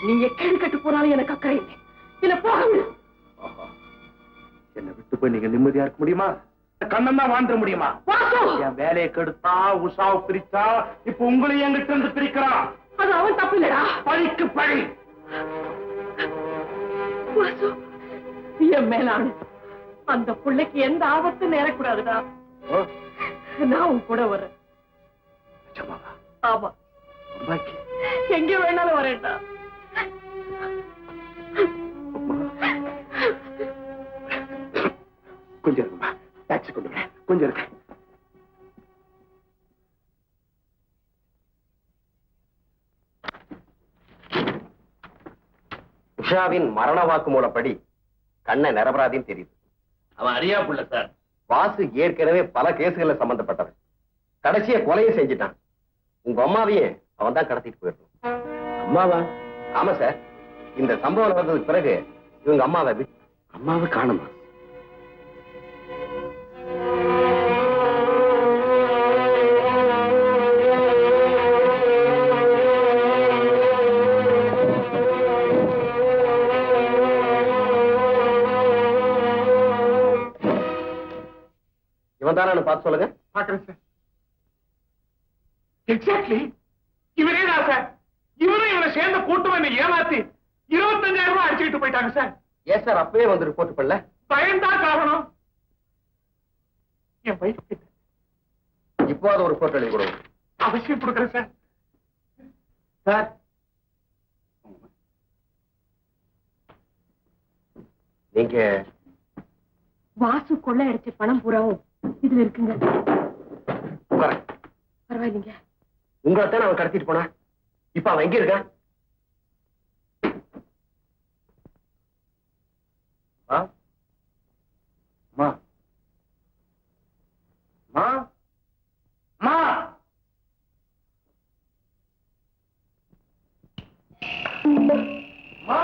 நீ எக்கேடு கட்டு போனாலும் எனக்கு அக்கறை இல்லை. என்ன போக விடு. ஆஹா, என்னை விட்டு போய் நீங்க நிம்மதியா இருக்க முடியுமா? கண்ணன் தான் வாழ்ந்துட முடியுமா? என் வேலையை கெடுத்தா, உஷாவை பிரிச்சா, இப்ப உங்களையும் எங்கிட்ட இருந்து பிரிக்கிறான். அது அவன் தப்பு இல்லடா. பழிக்கு பழி. வாசு, என் மேலான அந்த பிள்ளைக்கு எந்த ஆபத்து நேரக்கூடாதுடா. நான் உன் கூட வரேன். நிஜமாவா? ஆமா, அம்மாக்கு எங்க வேணாலும் வரேன்டா. கொஞ்சம் இருக்குமா? டாக்ஸி கொண்டு வரேன். கொஞ்சம் இருக்கு. உஷாவின் மரண வாக்குமூலப்படி கண்ணை நிரபராதின்னு தெரியுது. அவன் அறியா புள்ள சார். வாசு ஏற்கனவே பல கேசுகள்ல சம்பந்தப்பட்டவன். கடைசியா கொலையை செஞ்சுட்டான். உங்க அம்மாவையே அவன் தான் கடத்திட்டு போயிடணும். அம்மாவா? ஆமா சார். இந்த சம்பவம் நடந்ததுக்கு பிறகு இவங்க அம்மாவை காணுமா? இவன் தானு பார்த்து சொல்லுங்க. பாக்குறேன் சார். எக்ஸாக்ட்லி இவரே தான் சார். இவரும் இவரை சேர்ந்த கூட்டம் என்ன ஏமாத்தி 25,000 ரூபாய் அடிச்சுக்கிட்டு போயிட்டாங்க சார். ஏன் சார் அப்பவே வந்து ரிப்போர்ட் பண்ணல? பயன்தா காரணம். என் வயசு இப்போ அது ஒரு ரிப்போர்ட் எழுதி கொடுங்க. அவசியம் கொடுக்குறேன் சார். சார் நீங்க வாசு கொள்ளை அடிச்ச பணம் பூராவும் இதுல இருக்குங்க. உட்காருங்க. பரவாயில்லைங்க. உங்களைத்தான் அவன் கடத்திட்டு போனா. இப்ப அவன் எங்க இருக்கான்? மா மா மா மா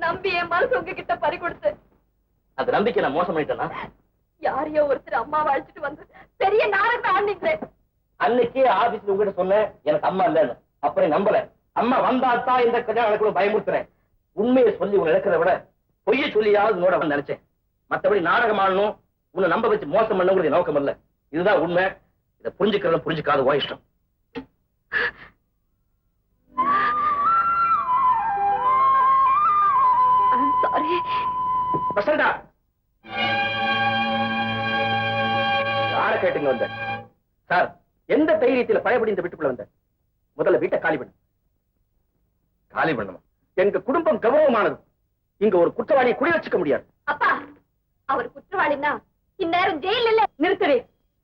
நம்பி என் மனசு உங்ககிட்ட பறி கொடுத்து அந்த நம்பிக்கை நான் மோசம் பண்ணிட்டேனா? யாரையோ ஒருத்தர் அம்மாவை அழைச்சிட்டு வந்து பெரிய நாடகத்தை ஆண்டிங்களே. அன்னைக்கே ஆபீஸ்ல உங்ககிட்ட சொன்னேன் எனக்கு அம்மா இல்லன்னு. அப்புறம் நம்பல. அம்மா வந்தாத்தான் இந்த கல்யாணம் நடக்கணும் பயமுறுத்துறேன். உண்மையை சொல்லி உன்னை இழக்கிறத விட பொய்யை சொல்லியாவது நோட நினைச்சேன். மத்தபடி நாடகம் ஆடணும், உன்னை நம்ப வச்சு மோசம் பண்ண நோக்கம் இல்ல. இதுதான் உண்மை. இதை புரிஞ்சுக்கிறத புரிஞ்சுக்காத உன் இஷ்டம். சாரி வசந்தா, யார கேட்டுங்க வந்த? சார், எந்த தைரியத்துல பழையபடி இந்த வீட்டுக்குள்ள வந்த? முதல்ல வீட்டை காலி பண்ணு. காலி பண்ணுமா? எங்க குடும்பம் கௌரவமானது. இங்க ஒரு குற்றவாளியை குடி வச்சுக்க முடியாது. அப்பா, அவர் குற்றவாளின்னா இந்நேரம் ஜெயில இல்ல. நிறுத்துறே.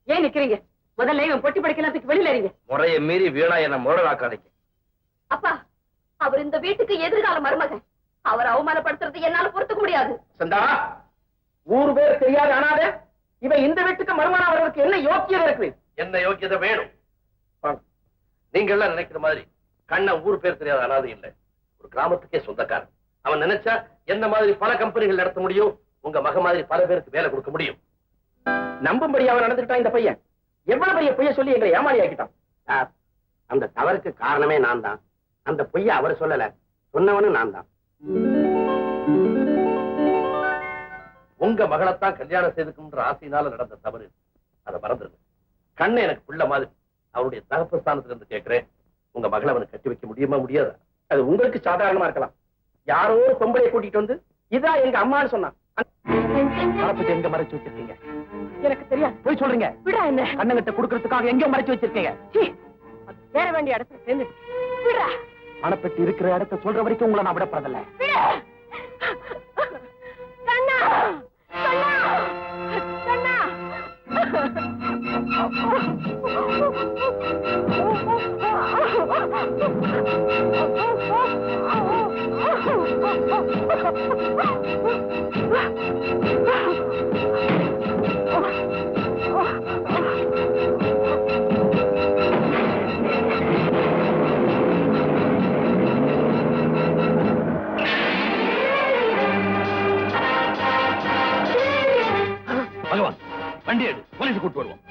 ஏன் நிக்கிறீங்க? முதல்ல இவன் பொட்டி படிக்கலாத்துக்கு வெளியில இருங்க. முறையை மீறி வீணா என்ன முரடாக்காதீங்க. அப்பா, அவர் இந்த வீட்டுக்கு எதிர்கால மருமகன். அவர் அவமானப்படுத்துறது என்னால பொறுத்துக்க முடியாது. சந்தா, ஊர் பேர் தெரியாத அனாத இவன் இந்த வீட்டுக்கு மருமகனா வர்றதுக்கு என்ன யோக்கியம் இருக்கு? என்ன யோக்கியதை வேணும். நீங்க எல்லாம் நினைக்கிற மாதிரி கண்ணன் ஊர் பேர் தெரியாத அனாதை இல்லை. ஒரு கிராமத்துக்கே சொந்தக்காரன். அவன் நினைச்சா என்ன மாதிரி பல கம்பெனிகள் நடத்த முடியும். உங்க மக மாதிரி பல பேருக்கு வேலை கொடுக்க முடியும். நம்பும்படி அவன் நடந்துக்கிட்டான் இந்த பையன். எவ்வளவு பெரிய பொய்ய சொல்லி எங்களை ஏமாளி ஆக்கிட்டான். சார், அந்த தவறுக்கு காரணமே நான் தான். அந்த பொய்ய அவர் சொல்லல, சொன்னவனும் நான் தான். உங்க மகளைத்தான் கல்யாணம் செய்துக்குன்ற ஆசையினால நடந்த தவறு. அதை மறந்துருங்க. கண்ணை எனக்கு பிள்ளை மாதிரி. அவருடைய தகப்பு ஸ்தானத்துல இருந்து கேட்கிறேன், உங்க மகளை அவனுக்கு கட்டி வைக்க முடியுமா முடியாதா? அது உங்களுக்கு சாதாரணமா இருக்கலாம். யாரோ ஒரு பொம்பளையை கூட்டிட்டு வந்து இதான் எங்க அம்மான்னு சொன்னான். பணப்பத்தி எங்க மறைச்சு வச்சிருக்கீங்க? எனக்கு தெரியாது. போய் சொல்றீங்க. விடா என்ன? கண்ணங்கிட்ட கொடுக்கறதுக்காக எங்க மறைச்சு வச்சிருக்கீங்க? அது சேர வேண்டிய இடத்துல சேர்ந்து விடா. பணப்பெட்டி இருக்கிற இடத்த சொல்ற வரைக்கும் உங்களை நான் விடப்படுறதில்ல. கண்ணா, கண்ணா, கண்ணா. பகவான், வண்டி எடு, போலீஸ் கூட்டு வருவோம்.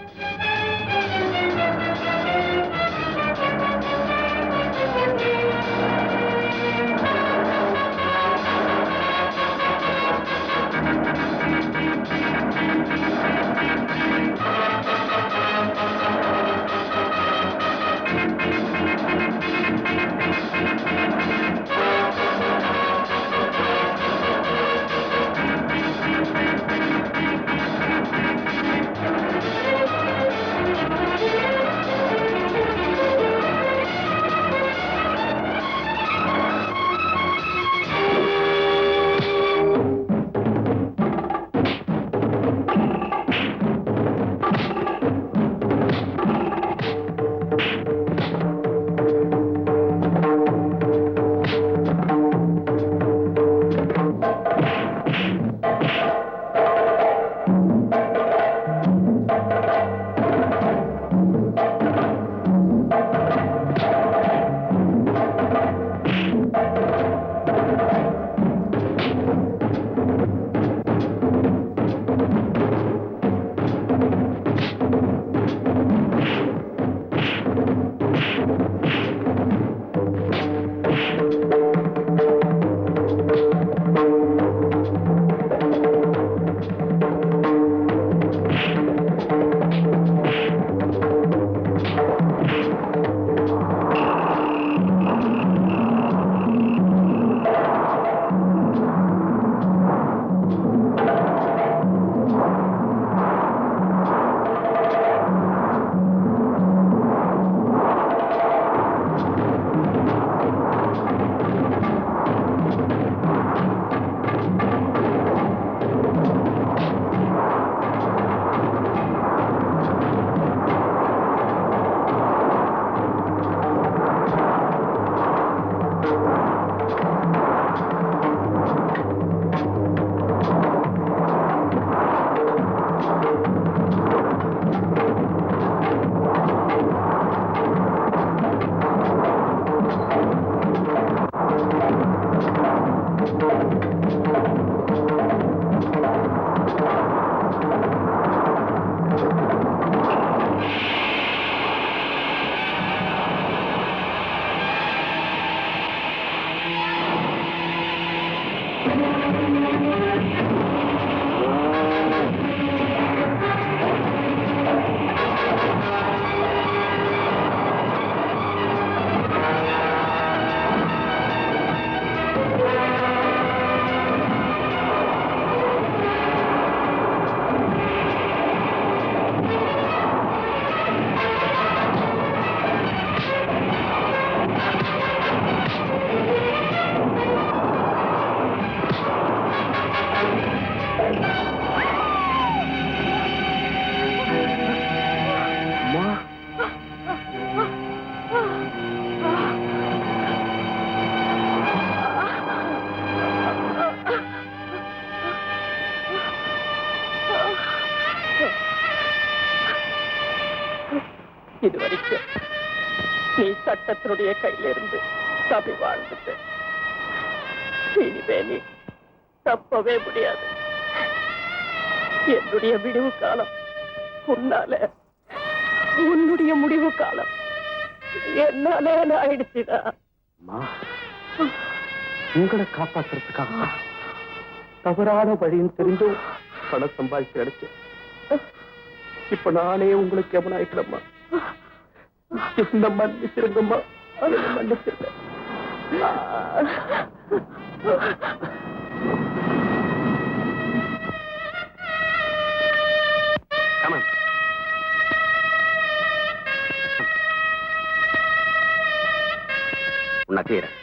யசோதைய கையில இருந்து தப்பி வாழ்ந்துட்டேன். இனிமே நீ தப்பவே முடியாது. என்னுடைய விடிவு காலம் உன்னால, உன்னுடைய முடிவு காலம் என்னால ஆயிடுச்சுடா. உங்களை காப்பாத்துறதுக்காக தவறான வழின்னு தெரிஞ்சும் பணம் சம்பாதிச்சு அடிச்சேன். இப்ப நானே உங்களுக்கு எவனாயிட்டேம்மா. என்ன மன்னிச்சிருங்கம்மா, அதை மன்னிச்சிருங்க. உன்னை செய்யறேன்.